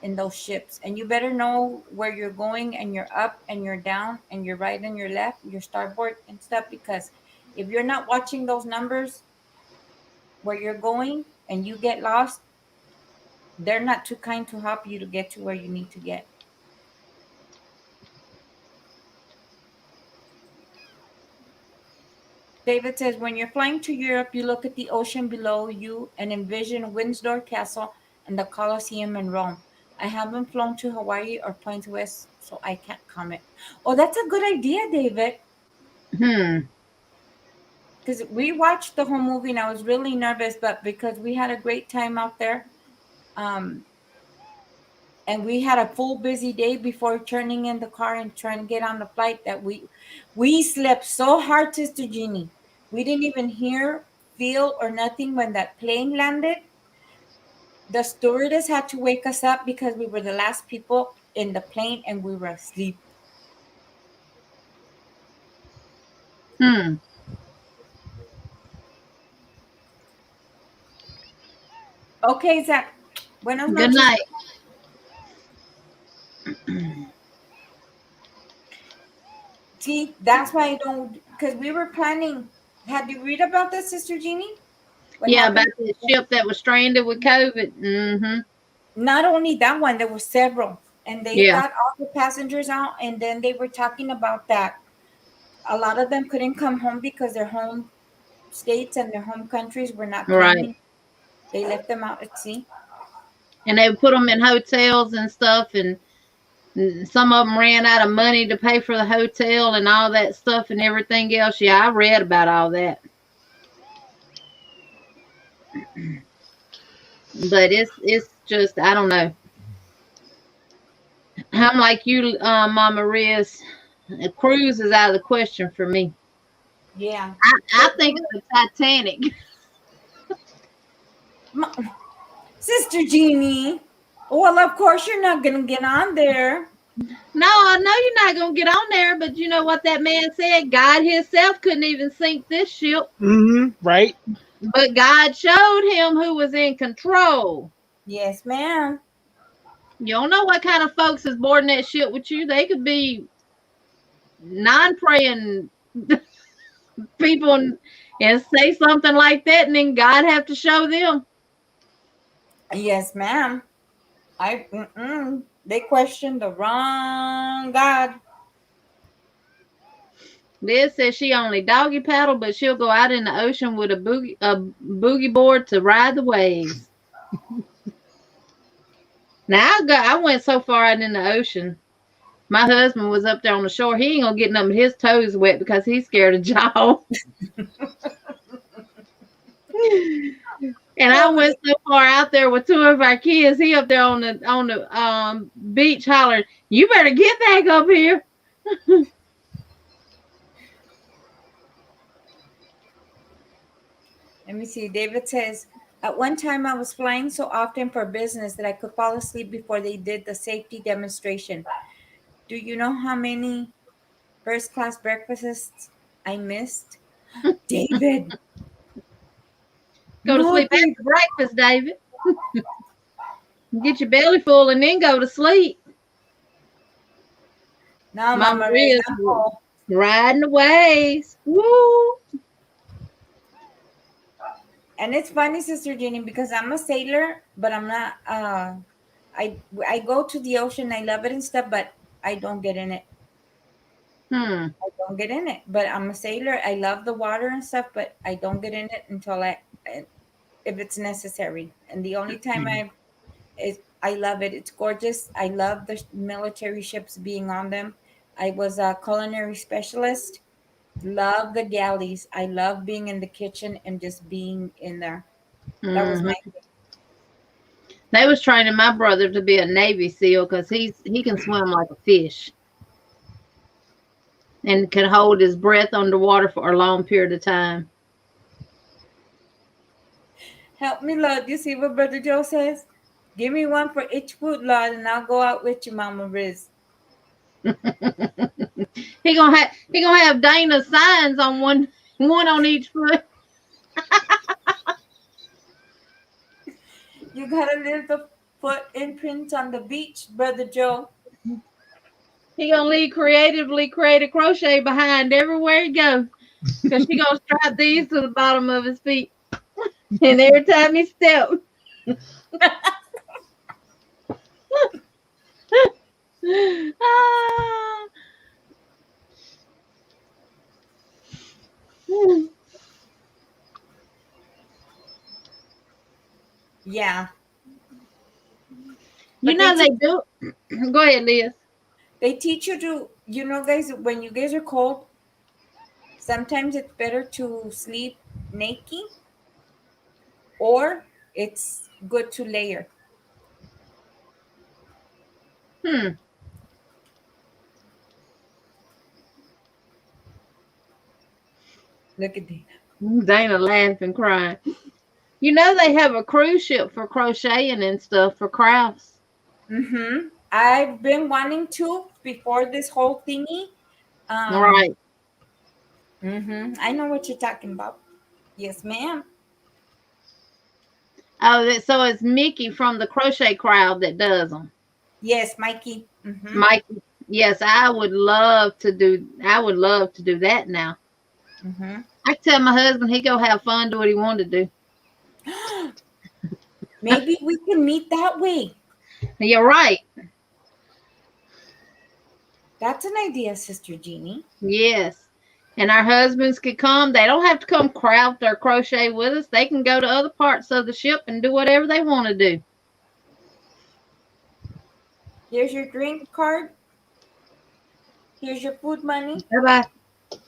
in those ships. And you better know where you're going, and you're up and you're down and you're right and you're left, your starboard and stuff, because if you're not watching those numbers where you're going and you get lost, they're not too kind to help you to get to where you need to get. David says, when you're flying to Europe, you look at the ocean below you and envision Windsor Castle and the Colosseum in Rome. I haven't flown to Hawaii or Points West, so I can't comment. Oh, that's a good idea, David. Because we watched the whole movie and I was really nervous, but because we had a great time out there, and we had a full busy day before turning in the car and trying to get on the flight, that we slept so hard, Sister Jeannie. We didn't even hear, feel, or nothing when that plane landed. The stewardess had to wake us up because we were the last people in the plane and we were asleep. Okay, Zach. Buenas Good noches. night. See, that's why I don't, because we were planning. Had you read about this, Sister Jeannie? What Yeah, happened? about the ship that was stranded with COVID. Mm-hmm. Not only that one, there were several. And they Yeah. got all the passengers out, and then they were talking about that. A lot of them couldn't come home because their home states and their home countries were not Right. claiming. They left them out at sea. And they put them in hotels and stuff, and some of them ran out of money to pay for the hotel and all that stuff and everything else. Yeah, I read about all that. But it's just, I don't know. I'm like you, Mama Riz. A cruise is out of the question for me. Yeah. I think of the Titanic. Sister Jeannie. Well, of course you're not going to get on there. No, I know you're not going to get on there, but you know what that man said? God himself couldn't even sink this ship. Right? But God showed him who was in control. Yes, ma'am. You don't know what kind of folks is boarding that ship with you. They could be non-praying people and say something like that, and then God have to show them. Yes, ma'am. They questioned the wrong God. Liz says she only doggy paddle, but she'll go out in the ocean with a boogie board to ride the waves. Now I went so far out in the ocean. My husband was up there on the shore. He ain't gonna get none of his toes wet because he's scared of Jaws. And I went so far out there with two of our kids. He up there on the beach hollering, "You better get back up here." Let me see. David says, at one time I was flying so often for business that I could fall asleep before they did the safety demonstration. Do you know how many first class breakfasts I missed? David. Go to No, sleep David. after breakfast, David. Get your belly full and then go to sleep. No, Mama Mama Riz riding the waves. Woo! And it's funny, Sister Jenny, because I'm a sailor, but I'm not. I go to the ocean. I love it and stuff, but I don't get in it. I don't get in it. But I'm a sailor. I love the water and stuff, but I don't get in it until if it's necessary. And the only time I love it. It's gorgeous. I love the military ships being on them. I was a culinary specialist. Love the galleys. I love being in the kitchen and just being in there. That was Mhm. my They was training my brother to be a Navy SEAL because he can swim like a fish and can hold his breath underwater for a long period of time. help me, Lord. You see what Brother Joe says? Give me one for each foot, Lord, and I'll go out with you, Mama Riz. He gonna have Dana's signs on one on each foot. You gotta leave the foot imprint on the beach, Brother Joe. He gonna leave creatively creative crochet behind everywhere he goes. Cause she gonna strap these to the bottom of his feet. And every time he steps. Ah. Yeah. You But know they do. Go ahead, Liz. They teach you to, guys, when you guys are cold, sometimes it's better to sleep naked or it's good to layer. Hmm. Look at that. Dana laughing, crying. You know they have a cruise ship for crocheting and stuff for crafts. Mm-hmm. I've been wanting to before this whole thingy. Right. Mm-hmm. I know what you're talking about. Yes, ma'am. Oh, so it's Mickey from the crochet crowd that does them. Yes, Mikey. Mm-hmm. Mikey. Yes, I would love to do. I would love to do that now. Mm-hmm. I tell my husband he go have fun, do what he wanted to do. Maybe we can meet that way. You're right. That's an idea, Sister Jeannie. Yes. And our husbands could come. They don't have to come craft or crochet with us. They can go to other parts of the ship and do whatever they want to do. Here's your drink card. Here's your food money. Bye-bye.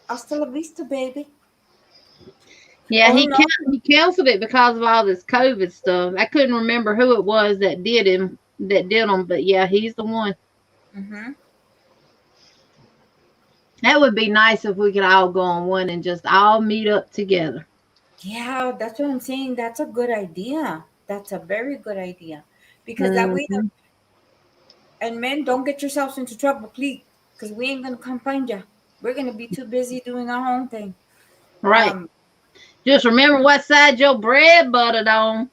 Hasta la vista, baby. Yeah, Oh, he no. he canceled it because of all this COVID stuff. I couldn't remember who it was that did him, but yeah, he's the one. Mm-hmm. That would be nice if we could all go on one and just all meet up together. Yeah, that's what I'm saying. That's a good idea. That's a very good idea. Because that way, Mhm. and men, don't get yourselves into trouble, please. Because we ain't going to come find you. We're going to be too busy doing our own thing. Right. Just remember what side your bread buttered on.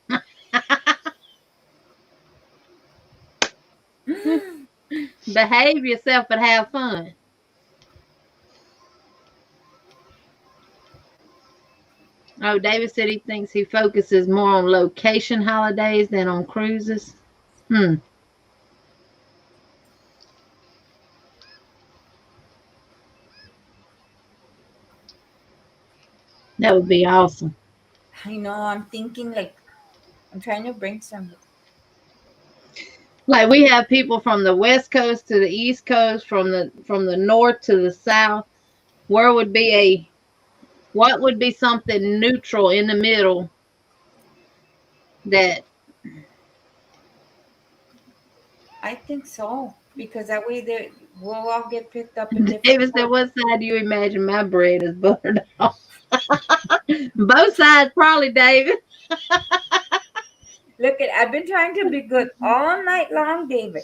Behave yourself and have fun. Oh, David said he thinks he focuses more on location holidays than on cruises. That would be awesome. I know. I'm thinking, I'm trying to bring some. Like we have people from the west coast to the east coast, from the north to the south. What would be something neutral in the middle that I think so. Because that way we'll all get picked up in different David said, what side do you imagine my bread is buttered on? Both sides probably, David. Look, I've been trying to be good all night long, David.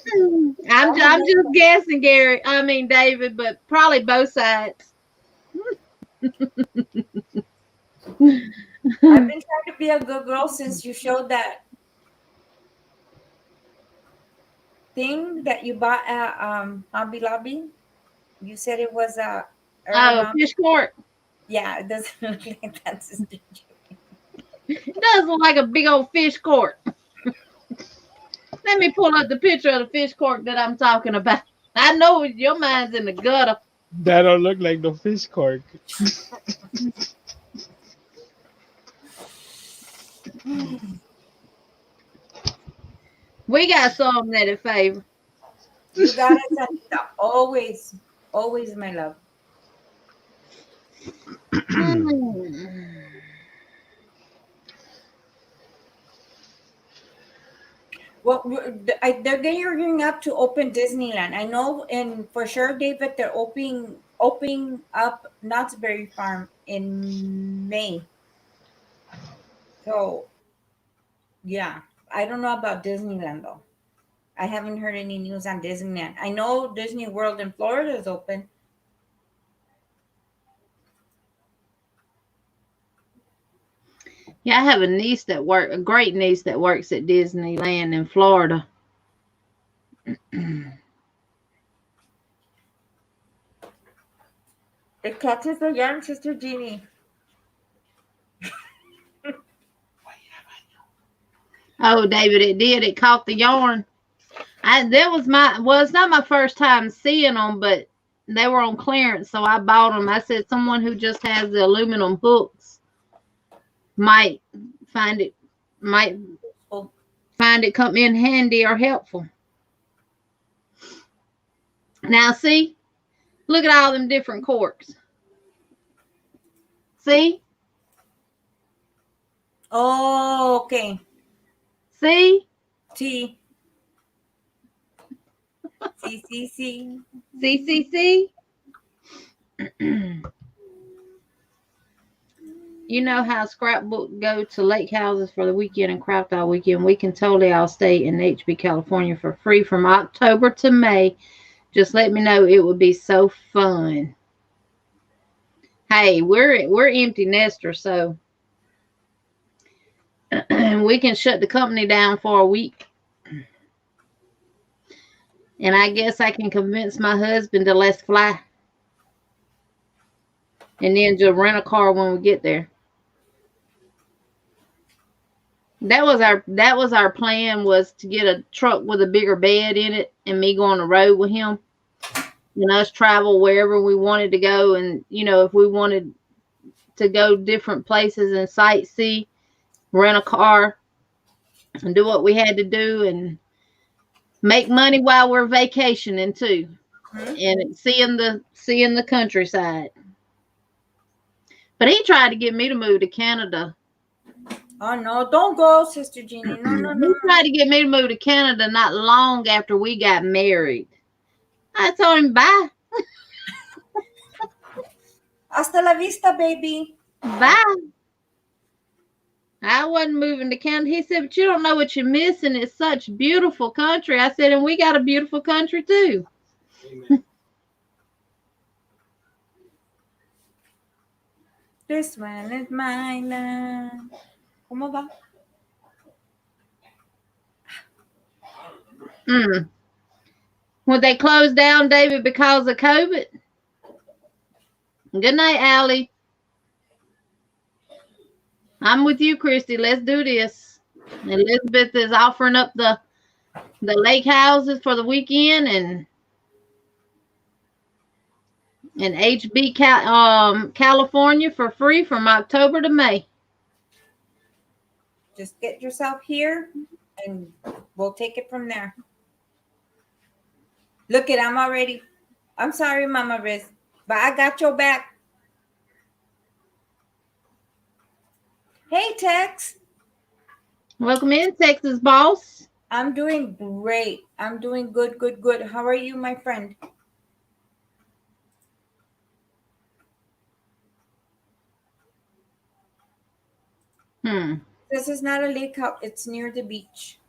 I'm just guessing, Gary. I mean, David, but probably both sides. I've been trying to be a good girl since you showed that thing that you bought at Hobby Lobby. You said it was a fish court. Yeah, it doesn't look like that, Sister Judy. It does look like a big old fish court. Let me pull up the picture of the fish court that I'm talking about. I know your mind's in the gutter. That don't look like the fish cork. We got some that it favor. You got it, Anita. Always, always, my love. Well, they're gearing up to open Disneyland. I know, and for sure, David, they're opening up Knott's Berry Farm in May. So yeah, I don't know about Disneyland though. I haven't heard any news on Disneyland. I know Disney World in Florida is open. Yeah, I have a great niece that works at Disneyland in Florida. It catches the yarn, Sister Jeannie. Oh, David, it did. It caught the yarn. It's not my first time seeing them, but they were on clearance, so I bought them. I said someone who just has the aluminum hooks might find it come in handy or helpful. Now see, look at all them different corks. See? Oh, okay. See? T. C. See? You know how Scrapbook go to lake houses for the weekend and craft all weekend. We can totally all stay in HB, California for free from October to May. Just let me know. It would be so fun. Hey, we're empty nesters, so we can shut the company down for a week. And I guess I can convince my husband to let's fly. And then just rent a car when we get there. That was our plan, was to get a truck with a bigger bed in it and me go on the road with him. And us travel wherever we wanted to go. And, if we wanted to go different places and sightsee, rent a car and do what we had to do and make money while we're vacationing too. And seeing the countryside. But he tried to get me to move to Canada. Oh no, don't go, Sister Jeannie. No. He tried to get me to move to Canada not long after we got married. I told him bye. Hasta la vista, baby. Bye. I wasn't moving to Canada. He said, but you don't know what you're missing. It's such beautiful country. I said, and we got a beautiful country too. Amen. This one is my land. ¿Cómo va? Would they close down, David, because of COVID? Good night, Allie. I'm with you, Christy. Let's do this. Elizabeth is offering up the lake houses for the weekend and HB California for free from October to May. Just get yourself here and we'll take it from there. Look it, I'm sorry, Mama Riz, but I got your back. Hey, Tex. Welcome in, Texas boss. I'm doing great. I'm doing good. How are you, my friend? This is not a lake house. It's near the beach.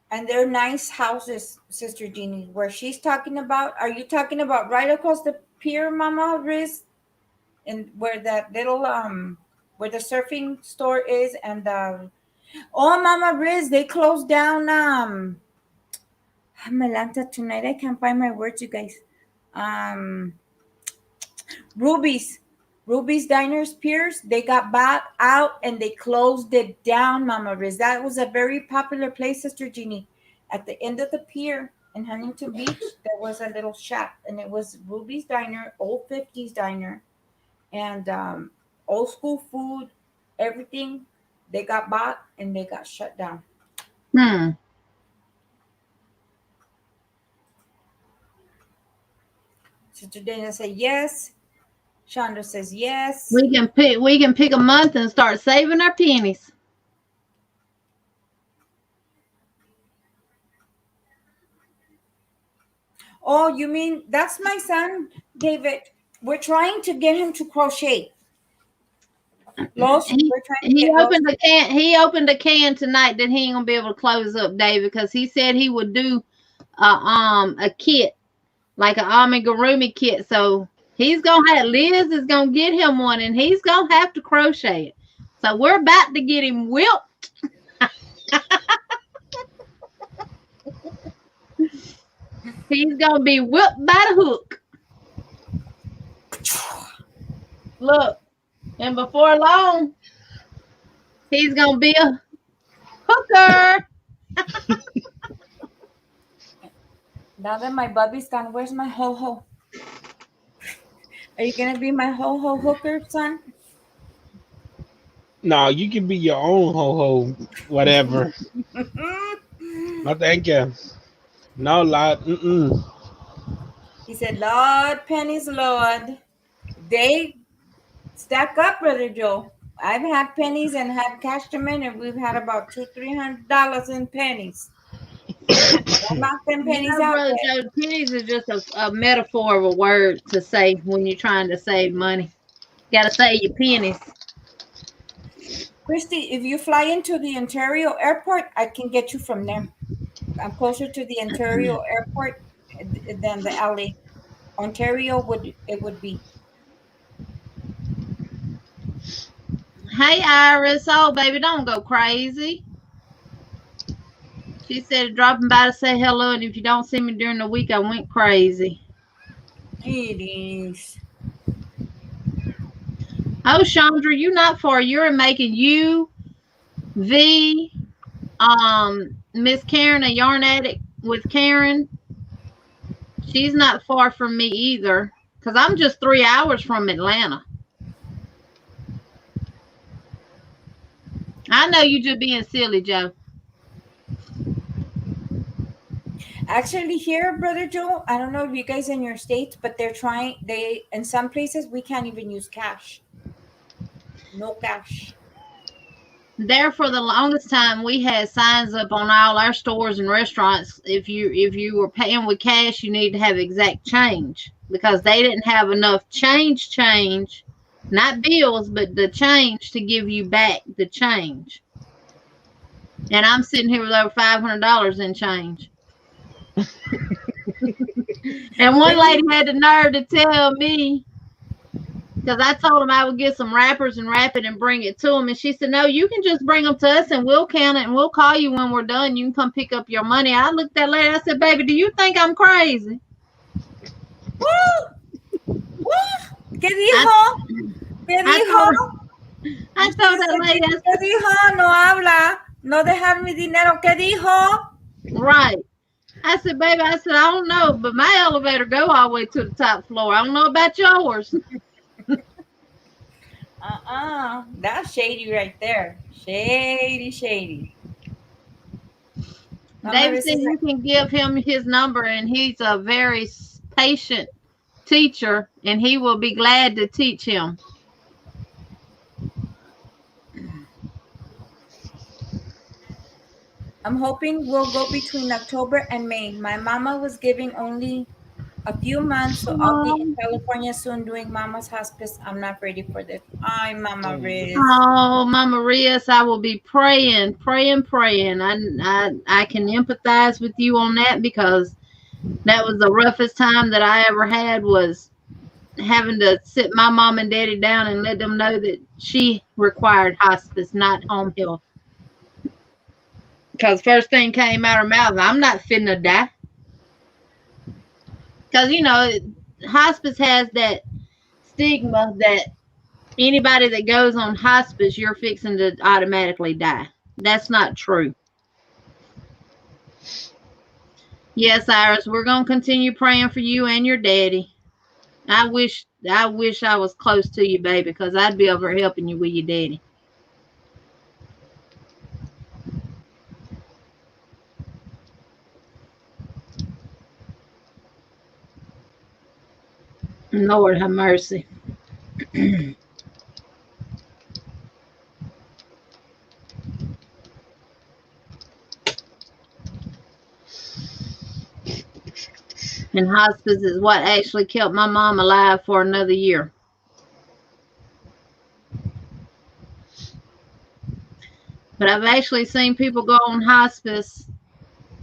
And they're nice houses, Sister Jeannie. Where she's talking about, are you talking about right across the pier, Mama Riz? And where that little where the surfing store is, and oh, Mama Riz, they closed down I'm Atlanta tonight. I can't find my words, you guys. Ruby's Diners Piers, they got bought out and they closed it down, Mama Riz. That was a very popular place, Sister Jeannie. At the end of the pier in Huntington Beach, there was a little shop, and it was Ruby's Diner, old 50s diner. and old school food, everything, they got bought and they got shut down. Hmm. So today I say yes. Chandra says yes. We can pick a month and start saving our pennies. Oh, you mean that's my son, David? We're trying to get him to crochet. Los, we're trying to He get Los. opened a can. He opened a can tonight that he ain't gonna be able to close up, David, because he said he would do a kit, like an amigurumi kit. So he's gonna have Liz is gonna get him one, and he's gonna have to crochet it. So we're about to get him whipped. He's gonna be whipped by the hook. Look, and before long, he's gonna be a hooker. Now that my bubby's gone, where's my ho ho? Are you gonna be my ho ho hooker, son? No, you can be your own ho ho, whatever. No, thank you. No, lot. He said, Lord, pennies, Lord. They stack up, Brother Joe. I've had pennies and had cashed them in, and we've had about $200-300 in pennies. Don't knock them pennies out Brother yet. Joe, pennies is just a metaphor of a word to say when you're trying to save money. Gotta save your pennies. Christy, if you fly into the Ontario airport, I can get you from there. I'm closer to the Ontario airport than the LA. Ontario would be. Hey, Iris. Oh, baby, don't go crazy. She said dropping by to say hello, and if you don't see me during the week, I went crazy. It is. Oh, Chandra, you not far. You're in making you, V, Miss Karen, a yarn addict with Karen. She's not far from me either, because I'm just 3 hours from Atlanta. I know you just being silly, Joe. Actually, here, Brother Joe, I don't know if you guys in your states, but they in some places we can't even use cash. No cash. There for the longest time, we had signs up on all our stores and restaurants. If you were paying with cash, you need to have exact change, because they didn't have enough change, not bills, but the change to give you back the change. And I'm sitting here with over $500 in change. And one lady had the nerve to tell me, because I told them I would get some wrappers and wrap it and bring it to them. And she said, no, you can just bring them to us and we'll count it and we'll call you when we're done. You can come pick up your money. I looked at that lady. I said, baby, do you think I'm crazy? Woo! ¿Qué dijo? ¿Qué dijo? I told that lady. ¿Qué dijo? No habla. No dejar mi dinero. ¿Qué dijo? Right. I said, baby, I don't know, but my elevator go all the way to the top floor. I don't know about yours. That's shady right there. Shady. David said you can give him his number, and he's a very patient teacher, and he will be glad to teach him. I'm hoping we'll go between October and May. My mama was giving only a few months, so I'll be in California soon doing Mama's hospice. I'm not ready for this. Hi, Mama Riz. Oh, Mama Riz, I will be praying. I can empathize with you on that, because that was the roughest time that I ever had, was having to sit my mom and daddy down and let them know that she required hospice, not home health. Because first thing came out of her mouth, I'm not finna die. Because, hospice has that stigma that anybody that goes on hospice, you're fixing to automatically die. That's not true. Yes, Iris, we're going to continue praying for you and your daddy. I wish I wish I was close to you, baby, because I'd be over here helping you with your daddy. Lord have mercy. And hospice is what actually kept my mom alive for another year. But I've actually seen people go on hospice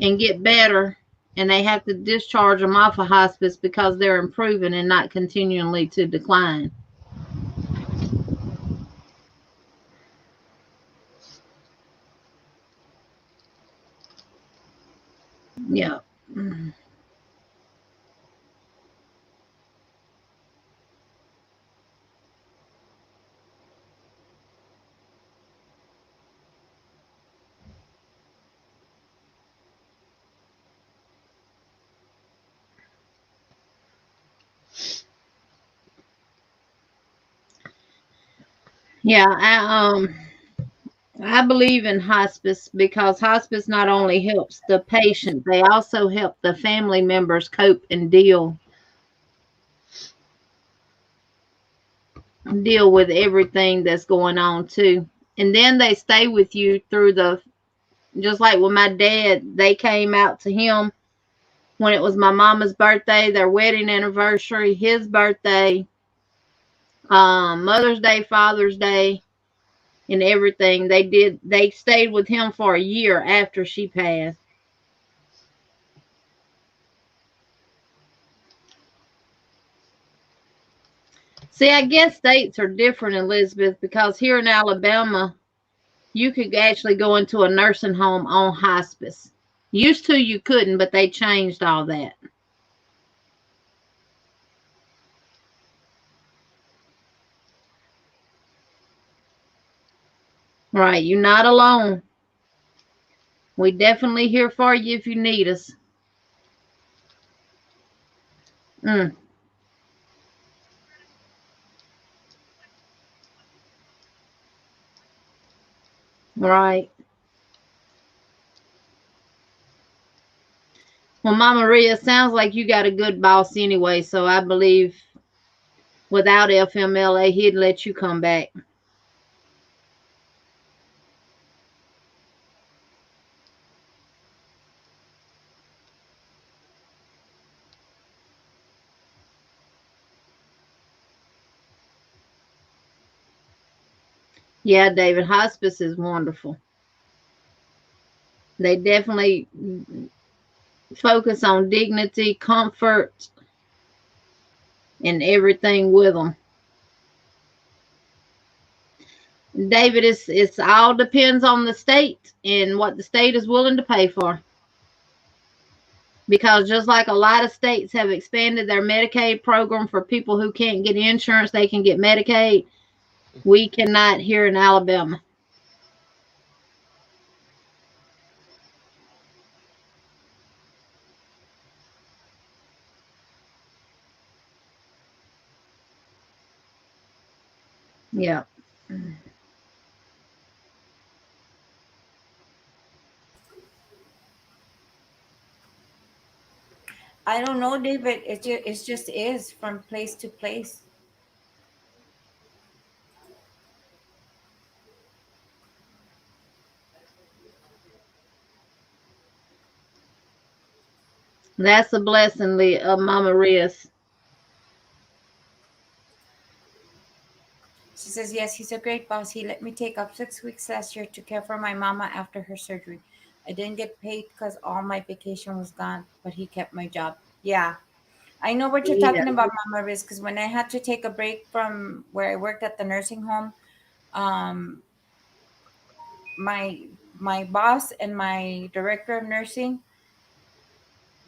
and get better, and they have to discharge them off of hospice because they're improving and not continually to decline. Yeah. Yeah, I believe in hospice because hospice not only helps the patient, they also help the family members cope and deal with everything that's going on too. And then they stay with you through the, just like with my dad, they came out to him when it was my mama's birthday, their wedding anniversary, his birthday, Mother's Day, Father's Day, and everything. They stayed with him for a year after she passed. See, I guess states are different, Elizabeth, because here in Alabama, you could actually go into a nursing home on hospice. Used to you couldn't, but they changed all that. Right, you're not alone. We definitely here for you if you need us. Mm, right. Well, Mama Maria, sounds like you got a good boss anyway, so I believe without FMLA, he'd let you come back. Yeah, David, hospice is wonderful. They definitely focus on dignity, comfort, and everything with them. David, it's all depends on the state and what the state is willing to pay for. Because just like a lot of states have expanded their Medicaid program for people who can't get insurance, they can get Medicaid. We cannot here in Alabama. Yeah. I don't know, David. It just is from place to place. That's a blessing, Mama Rios. She says, yes, he's a great boss. He let me take up 6 weeks last year to care for my mama after her surgery. I didn't get paid because all my vacation was gone, but he kept my job. Yeah, I know what you're Yeah. talking about, Mama Riz, because when I had to take a break from where I worked at the nursing home, um, my boss and my director of nursing,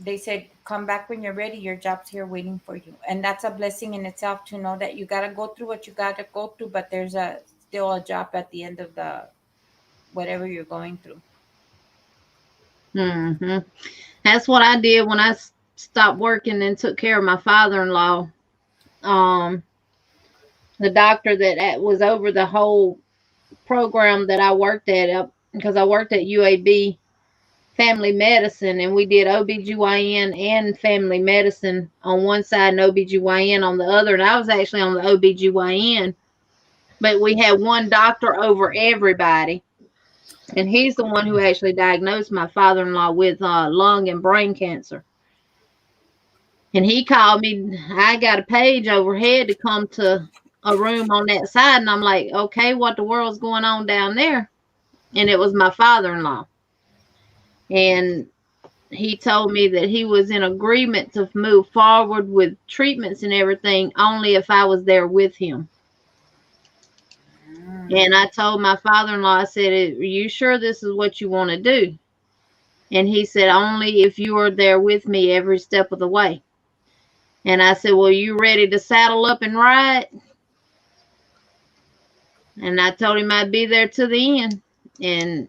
they said, come back when you're ready. Your job's here waiting for you. And that's a blessing in itself to know that you got to go through what you got to go through, but there's still a job at the end of the whatever you're going through. Hmm. That's what I did when I stopped working and took care of my father-in-law. the doctor that was over the whole program that I worked at, because I worked at UAB family medicine, and we did OBGYN and family medicine on one side and OBGYN on the other. And I was actually on the OBGYN, but we had one doctor over everybody. And he's the one who actually diagnosed my father-in-law with lung and brain cancer. And he called me. I got a page overhead to come to a room on that side. And I'm like, okay, what the world's going on down there? And it was my father-in-law. And he told me that he was in agreement to move forward with treatments and everything only if I was there with him. And I told my father-in-law, I said, are you sure this is what you want to do? And he said, only if you are there with me every step of the way. And I said, well, you ready to saddle up and ride? And I told him I'd be there to the end. And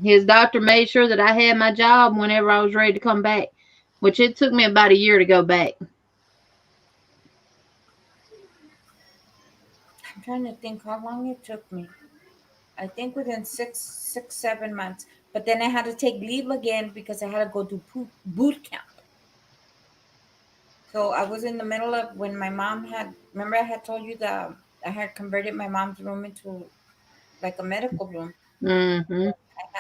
his doctor made sure that I had my job whenever I was ready to come back, which it took me about a year to go back. I'm trying to think how long it took me. I think within 7 months. But then I had to take leave again because I had to go to boot camp. So I was in the middle of when my mom remember I had told you that I had converted my mom's room into like a medical room. Mm-hmm. I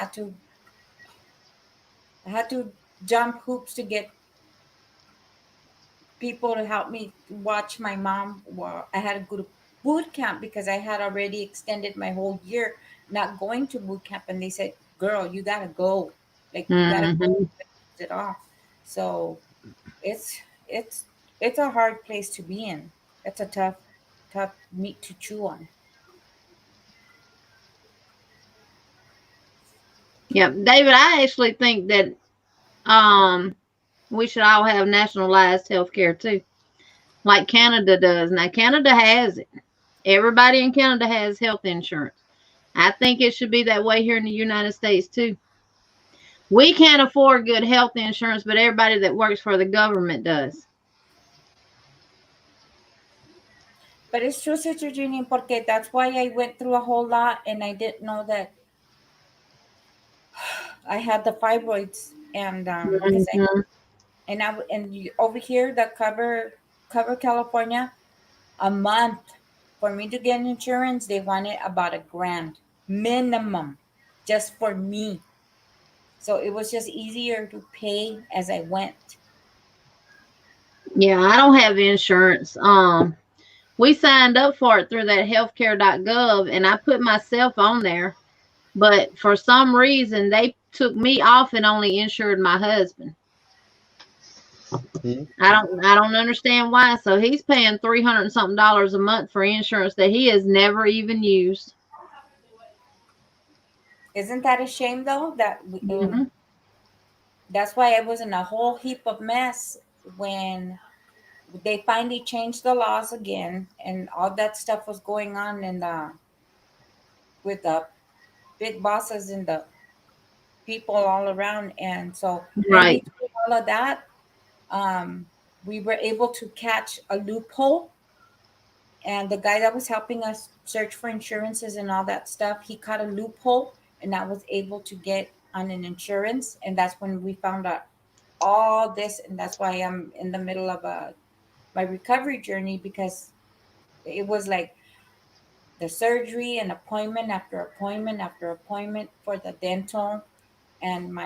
had to jump hoops to get people to help me watch my mom while I had to go to boot camp because I had already extended my whole year not going to boot camp, and they said, girl, you gotta go. Like you gotta go it off. So it's a hard place to be in. It's a tough meat to chew on. Yeah, David, I actually think that we should all have nationalized health care too, like Canada does. Now, Canada has it. Everybody in Canada has health insurance. I think it should be that way here in the United States too. We can't afford good health insurance, but everybody that works for the government does. But it's true, Sister Jeannie, porque that's why I went through a whole lot, and I didn't know that I had the fibroids, and because over here the cover California, a month for me to get insurance, they wanted about $1,000 minimum just for me. So it was just easier to pay as I went. Yeah, I don't have insurance. We signed up for it through that healthcare.gov, and I put myself on there, but for some reason they took me off and only insured my husband. I don't understand why. So he's paying $300 and something a month for insurance that he has never even used. Isn't that a shame though? That's why I was in a whole heap of mess when they finally changed the laws again, and all that stuff was going on with the big bosses and the people all around. And so Right. through all of that, we were able to catch a loophole, and the guy that was helping us search for insurances and all that stuff, he caught a loophole, and I was able to get on an insurance. And that's when we found out all this, and that's why I'm in the middle of my recovery journey, because it was like the surgery and appointment after appointment after appointment for the dental, and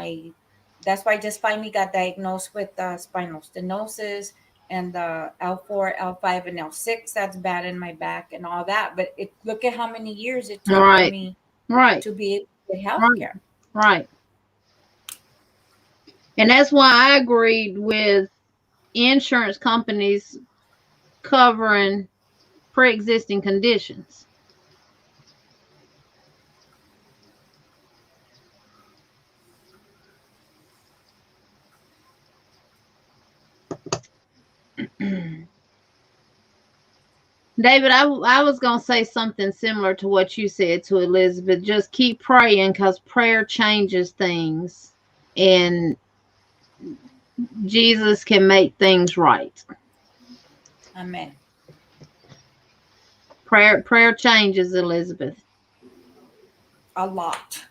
that's why I just finally got diagnosed with spinal stenosis and the L4, L5, and L6. That's bad in my back and all that. But look at how many years it took for me to be able to get health care. Right. And that's why I agreed with insurance companies covering pre-existing conditions. David, I was going to say something similar to what you said to Elizabeth. Just keep praying, because prayer changes things, and Jesus can make things right. Amen. Prayer changes, Elizabeth. A lot.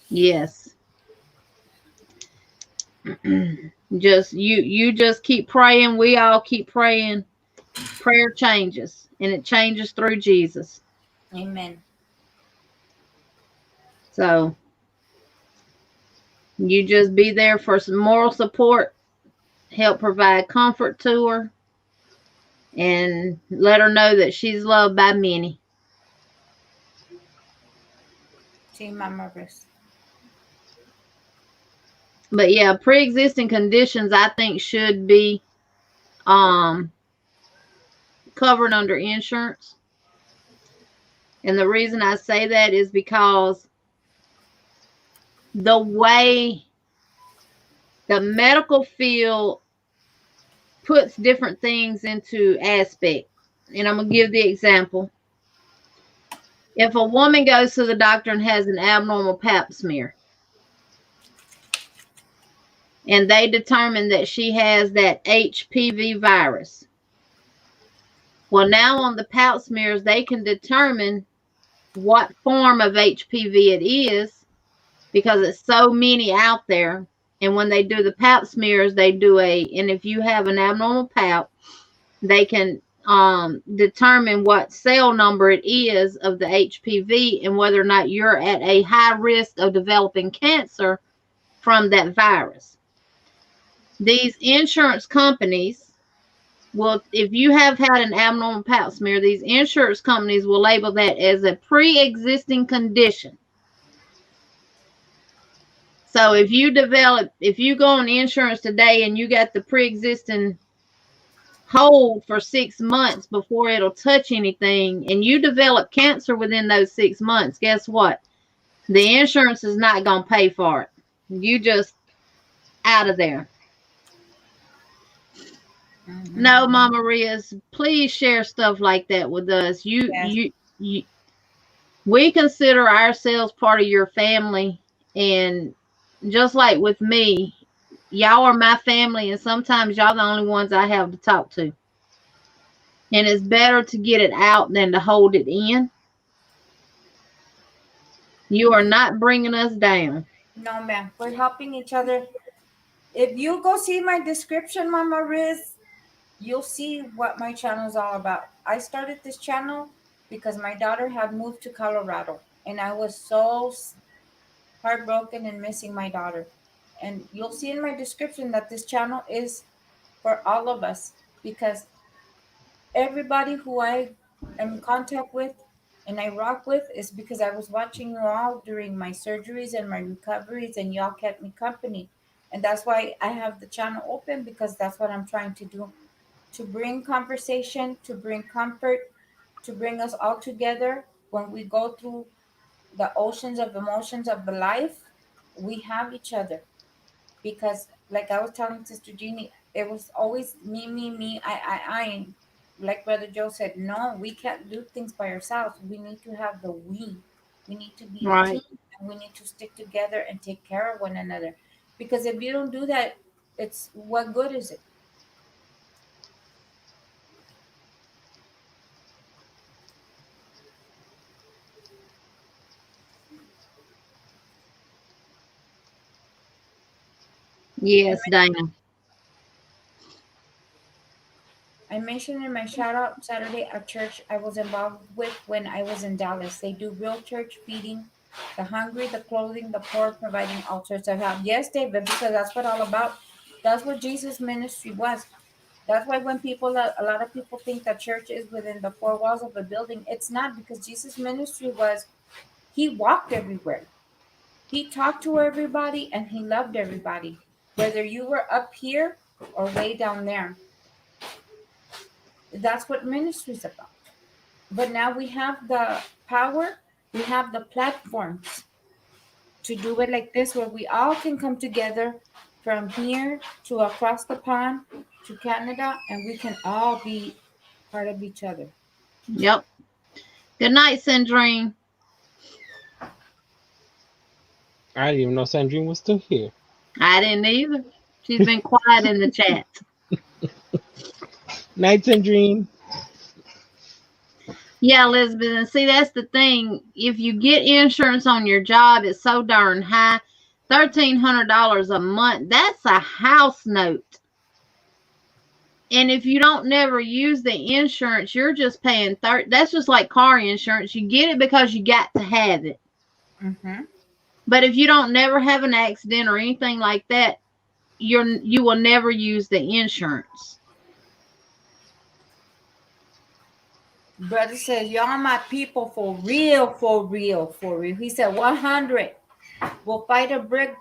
Yes. Just you just keep praying. We all keep praying. Prayer changes, and it changes through Jesus. Amen. So you just be there for some moral support, help provide comfort to her, and let her know that she's loved by many. See, Mama Riz. But yeah, pre-existing conditions I think should be covered under insurance. And the reason I say that is because the way the medical field puts different things into aspect. And I'm going to give the example. If a woman goes to the doctor and has an abnormal pap smear, and they determine that she has that HPV virus, well, now on the pap smears, they can determine what form of HPV it is because it's so many out there. And when they do the pap smears, they do and if you have an abnormal pap, they can determine what cell number it is of the HPV and whether or not you're at a high risk of developing cancer from that virus. These insurance companies will, if you have had an abnormal pap smear, these insurance companies will label that as a pre-existing condition. So if you go on insurance today and you got the pre-existing hold for 6 months before it'll touch anything, and you develop cancer within those 6 months, guess what? The insurance is not going to pay for it. You just out of there. Mm-hmm. No, Mama Riz, please share stuff like that with us. Yes. We consider ourselves part of your family, and just like with me, y'all are my family, and sometimes y'all the only ones I have to talk to. And it's better to get it out than to hold it in. You are not bringing us down. No, ma'am. We're helping each other. If you go see my description, Mama Riz, you'll see what my channel is all about. I started this channel because my daughter had moved to Colorado, and I was so heartbroken and missing my daughter. And you'll see in my description that this channel is for all of us, because everybody who I am in contact with and I rock with is because I was watching you all during my surgeries and my recoveries, and y'all kept me company. And that's why I have the channel open, because that's what I'm trying to do, to bring conversation, to bring comfort, to bring us all together when we go through the oceans of emotions of the life. We have each other, because like I was telling Sister Jeannie, it was always me, I. Like Brother Joe said, no, we can't do things by ourselves. We need to have the we. We need to be a Right. team, and we need to stick together and take care of one another. Because if you don't do that, it's what good is it? Yes, Dana. I mentioned in my shout out Saturday a church I was involved with when I was in Dallas. They do real church feeding the hungry, the clothing, the poor, providing all sorts of help. Yes, David, because that's what all about. That's what Jesus' ministry was. That's why when a lot of people think that church is within the four walls of a building, it's not, because Jesus' ministry was, he walked everywhere. He talked to everybody and he loved everybody, whether you were up here or way down there. That's what ministry is about. But now we have the power, we have the platforms to do it like this, where we all can come together from here to across the pond to Canada, and we can all be part of each other. Yep. Good night, Sandrine. I didn't even know Sandrine was still here. I didn't either. She's been quiet in the chat. Night and Dream. Yeah, Elizabeth, and see that's the thing. If you get insurance on your job, it's so darn high. $1,300 a month. That's a house note. And if you don't never use the insurance, you're just paying that's just like car insurance. You get it because you got to have it. Mm-hmm. But if you don't never have an accident or anything like that, you will never use the insurance. Brother says, y'all my people for real, for real, for real. He said 100. We'll fight a brick,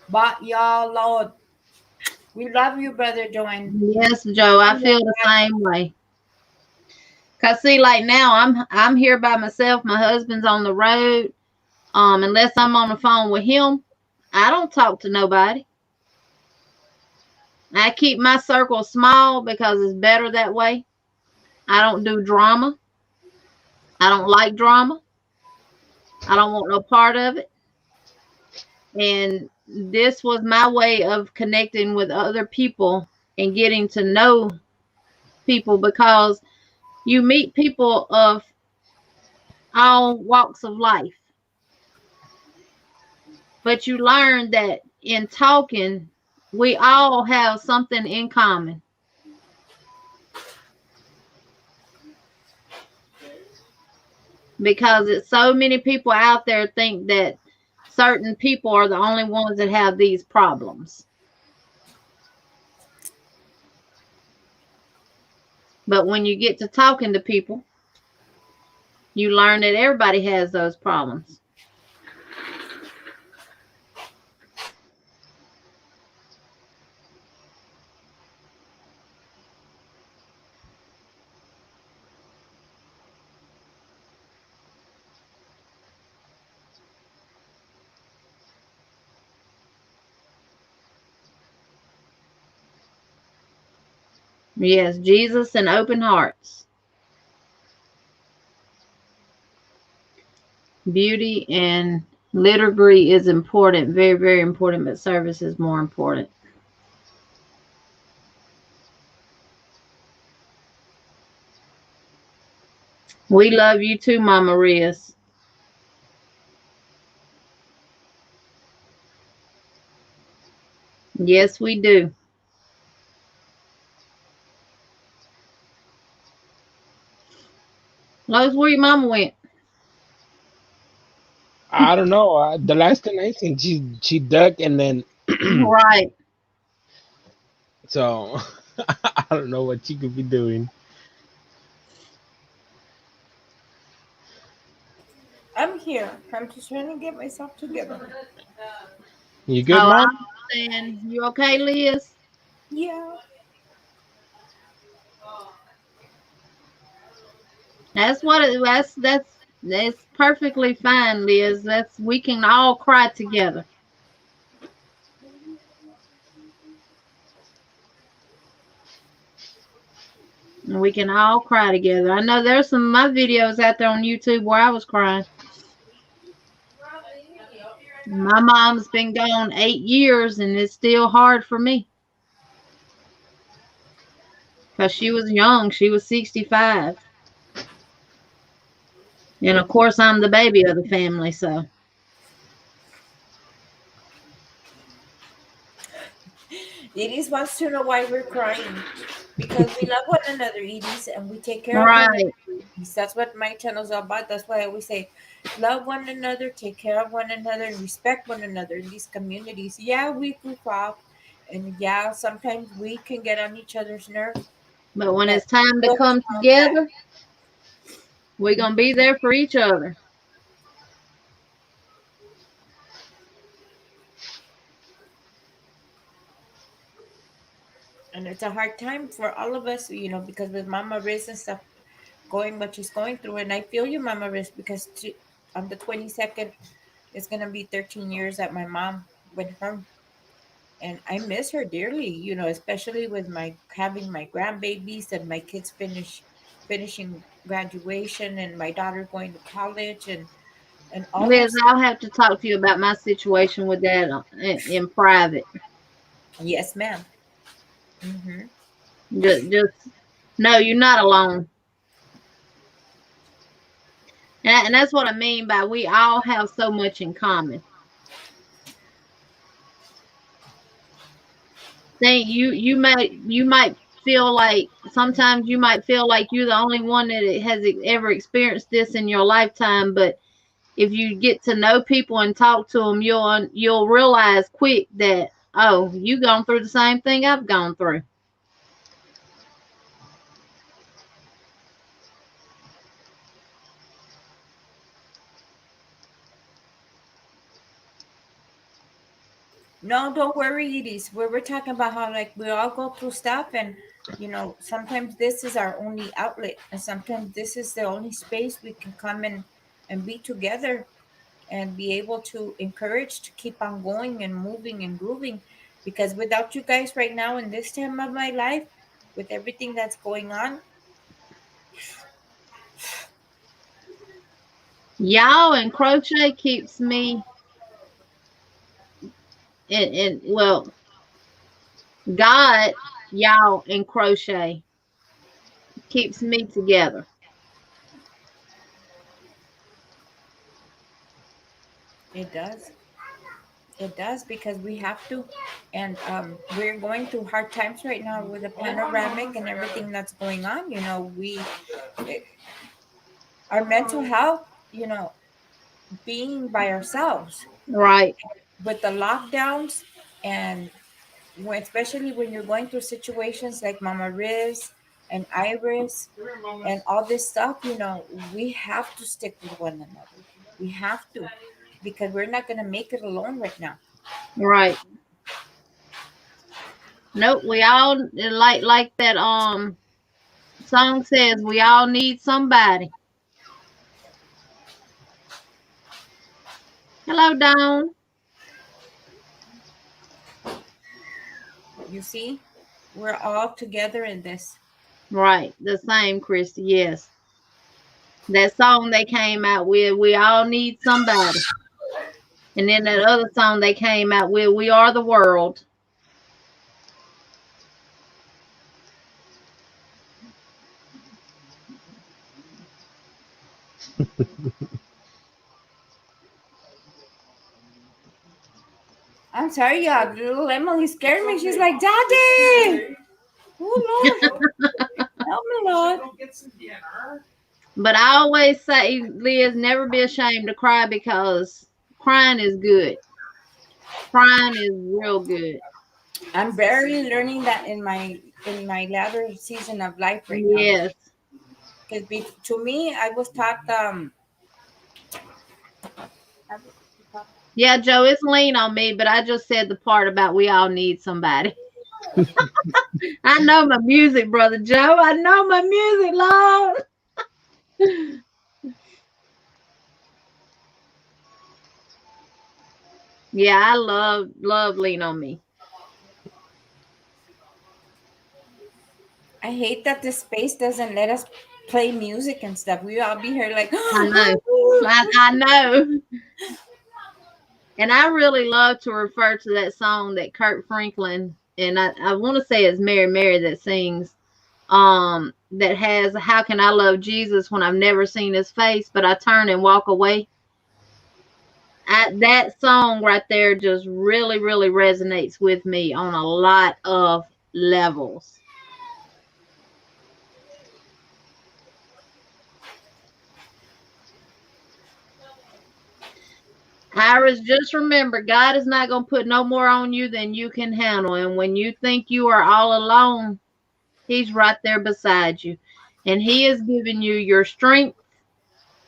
but y'all, Lord. We love you, Brother Joanne. Yes, Joe, I feel the same way. Cause see, like now I'm here by myself. My husband's on the road. Unless I'm on the phone with him, I don't talk to nobody. I keep my circle small because it's better that way. I don't do drama. I don't like drama. I don't want no part of it. And this was my way of connecting with other people and getting to know people, because you meet people of all walks of life. But you learn that in talking, we all have something in common. Because it's so many people out there think that certain people are the only ones that have these problems. But when you get to talking to people, you learn that everybody has those problems. Yes, Jesus and open hearts. Beauty and liturgy is important, very, very important, but service is more important. We love you too, Mama Riz. Yes, we do. Lois, where your mama went? I don't know. The last thing I think she ducked and then Right. so I don't know what she could be doing. I'm here. I'm just trying to get myself together. You good, Oh, I Mom? understand. You okay, Liz? Yeah. That's what it, that's perfectly fine, Liz. We can all cry together. And we can all cry together. I know there's some of my videos out there on YouTube where I was crying. My mom's been gone 8 years and it's still hard for me. Because she was young. She was 65. And of course, I'm the baby of the family, so. Edith wants to know why we're crying. Because we love one another, Edith, and we take care of Right. one another. Edith. That's what my channel's all about. That's why I always say, love one another, take care of one another, and respect one another in these communities. Yeah, we goof off, and yeah, sometimes we can get on each other's nerves. But when it's time to come together, we're going to be there for each other. And it's a hard time for all of us, because with Mama Riz and stuff going what she's going through. And I feel you, Mama Riz, because on the 22nd, it's going to be 13 years that my mom went home. And I miss her dearly, especially with having my grandbabies and my kids finishing graduation and my daughter going to college and all Liz, that. I'll have to talk to you about my situation with that in private. Yes, ma'am. Mm-hmm. Just No, you're not alone. And that's what I mean by we all have so much in common. Think you might feel like sometimes you might feel like you're the only one that has ever experienced this in your lifetime, but if you get to know people and talk to them, you'll realize quick that, oh, you gone through the same thing I've gone through. No, don't worry, Edie. We're talking about how like we all go through stuff, and sometimes this is our only outlet, and sometimes this is the only space we can come and be together and be able to encourage to keep on going and moving and grooving. Because without you guys right now in this time of my life, with everything that's going on, Y'all and crochet keeps me and well, God, y'all and crochet keeps me together. it does. It does because we have to, and we're going through hard times right now with the panoramic and everything that's going on. Our mental health, being by ourselves Right. with the lockdowns, and especially when you're going through situations like Mama Riz and Iris and all this stuff, we have to stick with one another. We have to, because we're not going to make it alone right now. Right. Nope. We all like that song says, we all need somebody. Hello, Dawn. You see, we're all together in this. Right. The same, Christy. Yes. That song they came out with, we all need somebody. And then that other song they came out with, we are the world. I'm sorry, y'all. Little Emily scared me. She's like, Daddy! Oh, Lord. Help me, Lord. But I always say, Liz, never be ashamed to cry because crying is good. Crying is real good. I'm barely learning that in my latter season of life right now. Yes. Because to me, I was taught Yeah, Joe, it's lean on me, but I just said the part about we all need somebody. I know my music, brother Joe. I know my music, Lord. Yeah, I love lean on me. I hate that this space doesn't let us play music and stuff. We all be here like I know. I know. And I really love to refer to that song that Kurt Franklin, and I want to say it's Mary Mary that sings, that has how can I love Jesus when I've never seen his face, but I turn and walk away. That song right there just really, really resonates with me on a lot of levels. Iris, just remember, God is not going to put no more on you than you can handle. And when you think you are all alone, he's right there beside you. And he is giving you your strength,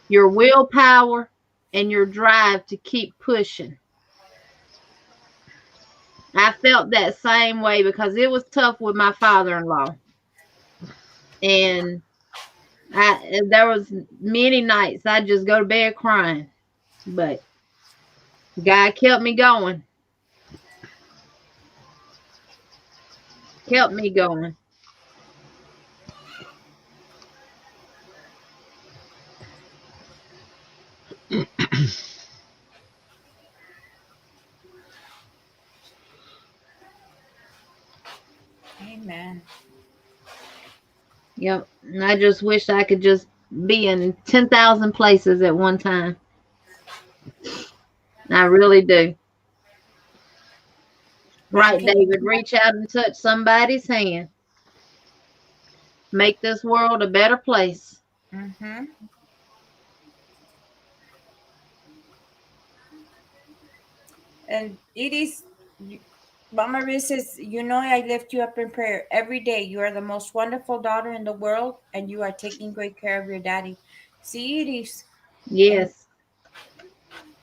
your willpower, and your drive to keep pushing. I felt that same way because it was tough with my father-in-law. And there was many nights I just go to bed crying. But God kept me going. Kept me going. Amen. Yep. And I just wish I could just be in 10,000 places at one time. I really do. I Right, can. David. Reach out and touch somebody's hand. Make this world a better place. Mm-hmm. And it is, Mama Maria says, you know, I lift you up in prayer every day. You are the most wonderful daughter in the world, and you are taking great care of your daddy. See, it is, and Yes.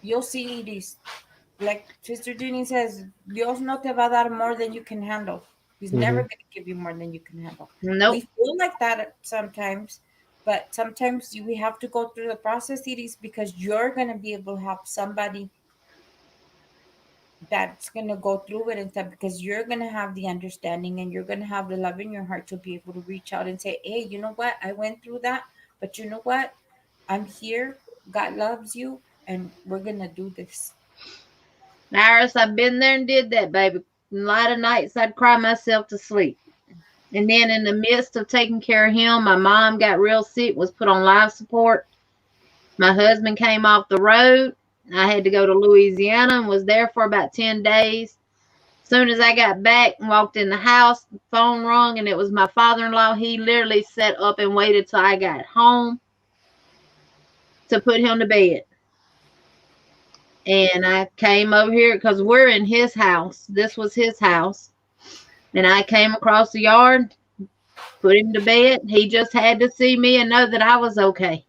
you'll see it is. Like Sister Jeannie says, Dios no te va a dar more than you can handle. He's never Hmm. going to give you more than you can handle. We Nope. feel like that sometimes, but sometimes we have to go through the process, it is because you're going to be able to help somebody that's going to go through it and stuff, because you're going to have the understanding and you're going to have the love in your heart to be able to reach out and say, hey, you know what, I went through that, but you know what, I'm here, God loves you, and we're going to do this. Iris, I've been there and did that, baby. A lot of nights I'd cry myself to sleep. And then in the midst of taking care of him, my mom got real sick, was put on life support. My husband came off the road. I had to go to Louisiana and was there for about 10 days. As soon as I got back and walked in the house, the phone rung and it was my father-in-law. He literally sat up and waited till I got home to put him to bed. And I came over here because we're in his house. This was his house. And I came across the yard, put him to bed. He just had to see me and know that I was okay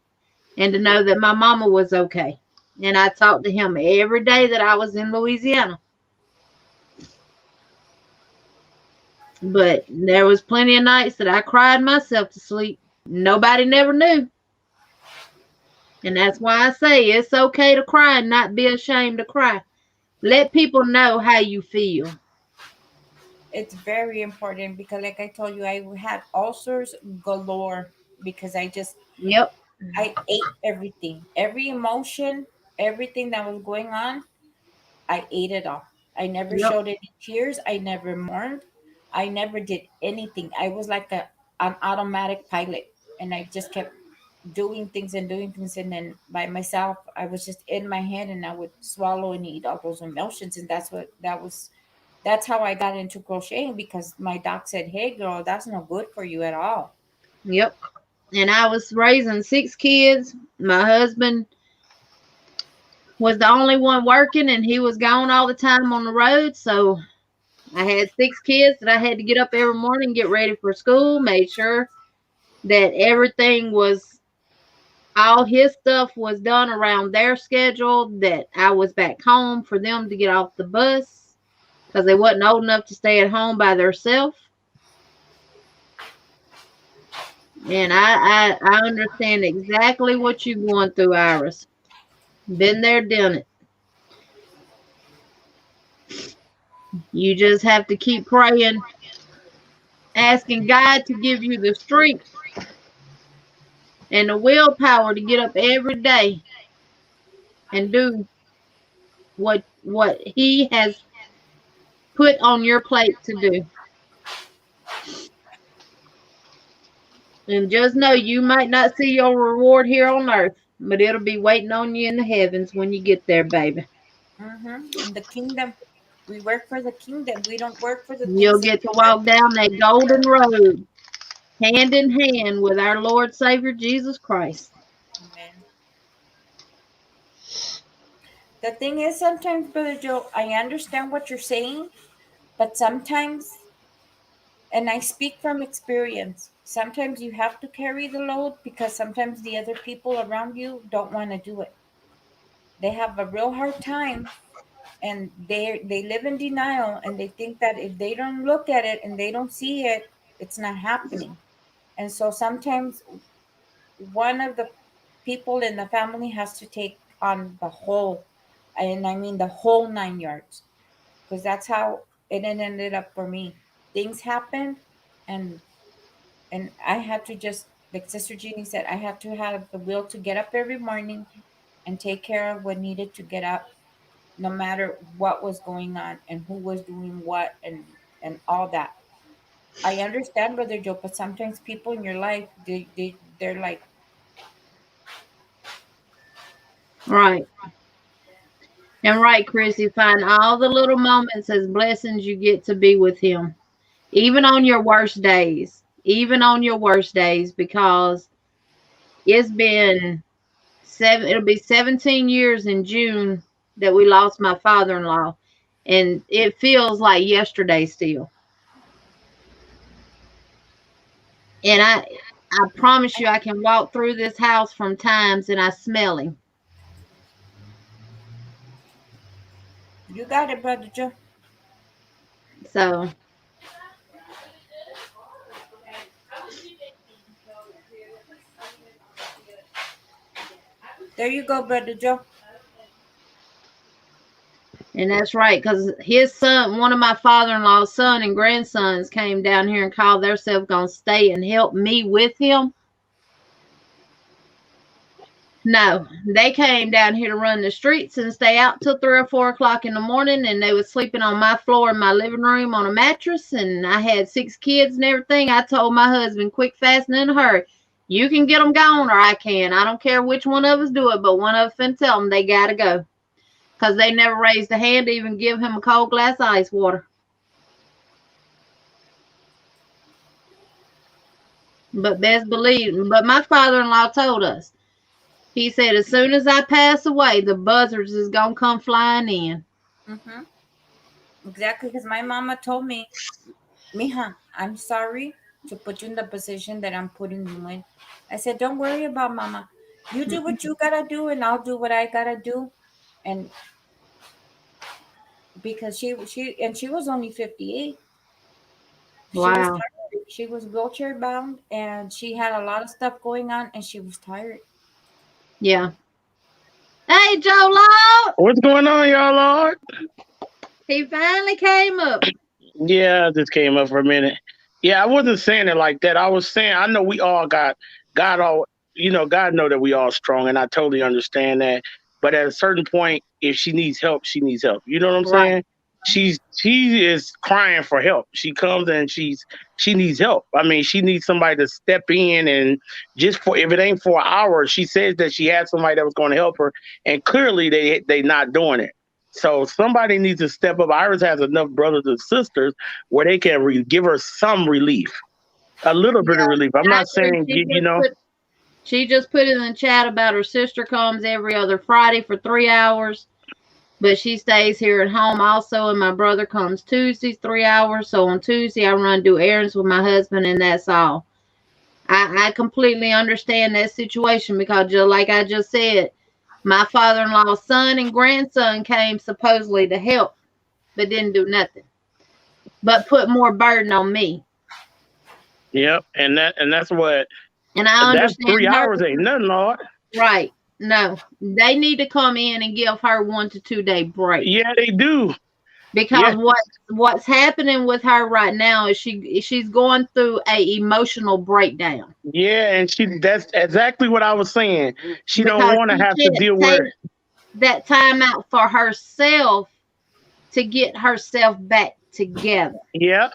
and to know that my mama was okay. And I talked to him every day that I was in Louisiana. But there was plenty of nights that I cried myself to sleep. Nobody never knew. And that's why I say it's okay to cry and not be ashamed to cry. Let people know how you feel. It's very important because, like I told you, I had ulcers galore because Yep. I ate everything, every emotion, everything that was going on. I ate it all. I never Yep. showed any tears. I never mourned. I never did anything. I was like an automatic pilot, and I just kept doing things, and then by myself, I was just in my head, and I would swallow and eat all those emotions, and that's how I got into crocheting because my doc said, "Hey, girl, that's not good for you at all." Yep. And I was raising 6 kids. My husband was the only one working and he was gone all the time on the road. So I had 6 kids that I had to get up every morning, get ready for school, made sure that everything was, all his stuff was done around their schedule, that I was back home for them to get off the bus because they wasn't old enough to stay at home by themselves. And I understand exactly what you're going through, Iris. Been there, done it. You just have to keep praying, asking God to give you the strength and the willpower to get up every day and do what He has put on your plate to do. And just know you might not see your reward here on earth, but it'll be waiting on you in the heavens when you get there, baby. In the kingdom, we work for the kingdom. We don't work for the You'll things in get to the earth. walk down that golden road hand in hand with our Lord Savior Jesus Christ. Amen. The thing is, sometimes, Brother Joe, I understand what you're saying, but sometimes, and I speak from experience, sometimes you have to carry the load because sometimes the other people around you don't want to do it. They have a real hard time, and they live in denial, and they think that if they don't look at it and they don't see it, it's not happening. And so sometimes one of the people in the family has to take on the whole, and I mean the whole 9 yards, because that's how it ended up for me. Things happened, and I had to just, like Sister Jeannie said, I had to have the will to get up every morning and take care of what needed to get up, no matter what was going on and who was doing what, and all that. I understand, Brother Joe, but sometimes people in your life, they're like, Right. And right, Chrissy, find all the little moments as blessings you get to be with him. Even on your worst days. Even on your worst days, because it's been it'll be 17 years in June that we lost my father-in-law. And it feels like yesterday still. And I promise you I can walk through this house from times and I smell him. you got it, Brother Joe. So There you go, Brother Joe. and that's right, because his son, one of my father-in-law's son and grandsons came down here and called themselves gonna stay and help me with him. No, they came down here to run the streets and stay out till 3 or 4 o'clock in the morning, and they was sleeping on my floor in my living room on a mattress, and I had 6 kids and everything. I told my husband, quick, fast, and in a hurry, you can get them gone or I can. I don't care which one of us do it, but one of us finna tell them they gotta go. Because they never raised a hand to even give him a cold glass of ice water. But best believe, but my father-in-law told us, he said, as soon as I pass away, the buzzards is going to come flying in. Mm-hmm. Exactly, because my mama told me, Mija, I'm sorry to put you in the position that I'm putting you in. I said, don't worry about mama. You do what you gotta do, and I'll do what I gotta do. And because she was only 58. She was Wow. tired. She was wheelchair bound, and she had a lot of stuff going on, and she was tired. Yeah. Hey, Joe Lord. What's going on, y'all, Lord? He finally came up. Yeah, I just came up for a minute. Yeah, I wasn't saying it like that. I was saying I know we all got God all God know that we all strong, and I totally understand that. But at a certain point, if she needs help, she needs help. You know what I'm Right. saying? She is crying for help. She comes and she needs help. I mean, she needs somebody to step in and just for if it ain't for an hour, she says that she had somebody that was going to help her, and clearly they not doing it. So somebody needs to step up. Iris has enough brothers and sisters where they can give her some relief, a little bit of relief. I'm I not agree. saying you know. She just put in the chat about her sister comes every other Friday for 3 hours, but she stays here at home also. And my brother comes Tuesdays 3 hours. So on Tuesday, I run do errands with my husband, and that's all. I completely understand that situation because, just like I just said, my father-in-law's son and grandson came supposedly to help, but didn't do nothing, but put more burden on me. Yep, and that's what And I that's understand 3 hours her. ain't nothing, Lord. Right. No, they need to come in and give her 1 to 2 day break. Yeah, they do. Because Yeah, what's happening with her right now is she's going through a emotional breakdown. yeah, and that's exactly what I was saying. She don't Because want to she have to can't deal take with. that time out for herself to get herself back together. Yep,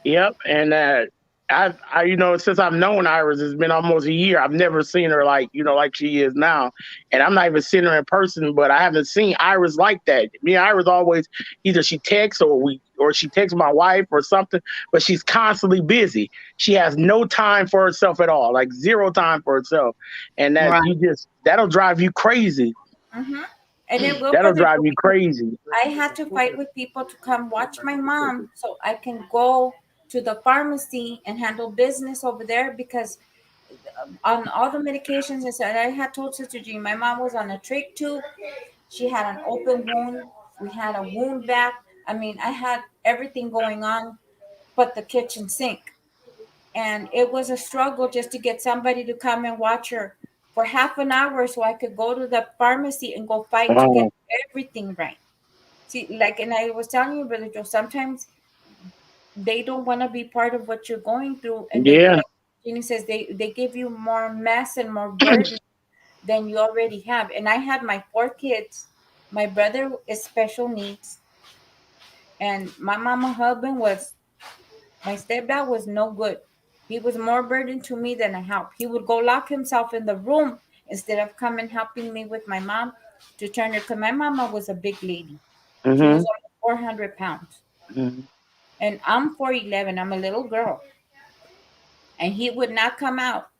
yep, and since I've known Iris, it's been almost a year. I've never seen her like she is now, and I'm not even seeing her in person. But I haven't seen Iris like that. Me and Iris always either she texts or she texts my wife or something, but she's constantly busy. She has no time for herself at all, like zero time for herself, and Right. that'll drive you crazy. Mm-hmm. And it will, That'll Brother drive Joe, you because crazy. I had to fight with people to come watch my mom so I can go to the pharmacy and handle business over there because on all the medications I said I had told Sister Jean, my mom was on a trach tube. She had an open wound. We had a wound back. I mean, I had everything going on but the kitchen sink. And it was a struggle just to get somebody to come and watch her for half an hour so I could go to the pharmacy and go fight to get Oh, everything right. See, like, and I was telling you, Brother Joe, sometimes they don't want to be part of what you're going through, and they, yeah. like Jeannie says, they give you more mess and more burden than you already have. And I had my 4 kids. My brother is special needs, and my mama husband was My stepdad was no good. He was more burden to me than a help. He would go lock himself in the room instead of coming helping me with my mom to turn her. Because my mama was a big lady. She was Mm-hmm. almost 400 pounds. Mm-hmm. And I'm 4'11". I'm a little girl. And he would not come out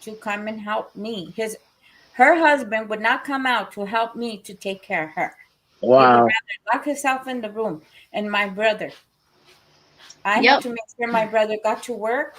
to come and help me. Her husband would not come out to help me to take care of her. He would Wow. rather lock himself in the room. And my brother, I had Yep. to make sure my brother got to work.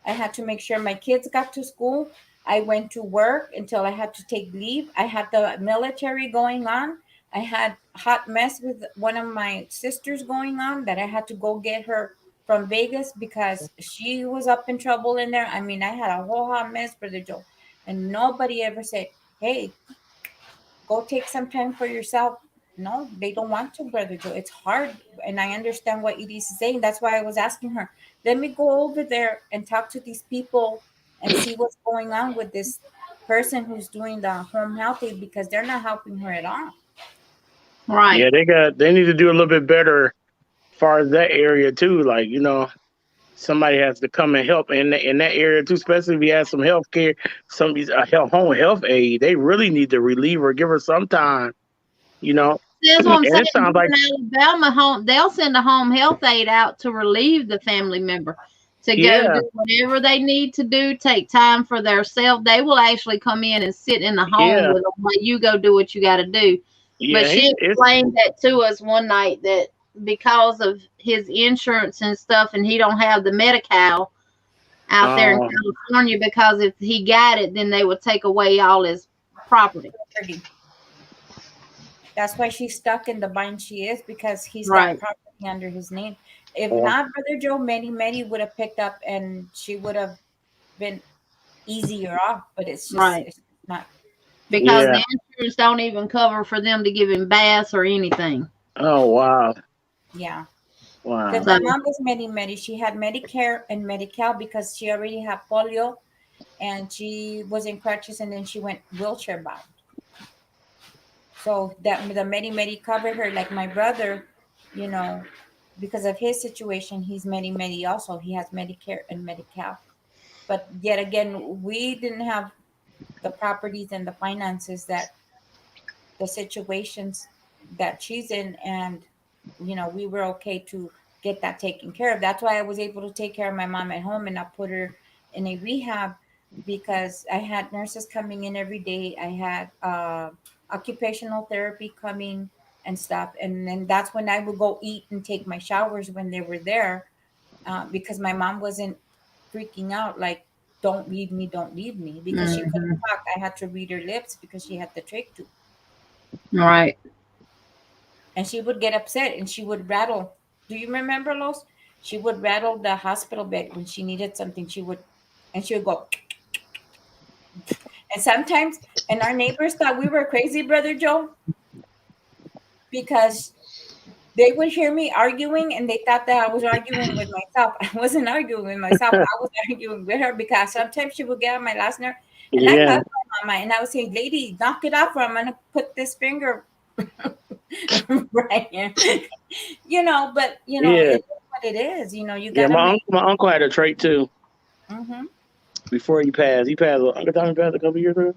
I had to make sure my kids got to school. I went to work until I had to take leave. I had the military going on. I had hot mess with one of my sisters going on that I had to go get her from Vegas because she was up in trouble in there. I mean, I had a whole hot mess, Brother Joe. And nobody ever said, hey, go take some time for yourself. No, they don't want to, Brother Joe. It's hard. And I understand what Edie's saying. That's why I was asking her, let me go over there and talk to these people and see what's going on with this person who's doing the home health aid because they're not helping her at all. Right. Yeah, they need to do a little bit better as far as that area too. Like, somebody has to come and help in that area too, especially if you have some health care, home health aid. They really need to relieve her, give her some time, That's what I'm And saying. it sounds like, In Alabama, they'll send a home health aide out to relieve the family member to go yeah, do whatever they need to do, take time for themselves. They will actually come in and sit in the home yeah, with them while you go do what you got to do. But yeah. she explained that to us one night that because of his insurance and stuff, and he don't have the Medi-Cal out there in Oh, California, because if he got it, then they would take away all his property. That's why she's stuck in the bind she is because he's Right. got property under his name. If oh, not, Brother Joe, Many would have picked up and she would have been easier off, but Right. it's not. Because yeah. the insurance don't even cover for them to give him baths or anything. Oh, wow, Yeah. wow. Because my mom was Medi. She had Medicare and Medi-Cal because she already had polio and she was in crutches and then she went wheelchair bound. So that the Medi covered her. Like my brother, you know, because of his situation, he's Medi also. He has Medicare and Medi-Cal. But yet again, we didn't have the properties and the finances that the situations that she's in, and we were okay to get that taken care of. That's why I was able to take care of my mom at home and not put her in a rehab because I had nurses coming in every day. I had occupational therapy coming and stuff, and then that's when I would go eat and take my showers when they were there because my mom wasn't freaking out like don't leave me because she couldn't talk. I had to read her lips because she had the trach tube. Right. And she would get upset and she would rattle. Do you remember, Los? She would rattle the hospital bed when she needed something. She would go. And sometimes, and our neighbors thought we were crazy, Brother Joe, because they would hear me arguing and they thought that I was arguing with myself. I wasn't arguing with myself. I was arguing with her because sometimes she would get on my last nerve. And I Yeah, love my mama. And I would say, lady, knock it off or I'm going to put this finger right here. But yeah, it is what it is. You yeah. gotta make. My uncle had a trait too Hmm. before he passed. He passed. Uncle Tommy passed a couple years ago.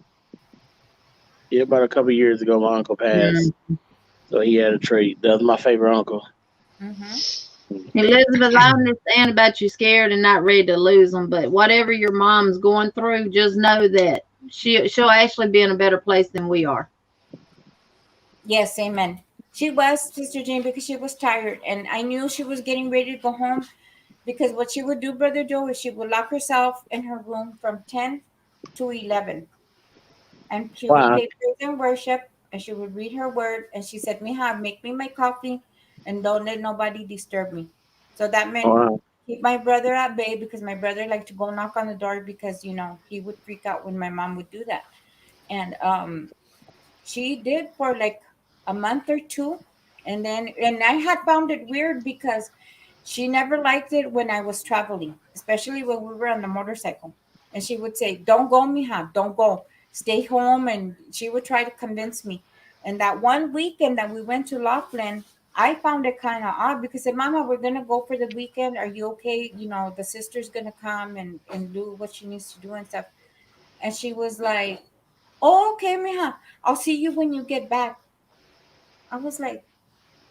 Yeah, about a couple years ago, my uncle passed. So he had a trait. That was my favorite uncle. Hmm. Elizabeth, I understand about you scared and not ready to lose them, but whatever your mom's going through, just know that she'll actually be in a better place than we are. Yes, amen. She was, Sister Jane, because she was tired, and I knew she was getting ready to go home. Because what she would do, Brother Joe, is she would lock herself in her room from 10 to 11, and she would Wow, play praise and worship, and she would read her word, and she said, "Mija, make me my coffee, and don't let nobody disturb me." So that meant wow, keep my brother at bay because my brother liked to go knock on the door because he would freak out when my mom would do that, and she did for like a month or two, and I had found it weird because she never liked it when I was traveling, especially when we were on the motorcycle. And she would say, "Don't go, mija, don't go. Stay home." And she would try to convince me. And that one weekend that we went to Laughlin, I found it kind of odd because I said, Mama, we're gonna go for the weekend. Are you okay? You know, the sister's gonna come and do what she needs to do and stuff. And she was like, oh, okay, mija. I'll see you when you get back. I was like,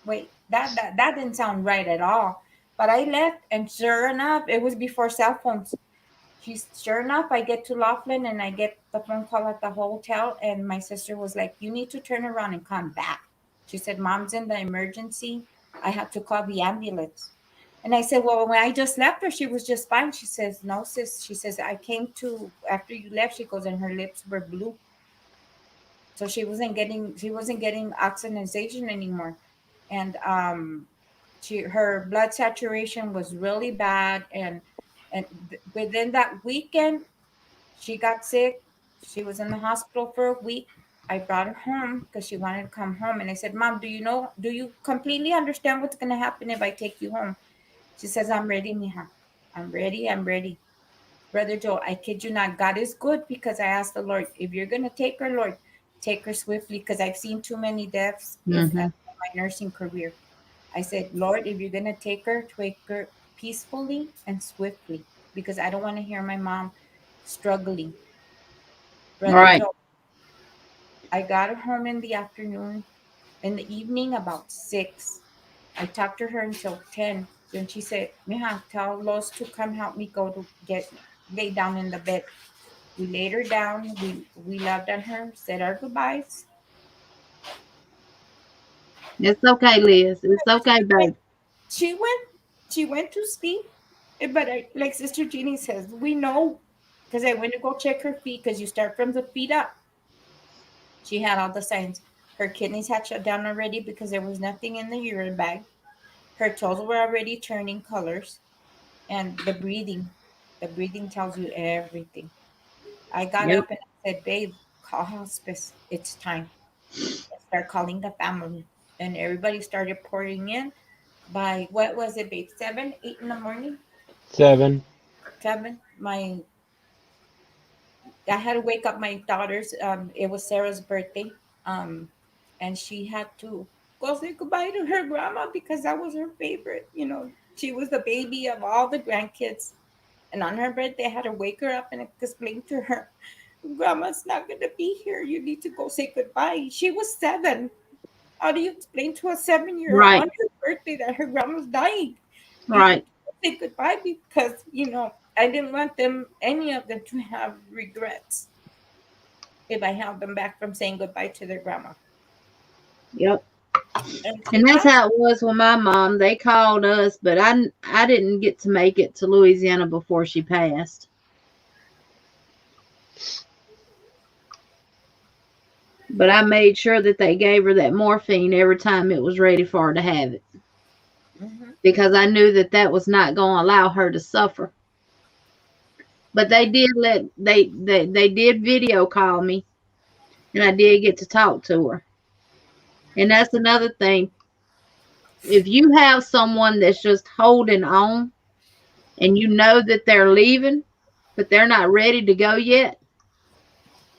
wait, that didn't sound right at all. But I left, and sure enough, it was before cell phones. Sure enough, I get to Laughlin and I get the phone call at the hotel, and my sister was like, "You need to turn around and come back." She said, "Mom's in the emergency. I have to call the ambulance." And I said, "Well, when I just left her, she was just fine." She says, "No, sis." She says, "I came to after you left." She goes, and her lips were blue, so she wasn't getting oxygenation anymore, and her blood saturation was really bad, and within that weekend she got sick. She was in the hospital for a week. I brought her home because she wanted to come home. And I said, Mom, do you completely understand what's going to happen if I take you home? She says, I'm ready, mija. I'm ready. I'm ready. Brother Joe, I kid you not. God is good because I asked the Lord, if you're going to take her, Lord, take her swiftly because I've seen too many deaths in Hmm. my nursing career. I said, Lord, if you're going to take her peacefully and swiftly because I don't want to hear my mom struggling. Brother Right. Joe, I got her home in the afternoon. In the evening, about 6. I talked to her until 10. Then she said, Mija, tell Los to come help me go to lay down in the bed. We laid her down. We loved on her, said our goodbyes. It's okay, Liz. It's okay, babe. She went she went to sleep. But like Sister Jeannie says, we know because I went to go check her feet because you start from the feet up. She had all the signs. Her kidneys had shut down already because there was nothing in the urine bag. Her toes were already turning colors. And the breathing tells you everything. I got Yep. up and I said, Babe, call hospice. It's time. I start calling the family. And everybody started pouring in by, what was it, babe? 7, 8 in the morning? 7. 7. I had to wake up my daughters. It was Sarah's birthday. Um, and she had to go say goodbye to her grandma because that was her favorite. You know, she was the baby of all the grandkids. And on her birthday, I had to wake her up and explain to her, Grandma's not going to be here. You need to go say goodbye. She was 7. How do you explain to a 7-year-old Right. on her birthday that her grandma's dying? You need Right. to say goodbye because, I didn't want any of them to have regrets if I held them back from saying goodbye to their grandma. Yep. And she And that's passed. how it was with my mom. They called us, but I didn't get to make it to Louisiana before she passed. But I made sure that they gave her that morphine every time it was ready for her to have it Hmm. because I knew that that was not going to allow her to suffer. But they did they did video call me, and I did get to talk to her. And that's another thing. If you have someone that's just holding on and you know that they're leaving, but they're not ready to go yet,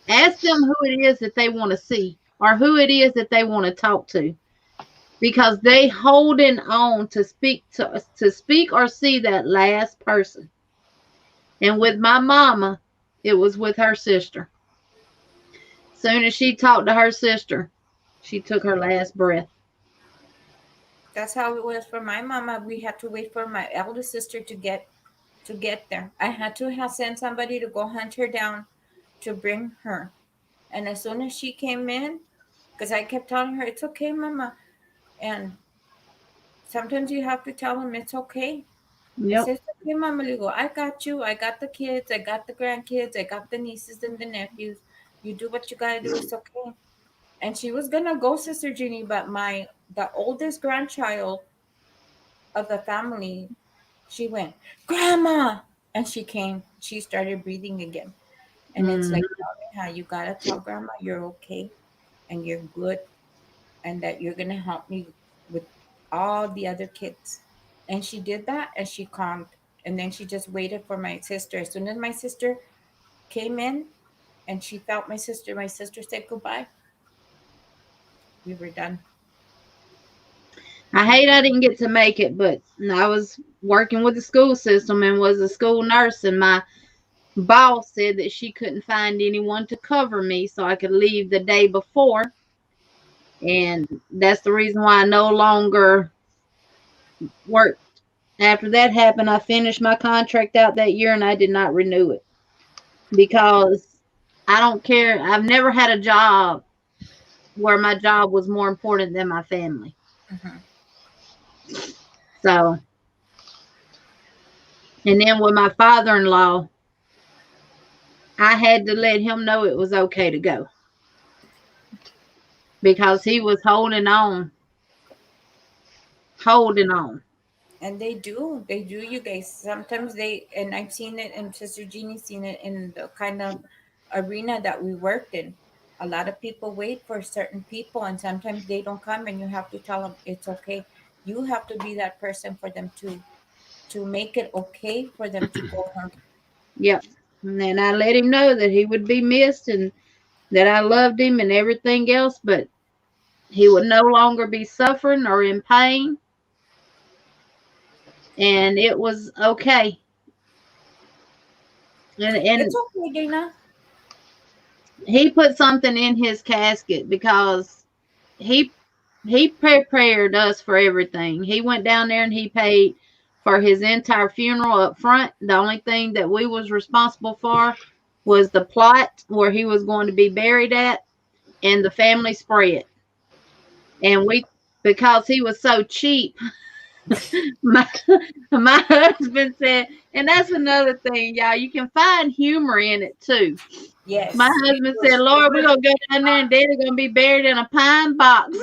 ask them who it is that they want to see or who it is that they want to talk to because they holding on to speak or see that last person. And with my mama, it was with her sister. Soon as she talked to her sister, she took her last breath. That's how it was for my mama. We had to wait for my eldest sister to get there. I had to have sent somebody to go hunt her down to bring her. And as soon as she came in, because I kept telling her, it's okay, mama. And sometimes you have to tell them it's okay. I Yep. said, it's okay, mama. You go, I got you. I got the kids. I got the grandkids. I got the nieces and the nephews. You do what you got to do. It's okay. And she was going to go, Sister Jeannie, but the oldest grandchild of the family, she went, Grandma. And she came. She started breathing again. And it's Mm, like, how you got to tell Grandma you're okay and you're good and that you're going to help me with all the other kids. And she did that and she calmed. And then she just waited for my sister. As soon as my sister came in and she felt my sister said goodbye. We were done. I hate I didn't get to make it, but I was working with the school system and was a school nurse, and my boss said that she couldn't find anyone to cover me, so I could leave the day before. And that's the reason why I no longer worked. After that happened, I finished my contract out that year and I did not renew it because I don't care. I've never had a job where my job was more important than my family. Mhm. So, and then with my father-in-law, I had to let him know it was okay to go because he was holding on. And they do, you guys. Sometimes they, and I've seen it, and Sister Jeannie's seen it in the kind of arena that we worked in. A lot of people wait for certain people, and sometimes they don't come, and you have to tell them it's okay. You have to be that person for them to make it okay for them to go home. Yep. And then I let him know that he would be missed and that I loved him and everything else, but he would no longer be suffering or in pain. And it was okay. And It's okay, Dana. he put something in his casket because he prepared us for everything. He went down there and he paid for his entire funeral up front. The only thing that we was responsible for was the plot where he was going to be buried at and the family spread. And we, because he was so cheap, my my husband said, and that's another thing, y'all. You can find humor in it too. Yes. My husband said, Lord, we're gonna go down there and Daddy gonna be buried in a pine box.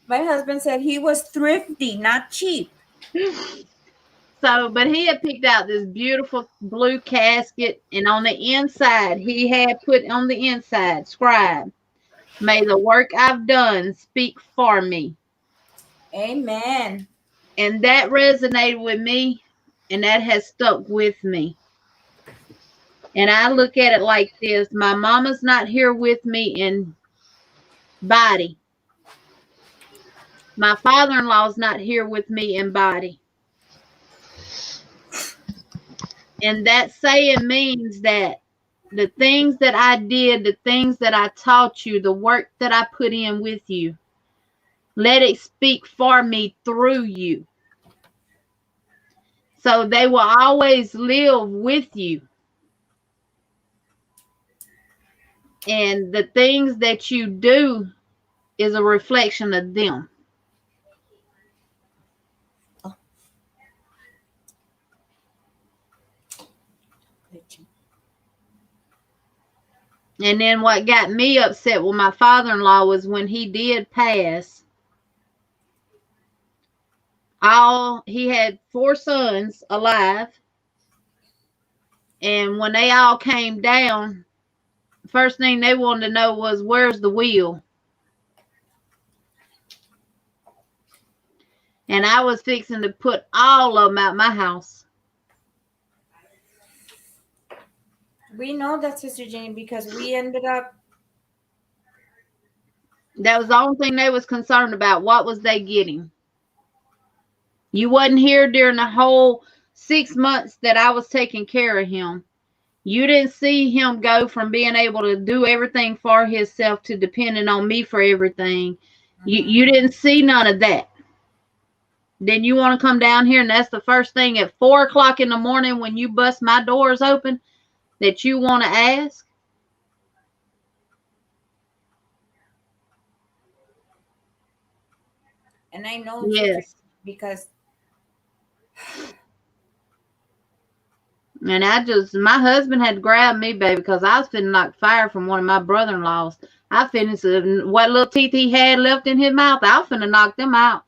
My husband said he was thrifty, not cheap. So, but he had picked out this beautiful blue casket, and on the inside, he had put on the inside, scribe, may the work I've done speak for me. Amen. And that resonated with me, and that has stuck with me. And I look at it like this: my mama's not here with me in body. My father-in-law's not here with me in body. And that saying means that the things that I did, the things that I taught you, the work that I put in with you, let it speak for me through you. So they will always live with you. And the things that you do is a reflection of them. And then what got me upset with my father-in-law was when he did pass. He had 4 sons alive. And when they all came down, first thing they wanted to know was, where's the will? And I was fixing to put all of them out my house. We know that, Sister Jenny, because we ended up. That was the only thing they was concerned about. What was they getting? You wasn't here during the whole 6 months that I was taking care of him. You didn't see him go from being able to do everything for himself to depending on me for everything. You didn't see none of that. Then you want to come down here and that's the first thing at 4 o'clock in the morning when you bust my doors open that you want to ask? And I know, Yes. because. And my husband had to grab me, baby, because I was finna knock fire from one of my brother-in-laws. I finished what little teeth he had left in his mouth. I was finna knock them out.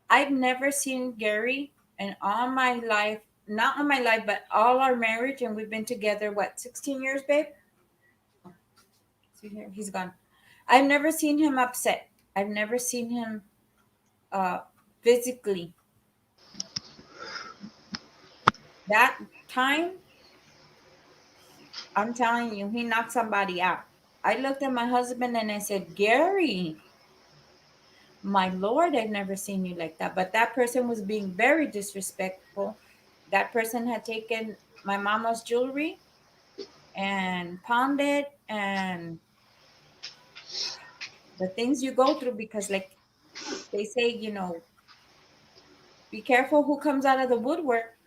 I've never seen Gary in all my life, not all my life, but all our marriage, and we've been together, 16 years, babe? See here, he's gone. I've never seen him upset. I've never seen him physically. That time, I'm telling you, he knocked somebody out. I looked at my husband and I said, Gary, My Lord, I've never seen you like that. But that person was being very disrespectful. That person had taken my mama's jewelry and pawned it, and the things you go through, because like they say, be careful who comes out of the woodwork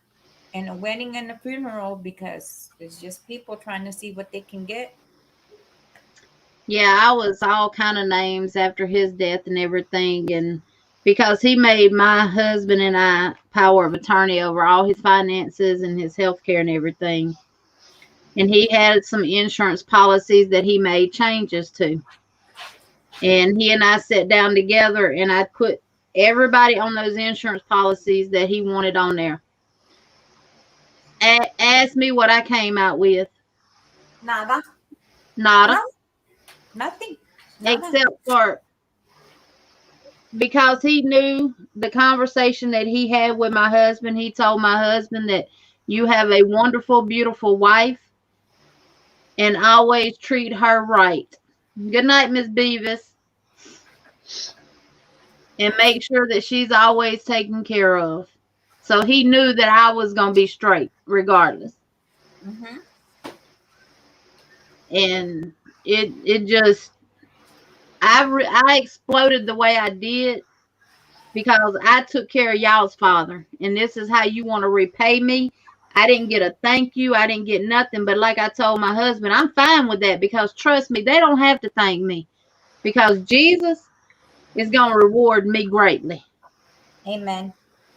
in a wedding and a funeral, because it's just people trying to see what they can get. Yeah, I was all kind of names after his death and everything, and because he made my husband and I power of attorney over all his finances and his health care and everything. And he had some insurance policies that he made changes to. And he and I sat down together, and I put everybody on those insurance policies that he wanted on there. Ask me what I came out with. Nada. Nada. No, nothing. Nada. Except for because he knew the conversation that he had with my husband. He told my husband that you have a wonderful, beautiful wife, and always treat her right. Good night, Miss Beavis. And make sure that she's always taken care of. So he knew that I was going to be straight regardless. Mm-hmm. And it just, I exploded the way I did because I took care of y'all's father. And this is how you want to repay me. I didn't get a thank you. I didn't get nothing. But like I told my husband, I'm fine with that, because trust me, they don't have to thank me, because Jesus is going to reward me greatly. Amen.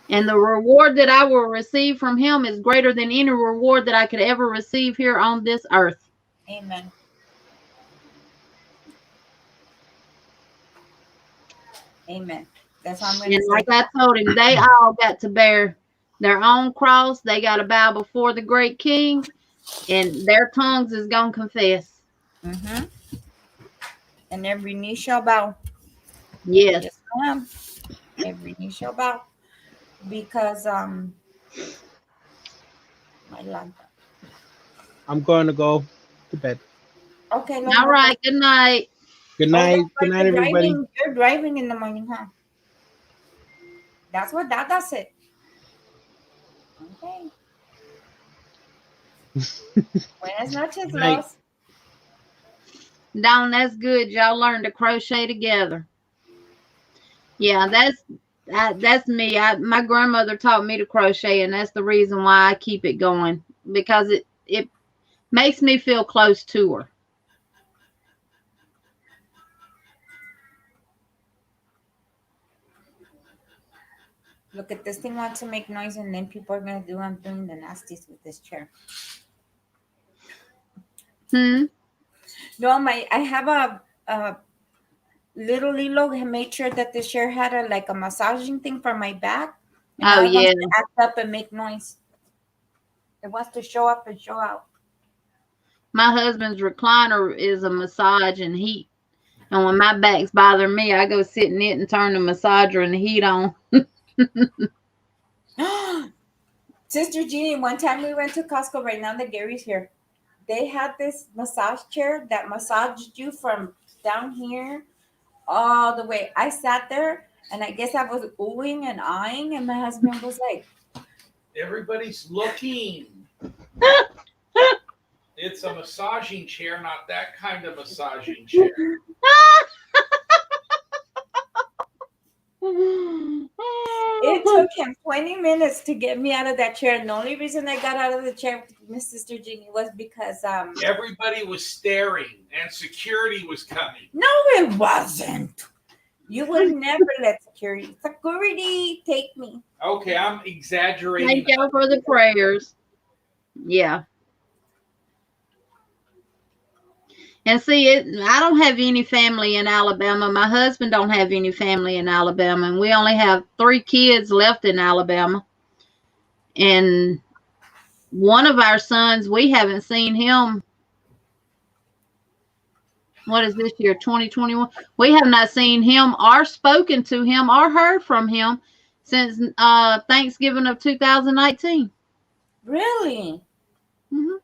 And the reward that I will receive from him is greater than any reward that I could ever receive here on this earth. Amen. Amen. That's how I'm going to And say. like I told him, they all got to bear their own cross. They got to bow before the great King, and their tongues is going to confess. Mm-hmm. And every knee shall bow. Yes. Yes, ma'am. Every knee shall bow. Because my Lord. I'm going to go to bed. Okay. All right. Good night. Good Oh, night. that's Good right, night, everybody. You're driving in the morning, huh? That's what Dada said. Okay. Buenas noches, Night. Los. Dawn, that's good. Y'all learn to crochet together. Yeah, that's me. My grandmother taught me to crochet, and that's the reason why I keep it going, because it makes me feel close to her. Look at this thing wants to make noise, and then people are gonna do I'm doing the nasties with this chair. Hmm. No, I have a little Lilo made sure that the chair had a massaging thing for my back. And Oh, now it yeah. wants to act up and make noise. It wants to show up and show out. My husband's recliner is a massage and heat. And when my back's bothering me, I go sit in it and turn the massager and the heat on. Sister Jeannie, one time we went to Costco, right now that Gary's here. They had this massage chair that massaged you from down here all the way. I sat there, and I guess I was oohing and eyeing, and my husband was like, Everybody's looking. It's a massaging chair, not that kind of massaging chair. it took him 20 minutes to get me out of that chair. And the only reason I got out of the chair with Miss Sister Jeannie was because Everybody was staring and security was coming. no, it wasn't. You would never let security take me. Okay, I'm exaggerating. Thank y'all for the prayers. Yeah. And see, I don't have any family in Alabama. My husband don't have any family in Alabama. And we only have 3 kids left in Alabama. And one of our sons, we haven't seen him. What is this year, 2021? We have not seen him or spoken to him or heard from him since Thanksgiving of 2019. Really? Mm-hmm.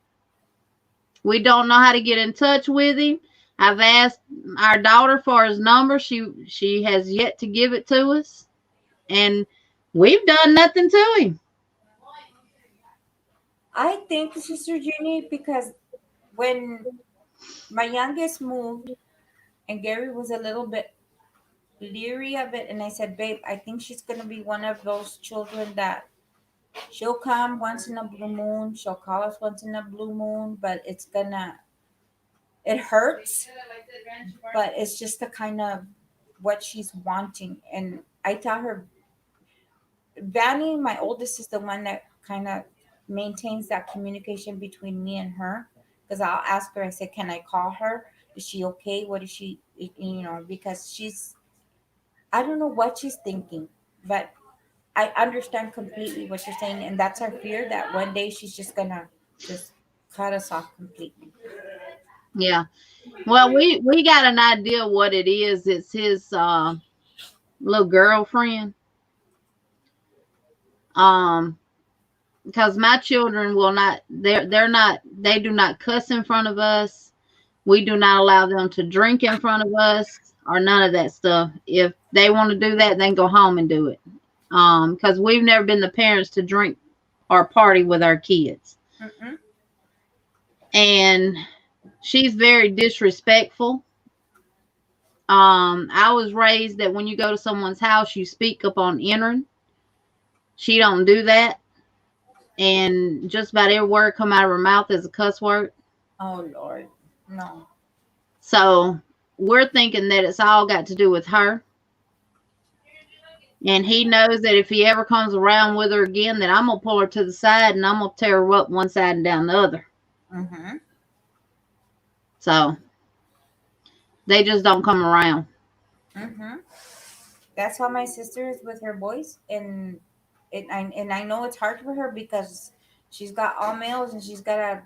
We don't know how to get in touch with him. I've asked our daughter for his number. She has yet to give it to us, and we've done nothing to him. I think, Sister Jenny, because when my youngest moved and Gary was a little bit leery of it, and I said, babe, I think she's going to be one of those children that she'll come once in a blue moon, she'll call us once in a blue moon, but it hurts, but it's just the kind of what she's wanting. And I tell her, Vanny, my oldest, is the one that kind of maintains that communication between me and her. Because I'll ask her, I said, can I call her? Is she okay? What is she, because I don't know what she's thinking, but I understand completely what you're saying. And that's our fear, that one day she's just going to just cut us off completely. Yeah. Well, we got an idea what it is. It's his little girlfriend. Because my children will not, they do not cuss in front of us. We do not allow them to drink in front of us or none of that stuff. If they want to do that, then go home and do it. Because we've never been the parents to drink or party with our kids. Mm-mm. And she's very disrespectful. I was raised that when you go to someone's house, you speak upon entering. She don't do that. And just about every word come out of her mouth is a cuss word. Oh, Lord. No. So we're thinking that it's all got to do with her. And he knows that if he ever comes around with her again, that I'm going to pull her to the side and I'm going to tear her up one side and down the other. Mm-hmm. So they just don't come around. Mm-hmm. That's how my sister is with her boys. And I know it's hard for her because she's got all males and she's got to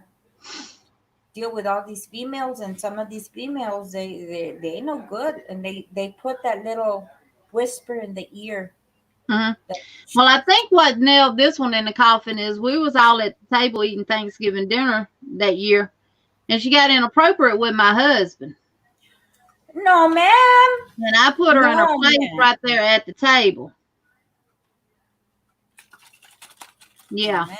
deal with all these females, and some of these females they ain't no good, and they put that little whisper in the ear. Mhm. Well, I think what nailed this one in the coffin is we was all at the table eating Thanksgiving dinner that year, and she got inappropriate with my husband. No, ma'am. And I put her in her No, place ma'am. right there at the table. Yeah. Ma'am.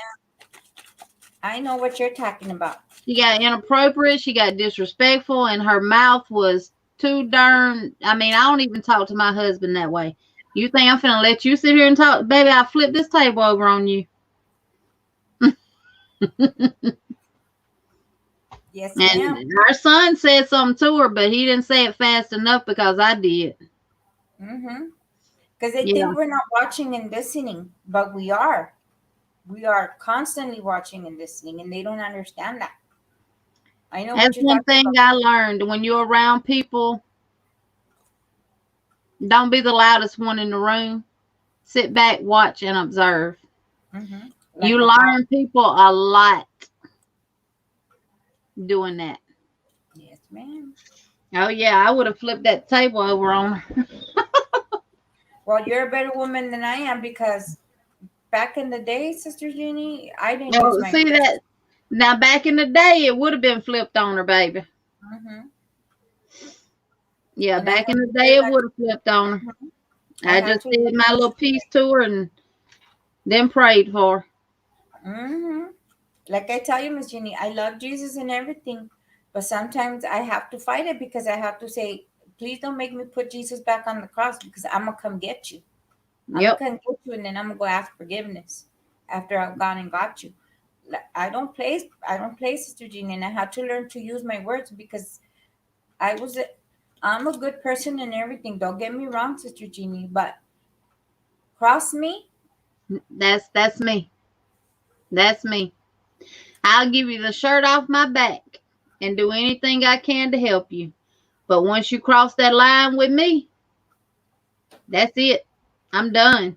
I know what you're talking about. She got inappropriate. She got disrespectful, and her mouth was too darn. I mean, I don't even talk to my husband that way. You think I'm finna let you sit here and talk? Baby, I'll flip this table over on you. Yes, ma'am. And our son said something to her, but he didn't say it fast enough because I did. Mm-hmm. Because they Yeah. think we're not watching and listening, but we are. We are constantly watching and listening, and they don't understand that. I know what That's you're one talking thing about. I learned. When you're around people, don't be the loudest one in the room. Sit back, watch, and observe. Mm-hmm. You Like a learn people a lot doing that. yes, ma'am. Oh, yeah, I would have flipped that table over on her. Well, you're a better woman than I am, because back in the day, Sister Jeannie, I didn't Oh, use my see words. that? Now, back in the day, it would have been flipped on her, baby. Mm-hmm. Yeah, And I back in had the to day, say it that. would have flipped on her. Mhm. I had just to said my little piece to her and then prayed for her. Mm-hmm. Like I tell you, Miss Jeannie, I love Jesus and everything, but sometimes I have to fight it, because I have to say, please don't make me put Jesus back on the cross, because I'm gonna come get you. I'm Yep. gonna come get you, and then I'm gonna go ask forgiveness after I've gone and got you. I don't play, Sister Jeannie, and I had to learn to use my words, because I was a, I'm a good person and everything. Don't get me wrong, Sister Jeannie, but cross me. That's me. That's me. I'll give you the shirt off my back and do anything I can to help you. But once you cross that line with me, that's it. I'm done.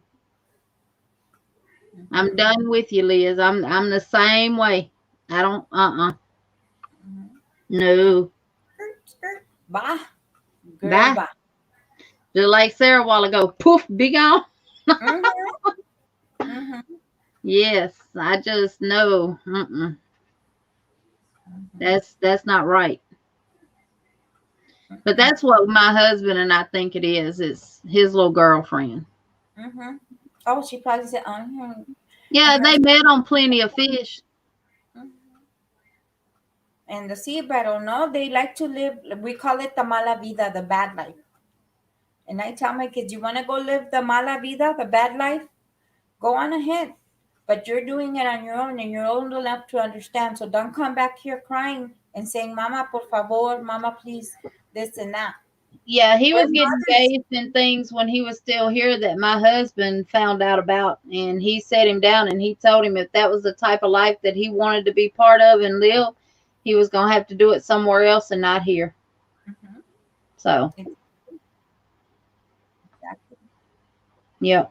I'm done with you, Liz. I'm the same way. I don't Mhm. no. Skirt. Bye. Girl, Bye. bye. Just like Sarah a while ago. Poof, be gone. Mm-hmm. Mm-hmm. Yes, I just know. That's not right. But that's what my husband and I think it is. It's his little girlfriend. Mm-hmm. Oh, she probably said, Yeah, they met on Plenty of Fish. and the sea battle, no, they like to live, we call it the mala vida, the bad life. And I tell my kids, you want to go live the mala vida, the bad life? Go on ahead. But you're doing it on your own and you're old enough to understand. So don't come back here crying and saying, Mama, por favor, Mama, please, this and that. Yeah, he We're was getting mothers. engaged in things when he was still here that my husband found out about. And he sat him down and he told him if that was the type of life that he wanted to be part of and live, he was going to have to do it somewhere else and not here. Mhm. So, Exactly. yeah.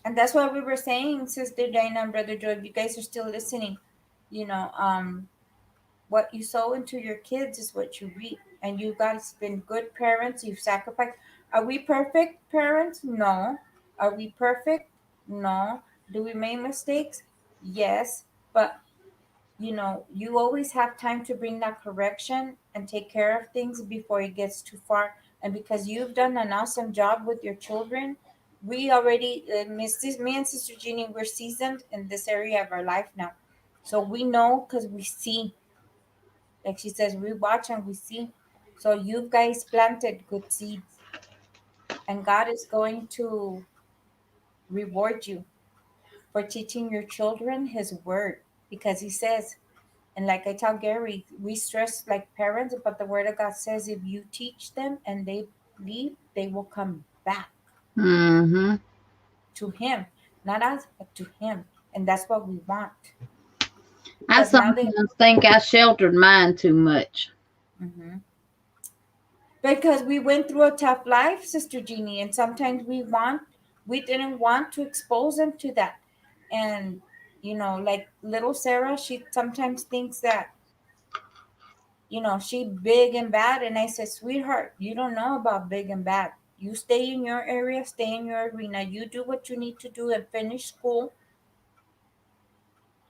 And that's what we were saying, Sister Dana and Brother Joe, if you guys are still listening, what you sow into your kids is what you reap. And you guys been good parents, you've sacrificed. Are we perfect parents? No. Are we perfect? No. Do we make mistakes? Yes. But you always have time to bring that correction and take care of things before it gets too far. And because you've done an awesome job with your children, we already, me and Sister Jeannie, we're seasoned in this area of our life now. So we know because we see, like she says, we watch and we see. So you guys planted good seeds, and God is going to reward you for teaching your children His word because He says, and like I tell Gary, we stress like parents, but the word of God says if you teach them and they leave, they will come back Mm-hmm. to Him, not us, but to Him. And that's what we want. I Because now they, sometimes think I sheltered mine too much. Mhm. Because we went through a tough life, Sister Jeannie, and sometimes we didn't want to expose them to that. And, like little Sarah, she sometimes thinks that she big and bad. And I said, sweetheart, you don't know about big and bad. You stay in your area, stay in your arena. You do what you need to do and finish school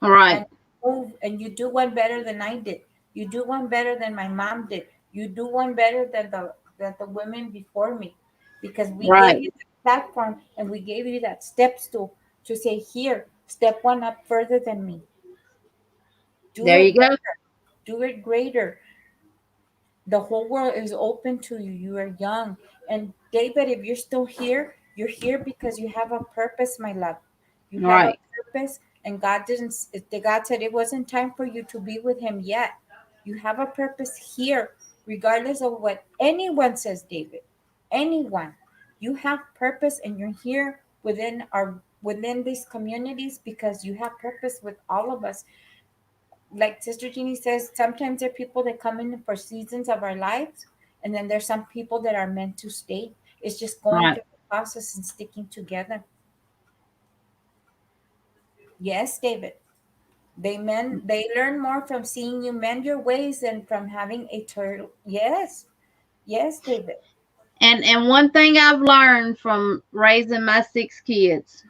All right. and move. And you do one better than I did. You do one better than my mom did. You do one better than the women before me. Because we gave Right. you the platform and we gave you that step stool to say, here, step one up further than me. Do There you it go. better. Do it greater. The whole world is open to you. You are young. And David, if you're still here, you're here because you have a purpose, my love. You All have a right. purpose, and God didn't. God said it wasn't time for you to be with Him yet. You have a purpose here, regardless of what anyone says, David. Anyone, you have purpose, and you're here within these communities because you have purpose with all of us. Like Sister Jeannie says, sometimes there are people that come in for seasons of our lives, and then there's some people that are meant to stay. It's just All going right. through the process and sticking together. Yes, David. They learn more from seeing you mend your ways than from having a turtle. Yes, yes, David. And one thing I've learned from raising my 6 kids,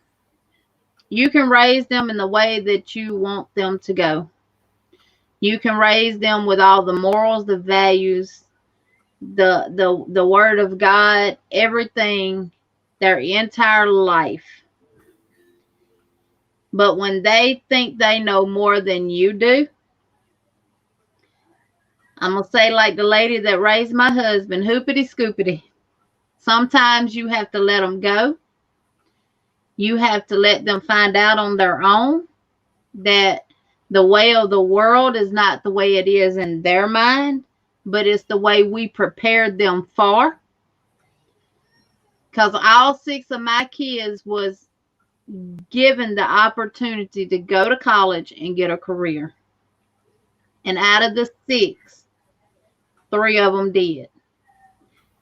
you can raise them in the way that you want them to go. You can raise them with all the morals, the values, the word of God, everything, their entire life. But when they think they know more than you do, I'm going to say like the lady that raised my husband, hoopity scoopity. Sometimes you have to let them go. You have to let them find out on their own that the way of the world is not the way it is in their mind, but it's the way we prepared them for. Because all 6 of my kids was given the opportunity to go to college and get a career. And out of the 6, 3 of them did.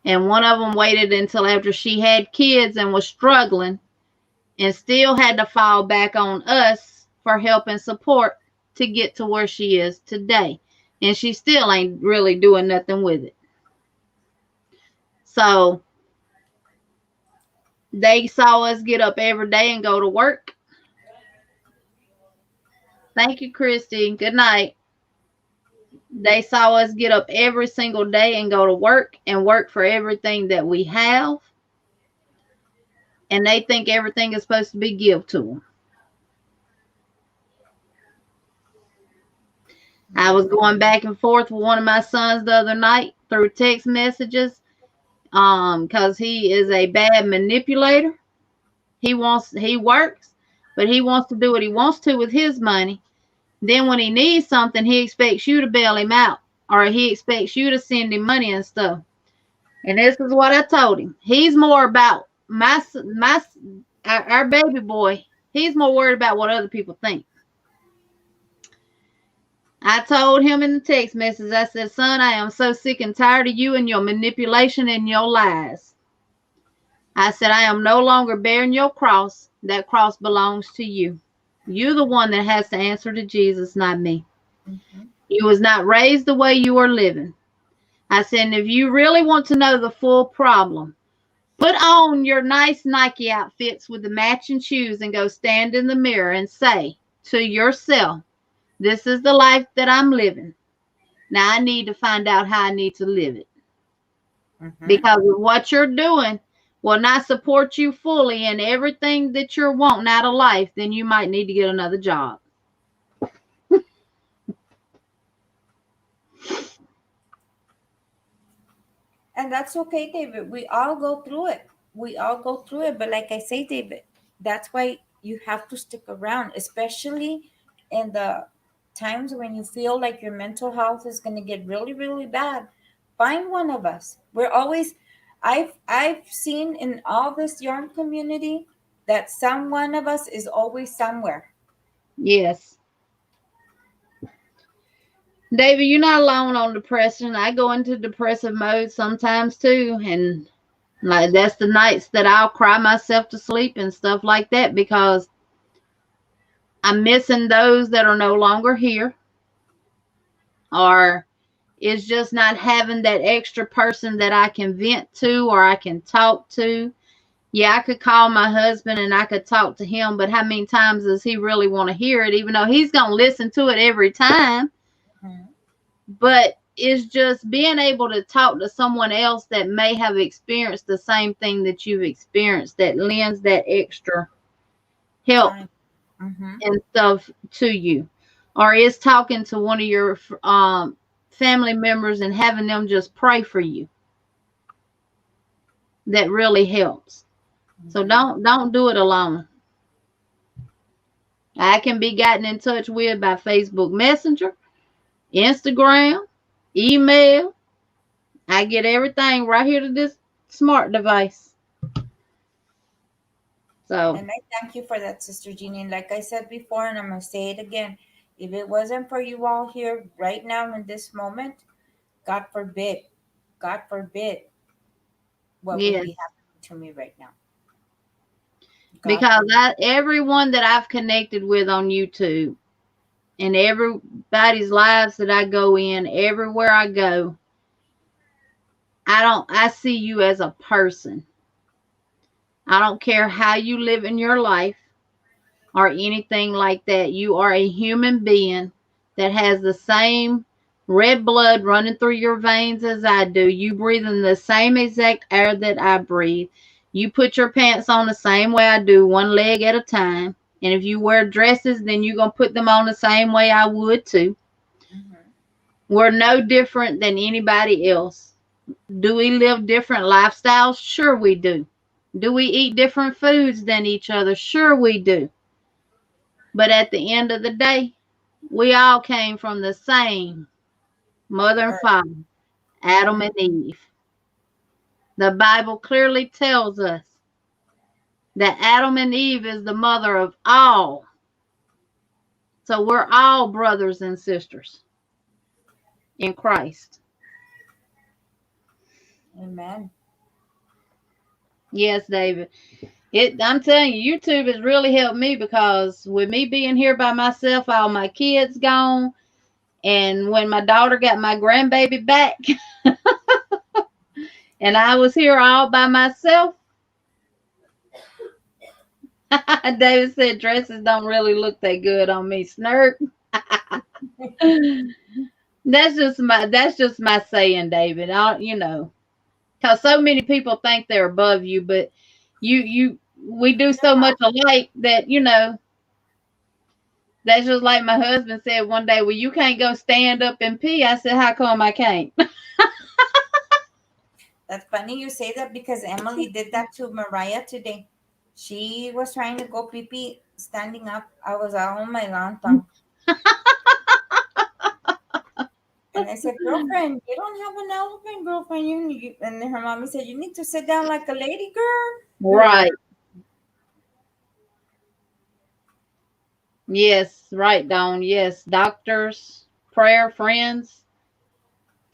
And one of them waited until after she had kids and was struggling and still had to fall back on us for help and support to get to where she is today. And she still ain't really doing nothing with it. So they saw us get up every day and go to work. Thank you, Christy. Good night. They saw us get up every single day and go to work and work for everything that we have. And they think everything is supposed to be given to them. I was going back and forth with one of my sons the other night through text messages, because he is a bad manipulator. He works, but he wants to do what he wants to with his money. Then when he needs something, he expects you to bail him out, or he expects you to send him money and stuff. And this is what I told him. He's more about our baby boy. He's more worried about what other people think. I told him in the text message, I said, son, I am so sick and tired of you and your manipulation and your lies. I said, I am no longer bearing your cross. That cross belongs to you. You're the one that has to answer to Jesus, not me. Mhm. You was not raised the way you are living. I said, and if you really want to know the full problem, put on your nice Nike outfits with the matching shoes and go stand in the mirror and say to yourself, this is the life that I'm living. Now I need to find out how I need to live it. Mhm. Because what you're doing will not support you fully in everything that you're wanting out of life, then you might need to get another job. And that's okay, David. We all go through it. We all go through it. But like I say, David, that's why you have to stick around, especially in the times when you feel like your mental health is going to get really, really bad. Find one of us. We're always, I've seen in all this yarn community that some one of us is always somewhere. Yes. David, you're not alone on depression. I go into depressive mode sometimes too. And like that's the nights that I'll cry myself to sleep and stuff like that, because I'm missing those that are no longer here, or it's just not having that extra person that I can vent to or I can talk to. Yeah, I could call my husband and I could talk to him, but how many times does he really want to hear it, even though he's going to listen to it every time? Mhm. But it's just being able to talk to someone else that may have experienced the same thing that you've experienced, that lends that extra help Fine. Mhm. and stuff to you, or is talking to one of your family members and having them just pray for you. That really helps. So don't do it alone. I can be gotten in touch with by Facebook Messenger, Instagram, email. I get everything right here to this smart device. So And I thank you for that, Sister Jeannie. And like I said before, and I'm going to say it again, if it wasn't for you all here right now in this moment, God forbid what would yes, be happening to me right now. God because forbid. everyone that I've connected with on YouTube and everybody's lives that I go in, everywhere I go, I see you as a person. I don't care how you live in your life or anything like that. You are a human being that has the same red blood running through your veins as I do. You breathe in the same exact air that I breathe. You put your pants on the same way I do, one leg at a time. And if you wear dresses, then you're going to put them on the same way I would too. Mhm. We're no different than anybody else. Do we live different lifestyles? Sure we do. Do we eat different foods than each other? Sure we do. But at the end of the day, we all came from the same mother and Earth. father, Adam and Eve. The Bible clearly tells us that Adam and Eve is the mother of all. So we're all brothers and sisters in Christ. Amen. Yes, David. I'm telling you, YouTube has really helped me, because with me being here by myself, all my kids gone, and when my daughter got my grandbaby back, and I was here all by myself, David said dresses don't really look that good on me. Snurk. That's just my saying, David. Because so many people think they're above you, but we do so much alike that that's just like my husband said one day. Well, you can't go stand up and pee. I said, how come I can't? That's funny you say that because Emily did that to Mariah today. She was trying to go pee pee standing up. I was out on my lawn tongue. And I said, girlfriend, you don't have an elephant, girlfriend. And her mommy said, you need to sit down like a lady, girl. Right. Yes, right, Dawn. Yes, doctors, prayer friends,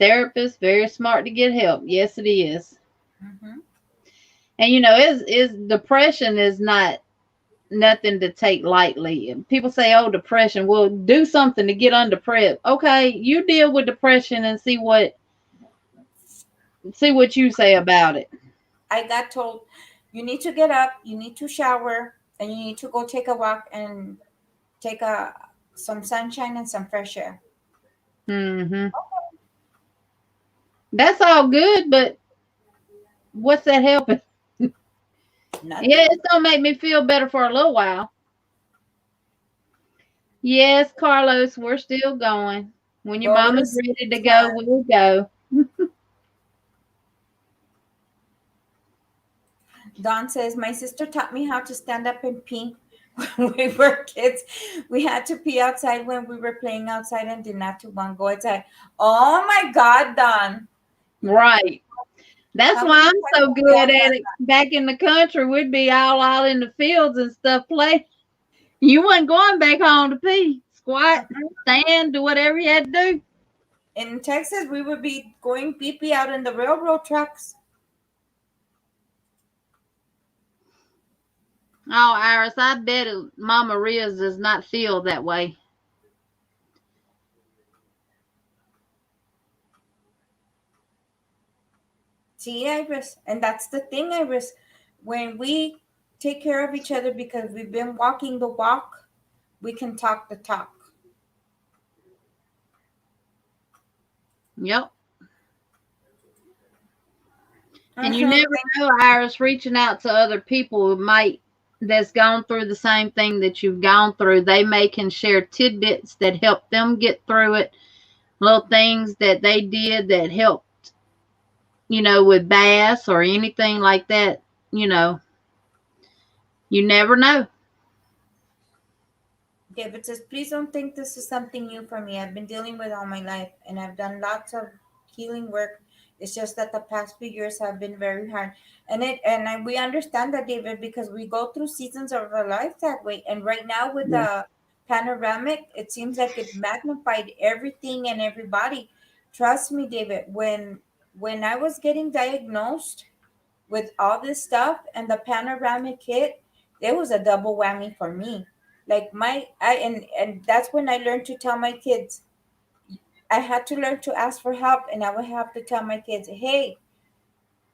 therapists, very smart to get help. Yes, it is. Mm-hmm. And is depression is not nothing to take lightly. People say, "Oh, depression." Well, do something to get undepressed. Okay, you deal with depression and see what you say about it. I got told, you need to get up, you need to shower, and you need to go take a walk and take some sunshine and some fresh air. Hmm. That's all good, but what's that helping? Nothing. Yeah, it's gonna make me feel better for a little while. Yes, Carlos, we're still going. When your Go to mama's sleep, ready to go, son. we'll go. Dawn says, my sister taught me how to stand up and pee when we were kids. We had to pee outside when we were playing outside and did not to want to go outside. Oh my God, Dawn. Right. That's How why many I'm times so have we good had at that? it. Back in the country, we'd be all out in the fields and stuff play. You wasn't going back home to pee. Squat, Mm-mm. stand, do whatever you had to do. In Texas, we would be going pee pee out in the railroad tracks. Oh, Iris, I bet Mama Ria's does not feel that way. See, Iris, and that's the thing, Iris. When we take care of each other because we've been walking the walk, we can talk the talk. Yep. And you Mm-hmm. never know, Iris, reaching out to other people who might that's gone through the same thing that you've gone through. They may can share tidbits that help them get through it, little things that they did that helped, with bass or anything like that. You know, you never know. David says, please don't think this is something new for me. I've been dealing with all my life and I've done lots of healing work. It's just that the past few years have been very hard. We understand that, David, because we go through seasons of our life that way. And right now with Yeah. the panoramic, it seems like it magnified everything and everybody. Trust me, David, when I was getting diagnosed with all this stuff and the panoramic hit, there was a double whammy for me. Like and that's when I learned to tell my kids. I had to learn to ask for help, and I would have to tell my kids, "Hey,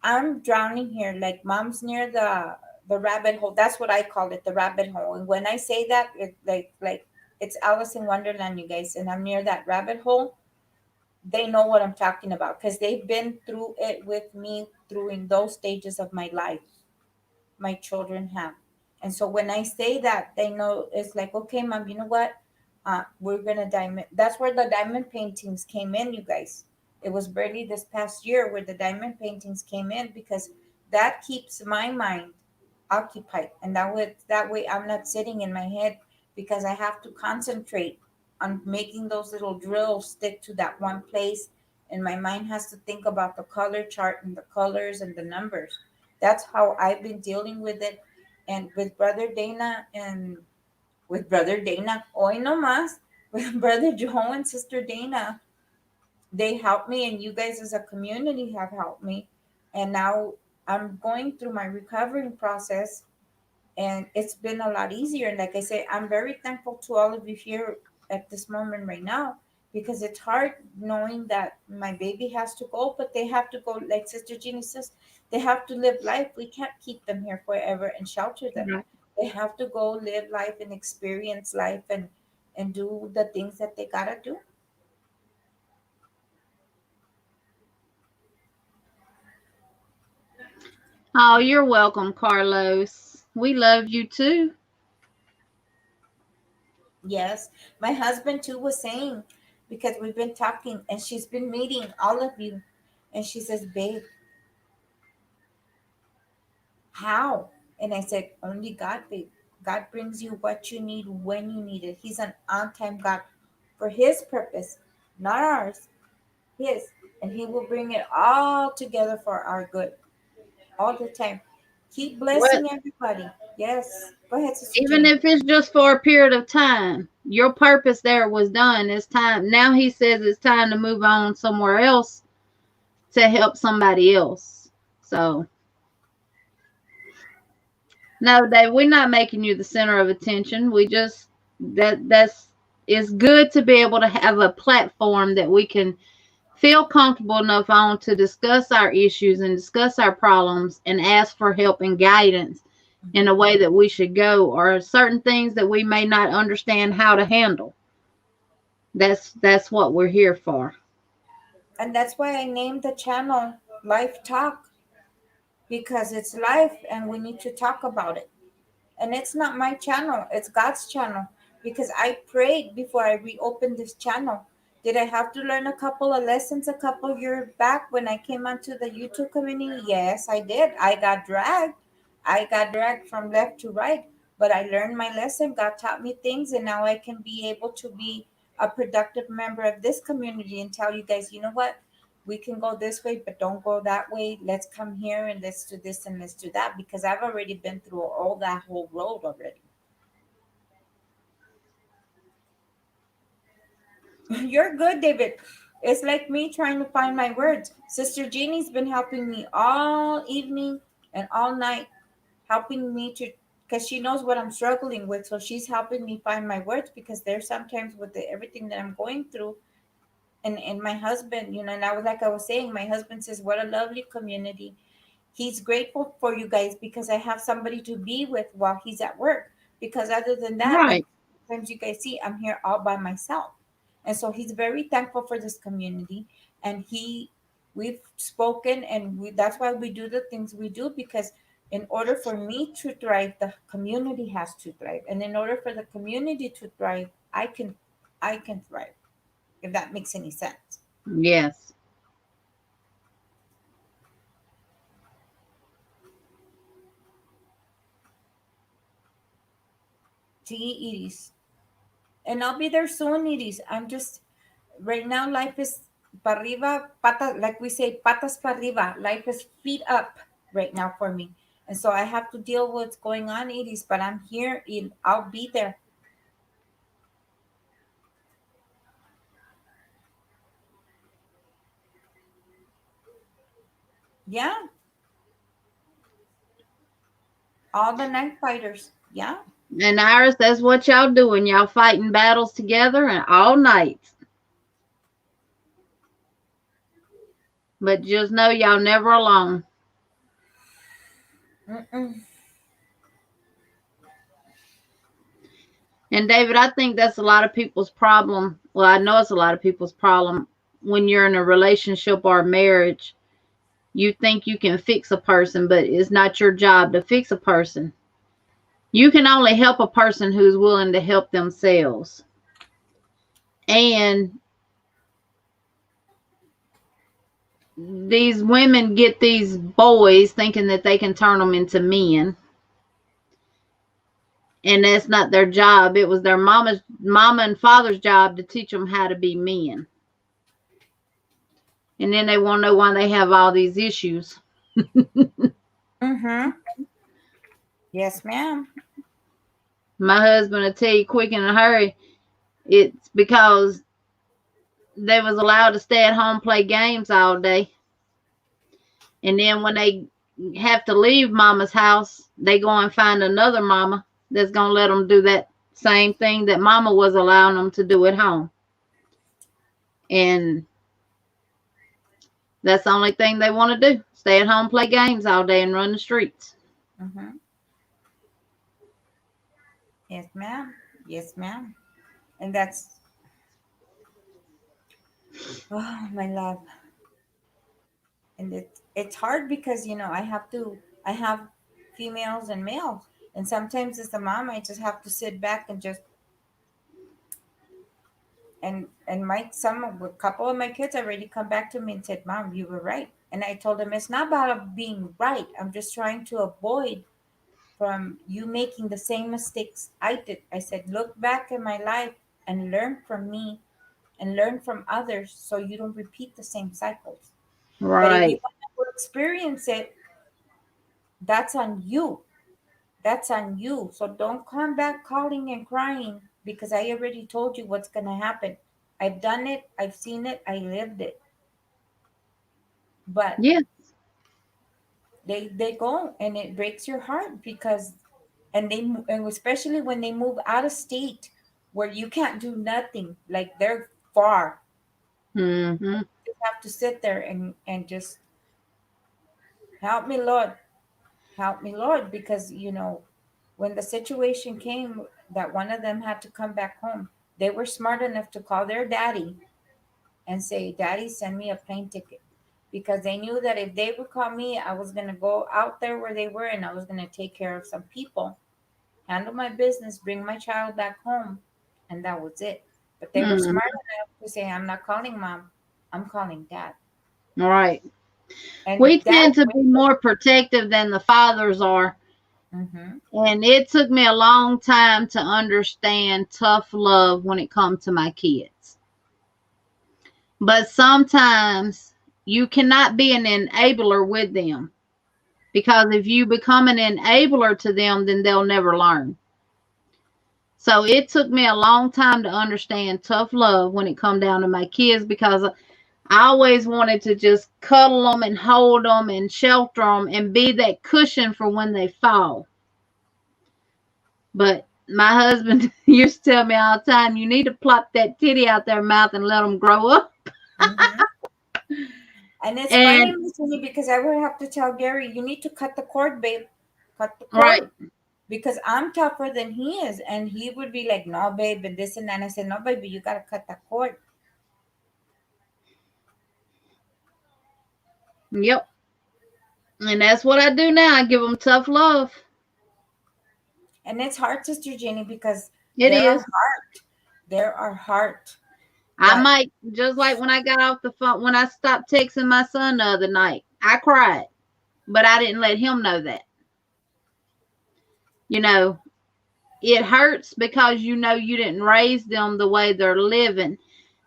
I'm drowning here. Like mom's near the rabbit hole. That's what I call it, the rabbit hole. And when I say that, like it's Alice in Wonderland, you guys, and I'm near that rabbit hole. They know what I'm talking about because they've been through it with me through in those stages of my life. My children have. And so when I say that, they know it's like, okay, mom, you know what? We're gonna diamond. That's where the diamond paintings came in, you guys. It was barely this past year where the diamond paintings came in because that keeps my mind occupied, and that way I'm not sitting in my head because I have to concentrate on making those little drills stick to that one place, and my mind has to think about the color chart and the colors and the numbers. That's how I've been dealing with it, and with brother Dana and with brother Dana, hoy no más, with brother Joe and sister Dana, they helped me, and you guys as a community have helped me, and now I'm going through my recovering process, and it's been a lot easier. And like I say, I'm very thankful to all of you here at this moment right now because it's hard knowing that my baby has to go, but they have to go, like Sister Jeannie says, they have to live life. We can't keep them here forever and shelter them. Right. They have to go live life and experience life and do the things that they gotta do. Oh, you're welcome, Carlos. We love you too. Yes, my husband too was saying, because we've been talking and she's been meeting all of you, and she says, "Babe, how?" And I said, "Only God, babe. God brings you what you need when you need it. He's an on-time God for His purpose, not ours, His, and He will bring it all together for our good all the time. Keep What? blessing everybody." Yes, go ahead, Sister Even Jenny. if it's just for a period of time, your purpose there was done. It's time. Now he says it's time to move on somewhere else to help somebody else. So, no, Dave, we're not making you the center of attention. We just that's it's good to be able to have a platform that we can feel comfortable enough on to discuss our issues and discuss our problems and ask for help and guidance in a way that we should go, or certain things that we may not understand how to handle. That's what we're here for. And that's why I named the channel Life Talk, because it's life and we need to talk about it. And it's not my channel, it's God's channel, because I prayed before I reopened this channel. Did I have to learn a couple of lessons a couple years back when I came onto the YouTube community? Yes, I did. I got dragged from left to right, but I learned my lesson. God taught me things, and now I can be able to be a productive member of this community and tell you guys, you know what? We can go this way, but don't go that way. Let's come here and let's do this and let's do that, because I've already been through all that whole road already. You're good, David. It's like me trying to find my words. Sister Jeannie's been helping me all evening and all night, helping me to, because she knows what I'm struggling with. So she's helping me find my words, because there's sometimes with everything that I'm going through, and my husband, and I was, like I was saying, my husband says, "What a lovely community." He's grateful for you guys because I have somebody to be with while he's at work. Because other than that, like Right. sometimes you guys see, I'm here all by myself. And so he's very thankful for this community. And we've spoken, and that's why we do the things we do, because in order for me to thrive, the community has to thrive. And in order for the community to thrive, I can thrive, if that makes any sense. Yes. Edie's. And I'll be there soon, Edie's. I'm just right now, life is para arriba, pata, like we say, patas para arriba. Life is feet up right now for me. And so I have to deal with what's going on, Edie's, but I'm here and I'll be there. Yeah, all the night fighters. Yeah. And Iris, that's what y'all doing. Y'all fighting battles together and all night. But just know y'all never alone. Mm-mm. And David, I think that's a lot of people's problem. Well, I know it's a lot of people's problem when you're in a relationship or a marriage. You think you can fix a person, but it's not your job to fix a person. You can only help a person who's willing to help themselves. And these women get these boys thinking that they can turn them into men. And that's not their job. It was their mama and father's job to teach them how to be men. And then they want to know why they have all these issues. Mm-hmm. Yes, ma'am. My husband will tell you quick in a hurry. It's because they was allowed to stay at home, play games all day. And then when they have to leave mama's house, they go and find another mama that's going to let them do that same thing that mama was allowing them to do at home. And that's the only thing they want to do. Stay at home, play games all day, and run the streets. Mm-hmm. Yes, ma'am. Yes, ma'am. And that's, oh, my love. And it's hard because, I have to I have females and males. And sometimes as a mom, I just have to sit back and just and a couple of my kids already come back to me and said, "Mom, you were right." And I told them it's not about being right. I'm just trying to avoid from you making the same mistakes I did. I said, look back in my life and learn from me and learn from others so you don't repeat the same cycles. But if you Right. want to experience it, that's on you. That's on you. So don't come back calling and crying because I already told you what's going to happen. I've done it, I've seen it, I lived it. But Yeah. they go and it breaks your heart because and especially when they move out of state where you can't do nothing, like they're far. Mm-hmm. You have to sit there and just help me, Lord, help me, Lord, because when the situation came that one of them had to come back home, they were smart enough to call their daddy and say, Daddy, send me a plane ticket. Because they knew that if they would call me, I was going to go out there where they were and I was going to take care of some people, handle my business, bring my child back home, and that was it. But they were Mm-hmm. smart enough to say, I'm not calling mom, I'm calling dad. Right. And We dad tend to be more protective than the fathers are. mm-hmm, And it took me a long time to understand tough love when it comes to my kids. But sometimes you cannot be an enabler with them because if you become an enabler to them, then they'll never learn. So it took me a long time to understand tough love when it come down to my kids because I always wanted to just cuddle them and hold them and shelter them and be that cushion for when they fall. But my husband used to tell me all the time, you need to plop that titty out their mouth and let them grow up. mm-hmm. And it's funny, And Miss Cindy, because I would have to tell Gary, you need to cut the cord, babe. Cut the right, cord. Because I'm tougher than he is. And he would be like, no, babe, and this and that. And I said, no, baby, you got to cut that cord. yep. And that's what I do now. I give them tough love. And it's hard, Sister Jenny, because It there are is. heart. There are heart. I But might, just like when I got off the phone, when I stopped texting my son the other night, I cried, but I didn't let him know that. You know, it hurts because you didn't raise them the way they're living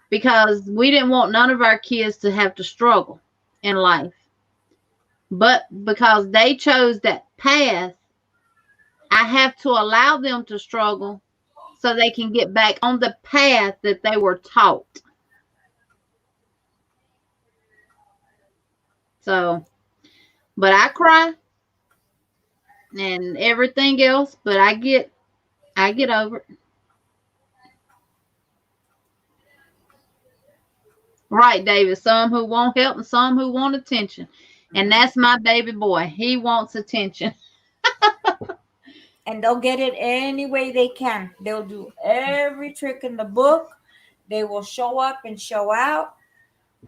because we didn't want none of our kids to have to struggle in life. But because they chose that path, I have to allow them to struggle so they can get back on the path that they were taught. So, but I cry and everything else, but I get over it. Right, David. Some who want help and some who want attention. And mhm. that's my baby boy. He wants attention. And they'll get it any way they can. They'll do every trick in the book. They will show up and show out.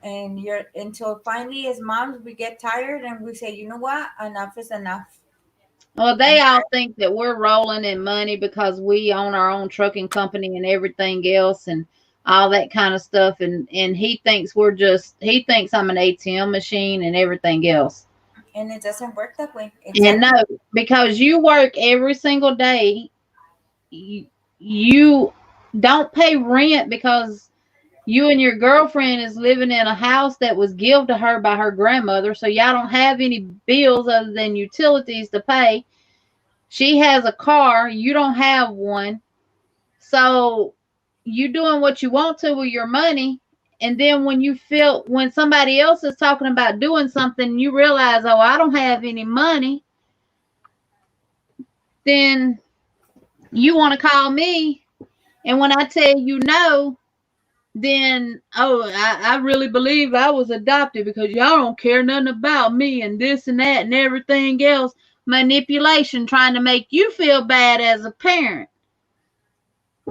And you're until finally, as moms, we get tired and we say, you know what? Enough is enough. Well, I'm they all tired. think that we're rolling in money because we own our own trucking company and everything else and all that kind of stuff. And he thinks I'm an ATM machine and everything else. And it doesn't work that way. And no, Exactly. because you work every single day, you don't pay rent because you and your girlfriend is living in a house that was given to her by her grandmother. So y'all don't have any bills other than utilities to pay. She has a car, you don't have one. So you doing what you want to with your money. And then when somebody else is talking about doing something, you realize, oh, I don't have any money, then you want to call me. And when I tell you no, then, oh, I really believe I was adopted because y'all don't care nothing about me and this and that and everything else. Manipulation, trying to make you feel bad as a parent.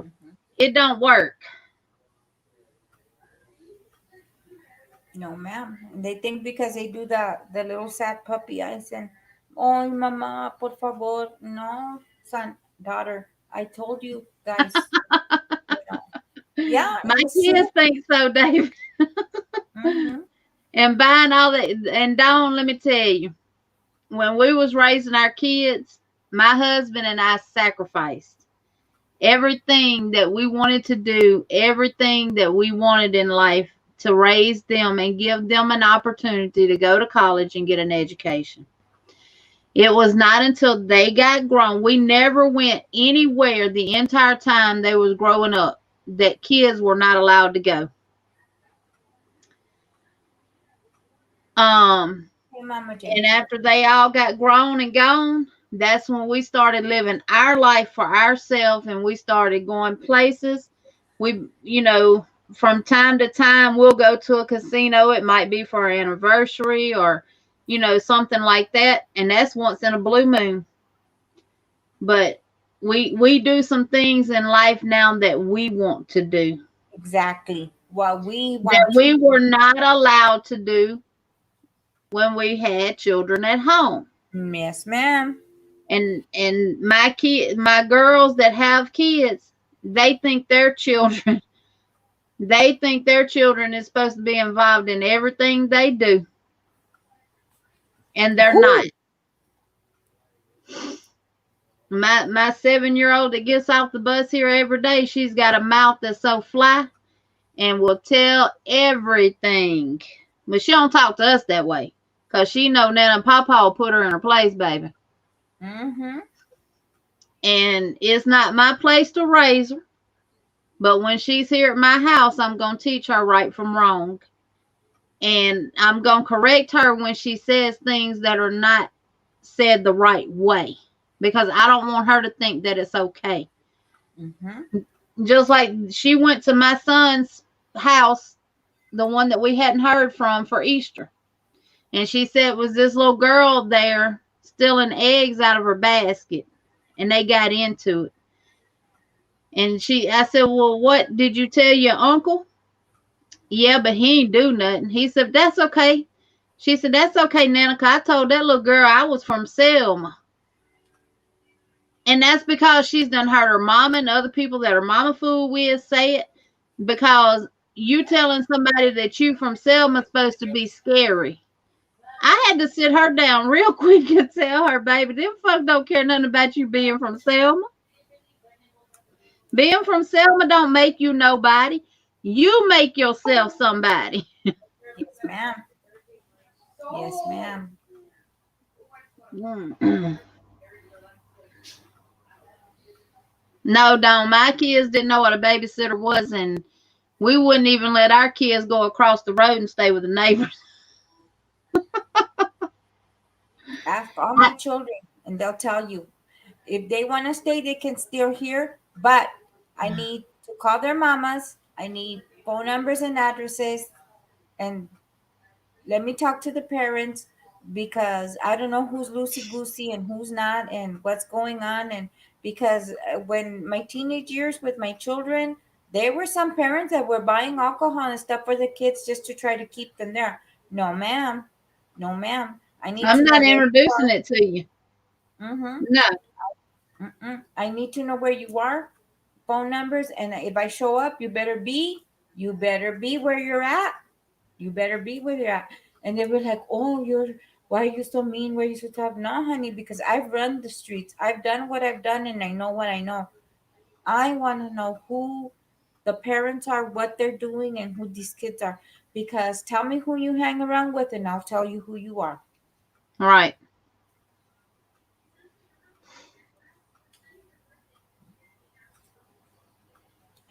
Mhm. It don't work. No, ma'am. And they think because they do the little sad puppy eyes and Oh, mama, por favor. No, son, daughter. I told you guys. You know. Yeah, My it was kids true. think so, David. Mm-hmm. And buying all that, and Dawn, let me tell you, when we was raising our kids, my husband and I sacrificed everything that we wanted to do, everything that we wanted in life to raise them and give them an opportunity to go to college and get an education. It was not until they got grown. We never went anywhere the entire time they was growing up that kids were not allowed to go. Um, Hey, Mama and J. after they all got grown and gone, that's when we started living our life for ourselves and we started going places. We, from time to time, we'll go to a casino. It might be for our anniversary or, something like that. And that's once in a blue moon. But we do some things in life now that we want to do Exactly. What we that want to we do. were not allowed to do when we had children at home. Yes, ma'am. And my girls that have kids, they think their children they think their children is supposed to be involved in everything they do, and they're not. Who? My 7-year-old that gets off the bus here every day, she's got a mouth that's so fly and will tell everything. But she don't talk to us that way. Cause she know Nana and Papa will put her in her place, baby. Mm-hmm. And it's not my place to raise her. But when she's here at my house, I'm gonna teach her right from wrong. And I'm gonna correct her when she says things that are not said the right way. Because I don't want her to think that it's okay. Mm-hmm. Just like she went to my son's house, the one that we hadn't heard from for Easter. And she said it was this little girl there stealing eggs out of her basket. And they got into it. And I said, well, what did you tell your uncle? Yeah, but he ain't do nothing. He said, that's okay. She said, that's okay, Nana, 'cause I told that little girl I was from Selma. And that's because she's done heard her mama and other people that her mama fool with say it. Because you telling somebody that you from Selma is supposed to be scary. I had to sit her down real quick and tell her, baby, them folks don't care nothing about you being from Selma. Being from Selma don't make you nobody. You make yourself somebody. Yes, ma'am. Yes, ma'am. No, don't. My kids didn't know what a babysitter was, and we wouldn't even let our kids go across the road and stay with the neighbors. Ask all my children, and they'll tell you. If they want to stay, they can still here. But I need to call their mamas. I need phone numbers and addresses, and let me talk to the parents because I don't know who's loosey goosey and who's not, and what's going on. And because when my teenage years with my children, there were some parents that were buying alcohol and stuff for the kids just to try to keep them there. No, ma'am. No, ma'am. I need I'm to know not where you introducing it to you. are. Mm-hmm. No. Mm-mm. I need to know where you are, phone numbers, and if I show up, you better be where you're at. You better be where you're at. And they were like, "Oh, why are you so mean? Why are you so tough?" No, honey, because I've run the streets. I've done what I've done, and I know what I know. I want to know who the parents are, what they're doing, and who these kids are. Because tell me who you hang around with, and I'll tell you who you are. Right.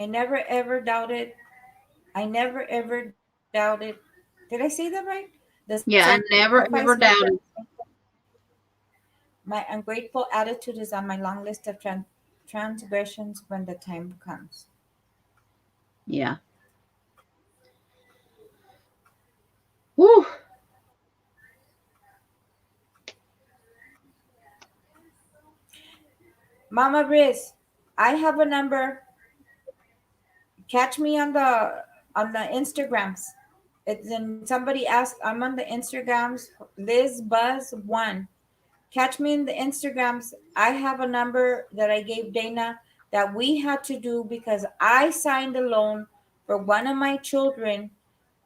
I never ever doubted. I never ever doubted. Did I say that right? The Yeah, I never sacrifice ever my doubted. my ungrateful attitude is on my long list of transgressions when the time comes. Yeah. Whew. Mama Riz, I have a number. Catch me on the Instagrams. It's in somebody asked. I'm on the Instagrams. Liz Buzz 1. catch me in the Instagrams. I have a number that I gave Dana that we had to do because I signed a loan for one of my children,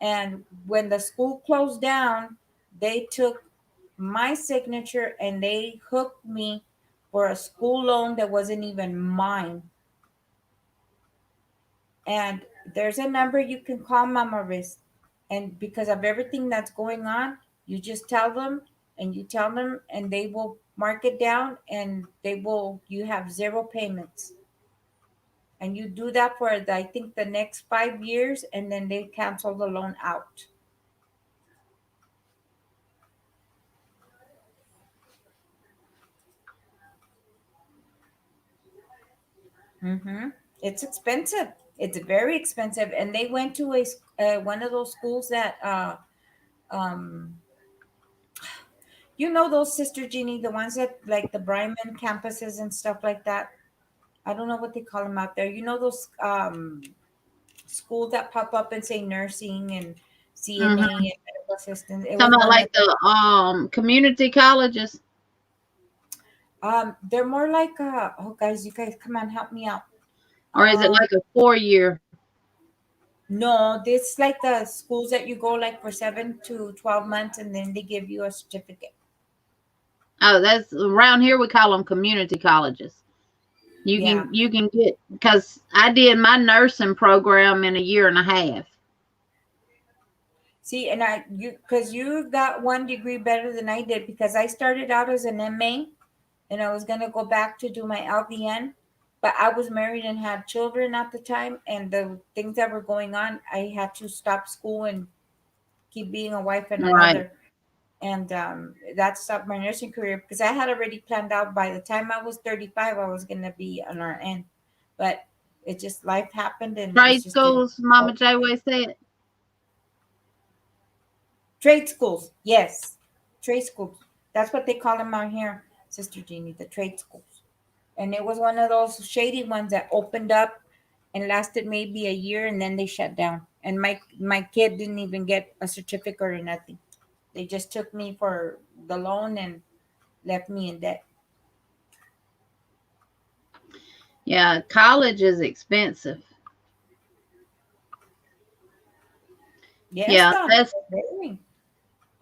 and when the school closed down, they took my signature and they hooked me for a school loan that wasn't even mine. And there's a number you can call Mama Risk. And because of everything that's going on, you just tell them and you tell them, and they will mark it down and you have zero payments. And you do that for, I think, the next 5 years, and then they cancel the loan out. Mm-hmm. It's expensive. It's very expensive. And they went to one of those schools that um those, Sister Jeannie, the ones that like the Bryman campuses and stuff like that. I don't know what they call them out there. Those schools that pop up and say nursing and CNA Mhm. and medical assistant. It was Talking about one like the community colleges. they're more like oh guys, you guys come on, help me out. Or is it like a 4-year? No, this like the schools that you go like for 7 to 12 months, and then they give you a certificate. Oh, that's around here we call them community colleges. Yeah. You can get, because I did my nursing program in a year and a half. See, and because you got one degree better than I did, because I started out as an MA, and I was gonna go back to do my LVN, but I was married and had children at the time, and the things that were going on, I had to stop school and keep being a wife and a Right. mother. And that stopped my nursing career because I had already planned out by the time I was 35, I was going to be an RN. But it just, life happened, and it Trade just didn't. schools, Mama J-Way said. Trade schools, yes. Trade schools. That's what they call them out here, Sister Jeannie, the trade schools. And it was one of those shady ones that opened up and lasted maybe a year, and then they shut down. And my kid didn't even get a certificate or nothing. They just took me for the loan and left me in debt. Yeah, college is expensive. Yes, Yeah, Donna, that's very.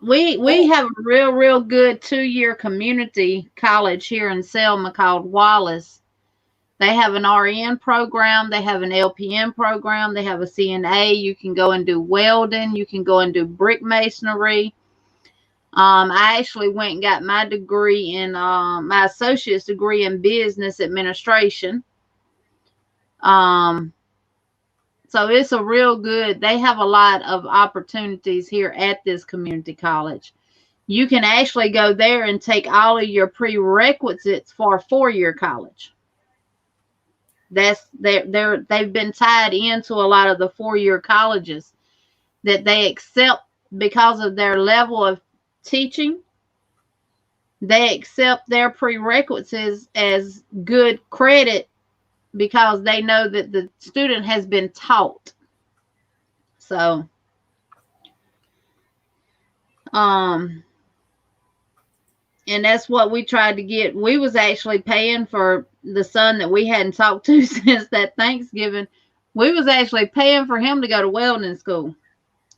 we have a real good 2-year community college here in Selma called Wallace. They have an RN program, they have an LPN program, they have a CNA. You can go and do welding, you can go and do brick masonry. I actually went and got my degree in my associate's degree in business administration. So it's a real good, they have a lot of opportunities here at this community college. You can actually go there and take all of your prerequisites for a 4-year college. They've been tied into a lot of the 4-year colleges that they accept because of their level of teaching. They accept their prerequisites as good credit because they know that the student has been taught. So, and that's what we tried to get. We was actually paying for the son that we hadn't talked to since that Thanksgiving. We was actually paying for him to go to welding school,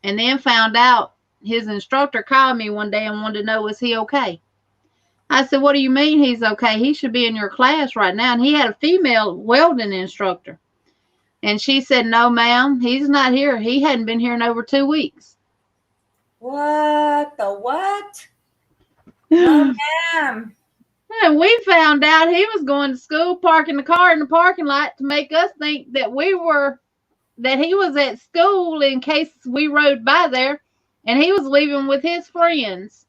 and then found out his instructor called me one day and wanted to know, was he okay? I said, what do you mean he's okay? He should be in your class right now. And he had a female welding instructor. And she said, no, ma'am, he's not here. He hadn't been here in over 2 weeks. What the what? No, ma'am. And we found out he was going to school, parking the car in the parking lot to make us think that he was at school in case we rode by there, and he was leaving with his friends.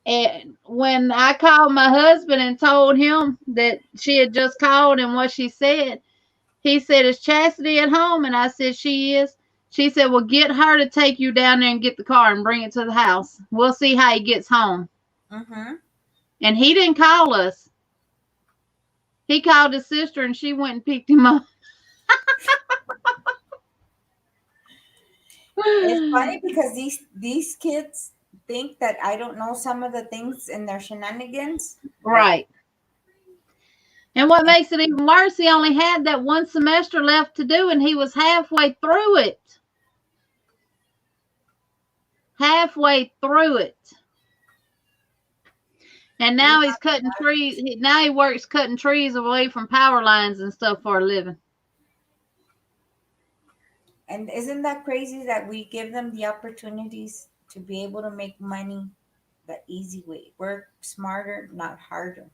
And when I called my husband and told him that she had just called and what she said, he said, is Chastity at home? And I said, she is. She said, well, get her to take you down there and get the car and bring it to the house. We'll see how he gets home. Mm-hmm. And he didn't call us. He called his sister and she went and picked him up. It's funny because these kids, think that I don't know some of the things in their shenanigans. Right. And what makes it even worse, he only had that one semester left to do, and he was halfway through it. Halfway through it. And now he's cutting trees. Now he works cutting trees away from power lines and stuff for a living. And isn't that crazy that we give them the opportunities to be able to make money the easy way? Work smarter, not harder.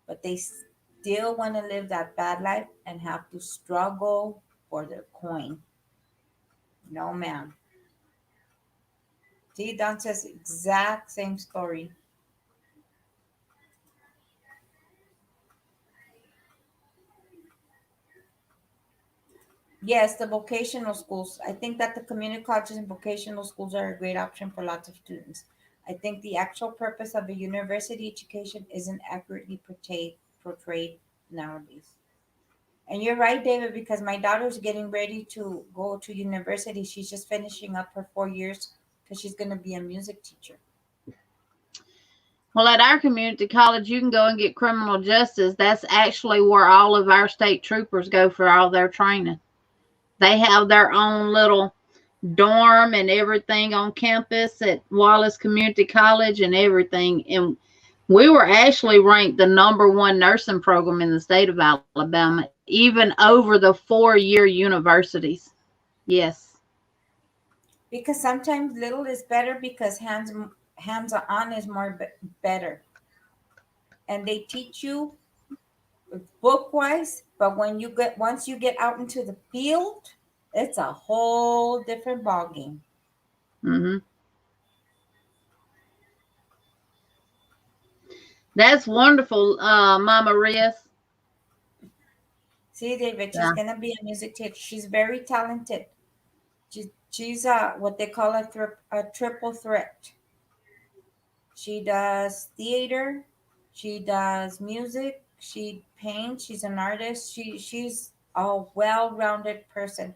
But they still want to live that bad life and have to struggle for their coin. No, ma'am. See, Don says exact same story. Yes, the vocational schools. I think that the community colleges and vocational schools are a great option for lots of students. I think the actual purpose of a university education isn't accurately portrayed nowadays. And you're right, David, because my daughter's getting ready to go to university. She's just finishing up her 4 years because she's going to be a music teacher. Well, at our community college, you can go and get criminal justice. That's actually where all of our state troopers go for all their training. They have their own little dorm and everything on campus at Wallace Community College and everything. And we were actually ranked the #1 nursing program in the state of Alabama, even over the 4-year universities. Yes. Because sometimes little is better because hands on is more better. And they teach you book wise, but once you get out into the field, it's a whole different ballgame. Mm-hmm. That's wonderful, Mama Rios. See, David, she's Yeah. gonna be a music teacher. She's very talented. She's what they call a triple threat. She does theater, she does music, she paints, she's an artist. She's a well-rounded person.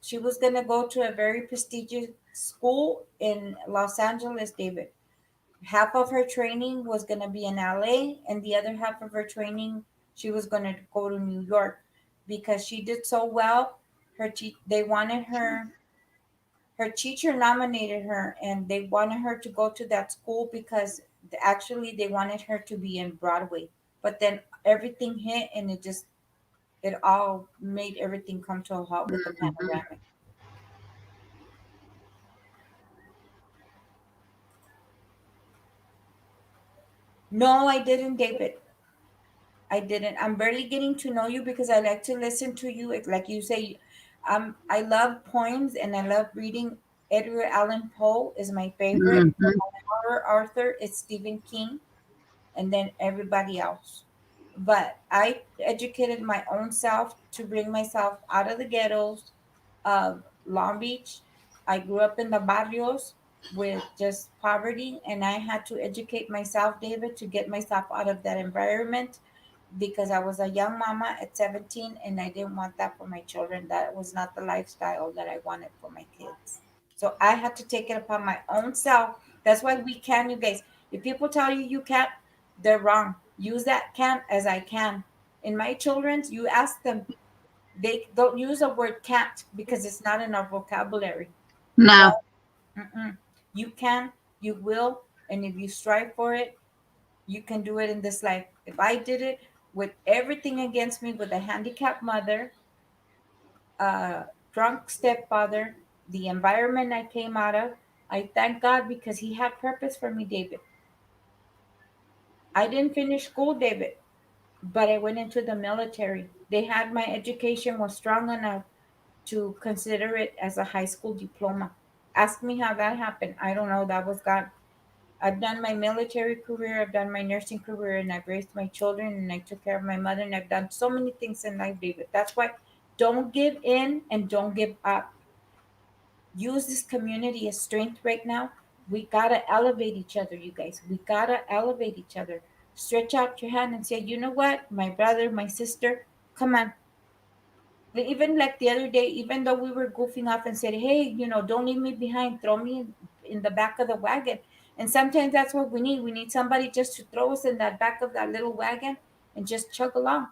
She was gonna go to a very prestigious school in Los Angeles, David. Half of her training was gonna be in LA, and the other half of her training she was gonna go to New York because she did so well. They wanted her. Her teacher nominated her, and they wanted her to go to that school because actually they wanted her to be in Broadway. But then everything hit, and it all made everything come to a halt with the pandemic. No, I didn't, David. I didn't. I'm barely getting to know you because I like to listen to you. Like you say, I love poems and I love reading. Edgar Allan Poe is my favorite. Mm-hmm. My horror author is Stephen King, and then everybody else. But I educated my own self to bring myself out of the ghettos of Long Beach. I grew up in the barrios with just poverty, and I had to educate myself, David, to get myself out of that environment because I was a young mama at 17 and I didn't want that for my children. That was not the lifestyle that I wanted for my kids. So I had to take it upon my own self. That's why we can, you guys. If people tell you you can't, they're wrong. Use that can as I can. In my children's, you ask them, they don't use the word can't because it's not in our vocabulary. No. Mm-mm. You can, you will, and if you strive for it, you can do it in this life. If I did it with everything against me, with a handicapped mother, a drunk stepfather, the environment I came out of, I thank God because He had purpose for me, David. I didn't finish school, David, but I went into the military. They had my education was strong enough to consider it as a high school diploma. Ask me how that happened. I don't know. That was God. I've done my military career, I've done my nursing career, and I've raised my children, and I took care of my mother, and I've done so many things in life, David. That's why don't give in and don't give up. Use this community as strength right now. We gotta elevate each other, you guys. We gotta elevate each other. Stretch out your hand and say, you know what, my brother, my sister, come on. Even like the other day, even though we were goofing off and said, hey, don't leave me behind, throw me in the back of the wagon. And sometimes that's what we need. We need somebody just to throw us in that back of that little wagon and just chug along.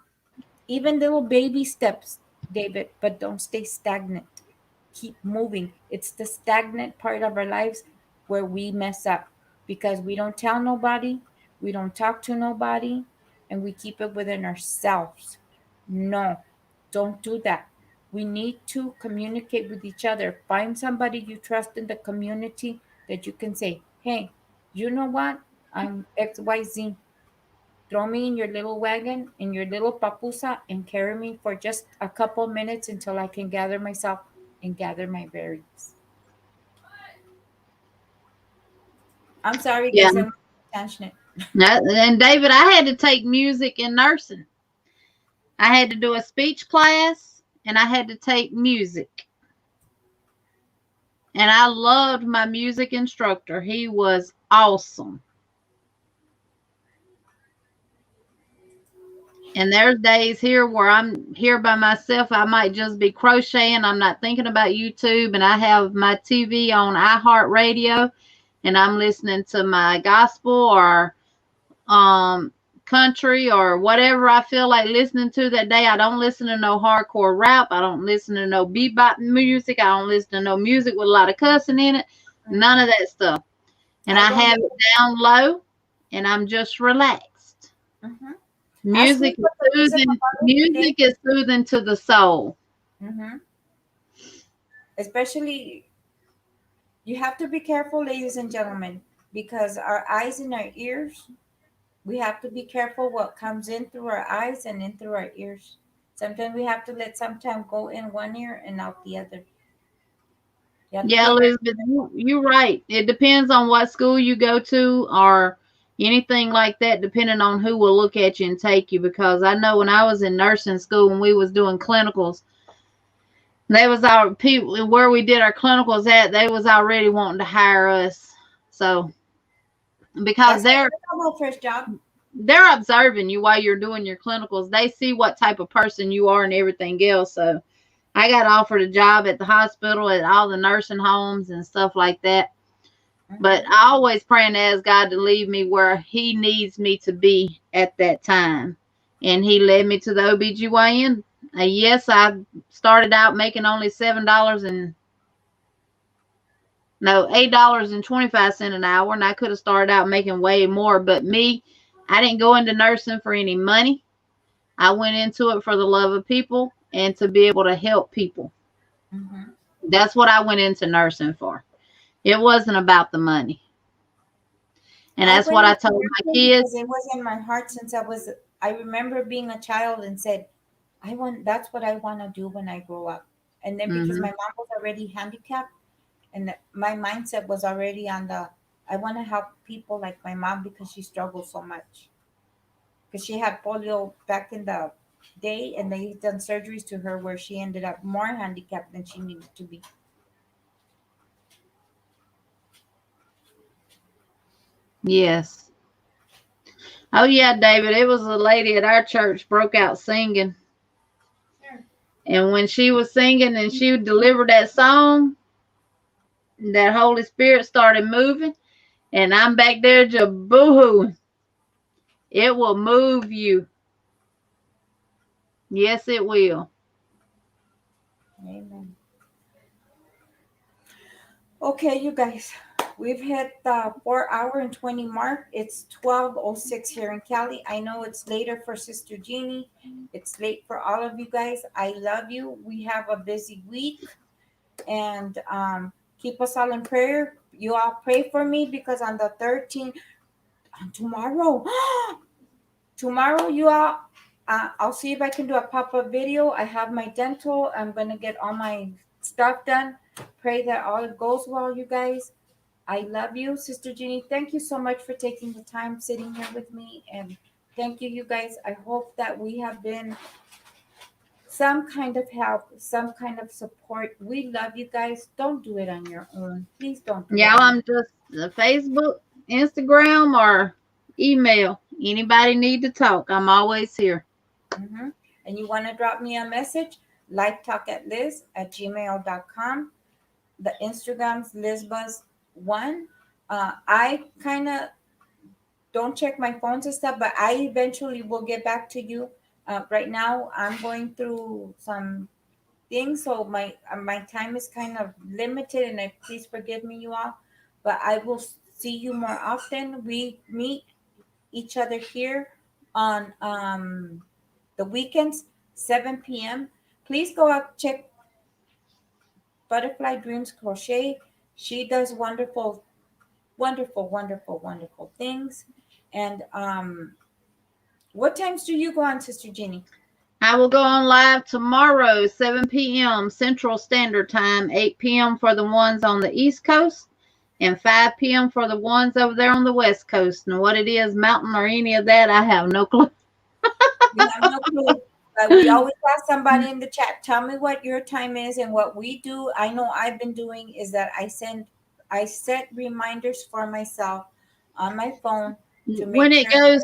Even little baby steps, David, but don't stay stagnant. Keep moving. It's the stagnant part of our lives where we mess up because we don't tell nobody, we don't talk to nobody, and we keep it within ourselves. No, don't do that. We need to communicate with each other. Find somebody you trust in the community that you can say, hey, you know what? I'm XYZ. Throw me in your little wagon, in your little papusa, and carry me for just a couple minutes until I can gather myself and gather my berries. I'm sorry, Yeah. guys, I'm passionate. And David, I had to take music in nursing. I had to do a speech class and I had to take music. And I loved my music instructor. He was awesome. And there's days here where I'm here by myself. I might just be crocheting. I'm not thinking about YouTube. And I have my TV on iHeartRadio. And I'm listening to my gospel or country or whatever I feel like listening to that day. I don't listen to no hardcore rap. I don't listen to no bebop music. I don't listen to no music with a lot of cussing in it. None of that stuff. And I have it down low and I'm just relaxed. Mm-hmm. Music is soothing. Music is soothing to the soul. Mm-hmm. Especially, you have to be careful, ladies and gentlemen, because our eyes and our ears, we have to be careful what comes in through our eyes and in through our ears. Sometimes we have to let sometimes go in one ear and out the other. Yeah, Elizabeth, you're right. It depends on what school you go to or anything like that, depending on who will look at you and take you. Because I know when I was in nursing school, when we was doing clinicals, they was our people where we did our clinicals at, they was already wanting to hire us. So because that's my first job. They're observing you while you're doing your clinicals. They see what type of person you are and everything else. So I got offered a job at the hospital, at all the nursing homes and stuff like that. But I always pray and ask God to lead me where he needs me to be at that time. And he led me to the OBGYN. Yes, I started out making only $8.25 an hour. And I could have started out making way more. But me, I didn't go into nursing for any money. I went into it for the love of people and to be able to help people. Mm-hmm. That's what I went into nursing for. It wasn't about the money. And that's what I told my kids. It was in my heart since I remember being a child and said, that's what I want to do when I grow up. And then because my mom was already handicapped and my mindset was already on I want to help people like my mom because she struggled so much. Because she had polio back in the day and they done surgeries to her where she ended up more handicapped than she needed to be. Yes. Oh yeah, David. It was a lady at our church broke out singing. Sure. And when she was singing and she delivered that song, that Holy Spirit started moving. And I'm back there just boo-hooing. It will move you. Yes, it will. Amen. Okay, you guys. We've hit the 4 hour and 20 mark. It's 12:06 here in Cali. I know it's later for Sister Jeannie. It's late for all of you guys. I love you. We have a busy week. And keep us all in prayer. You all pray for me because on the 13th, tomorrow, you all, I'll see if I can do a pop-up video. I have my dental. I'm going to get all my stuff done. Pray that all goes well, you guys. I love you, Sister Jeannie. Thank you so much for taking the time sitting here with me. And thank you, you guys. I hope that we have been some kind of help, some kind of support. We love you guys. Don't do it on your own. Please don't do it. Yeah, I'm just Facebook, Instagram, or email. Anybody need to talk, I'm always here. Mm-hmm. And you want to drop me a message, lifetalkatliz@gmail.com. The Instagram's LizBuzz one. I kind of don't check my phones and stuff, but I eventually will get back to you. Right now, I'm going through some things, so my time is kind of limited, and I please forgive me, you all. But I will see you more often. We meet each other here on the weekends, 7 p.m. Please go out check Butterfly Dreams Crochet. She does wonderful, wonderful, wonderful, wonderful things. And what times do you go on, Sister Jeannie? I will go on live tomorrow, 7 p.m. Central Standard Time, 8 p.m. for the ones on the East Coast, and 5 p.m. for the ones over there on the West Coast. And what it is, mountain or any of that, I have no clue. We have no clue. But we always ask somebody in the chat, tell me what your time is. And what we do, I know I've been doing, is that I set reminders for myself on my phone to When make it sure. goes,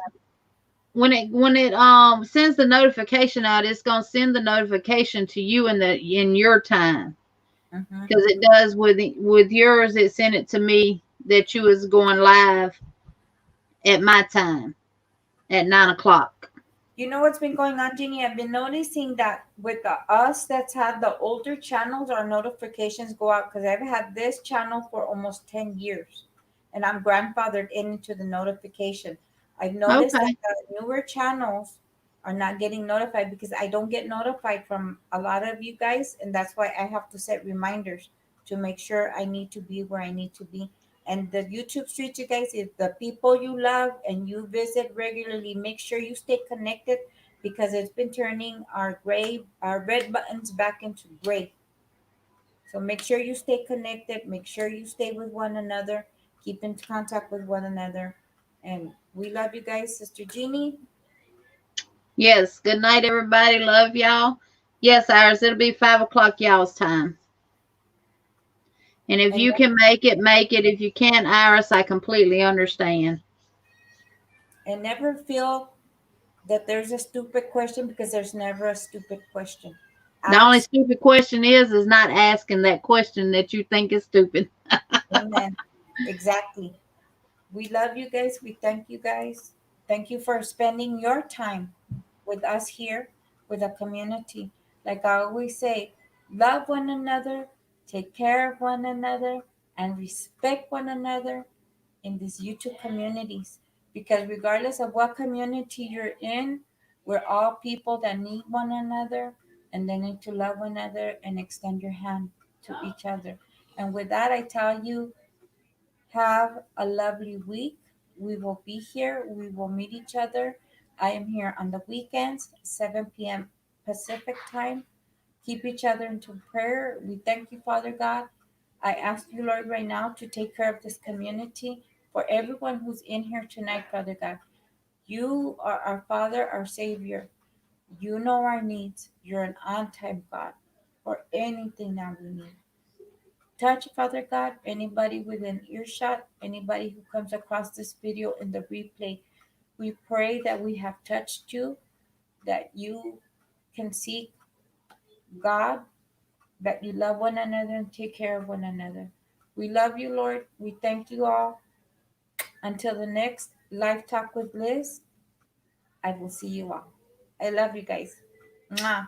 when it sends the notification out, it's gonna send the notification to you in your time. Mhm. Because it does with yours, it sent it to me that you was going live at my time at 9 o'clock. You know what's been going on, Jeannie? I've been noticing that with us that's had the older channels, our notifications go out because I've had this channel for almost 10 years and I'm grandfathered into the notification. I've noticed Okay. that the newer channels are not getting notified because I don't get notified from a lot of you guys, and that's why I have to set reminders to make sure I need to be where I need to be. And the YouTube streets, you guys, if the people you love and you visit regularly, make sure you stay connected because it's been turning our red buttons back into gray. So make sure you stay connected. Make sure you stay with one another. Keep in contact with one another. And we love you guys, Sister Jeannie. Yes. Good night, everybody. Love y'all. Yes, Iris, it'll be 5 o'clock y'all's time. And if And you can make it, make it. If you can't, Iris, I completely understand. and never feel that there's a stupid question because there's never a stupid question. The only Ask. stupid question is not asking that question that you think is stupid. Amen. Exactly. We love you guys. We thank you guys. Thank you for spending your time with us here, with a community. Like I always say, love one another, take care of one another, and respect one another in these YouTube communities. Because regardless of what community you're in, we're all people that need one another and they need to love one another and extend your hand to each other. And with that, I tell you, have a lovely week. We will be here. We will meet each other. I am here on the weekends, 7 p.m. Pacific time. Keep each other into prayer. We thank you, Father God. I ask you, Lord, right now to take care of this community for everyone who's in here tonight, Father God. You are our Father, our Savior. You know our needs. You're an on time God for anything that we need. Touch, Father God, anybody within earshot, anybody who comes across this video in the replay. We pray that we have touched you, that you can seek God, that you love one another and take care of one another. We love you, Lord. We thank you all. Until the next Live Talk with Liz, I will see you all. I love you guys. Mwah.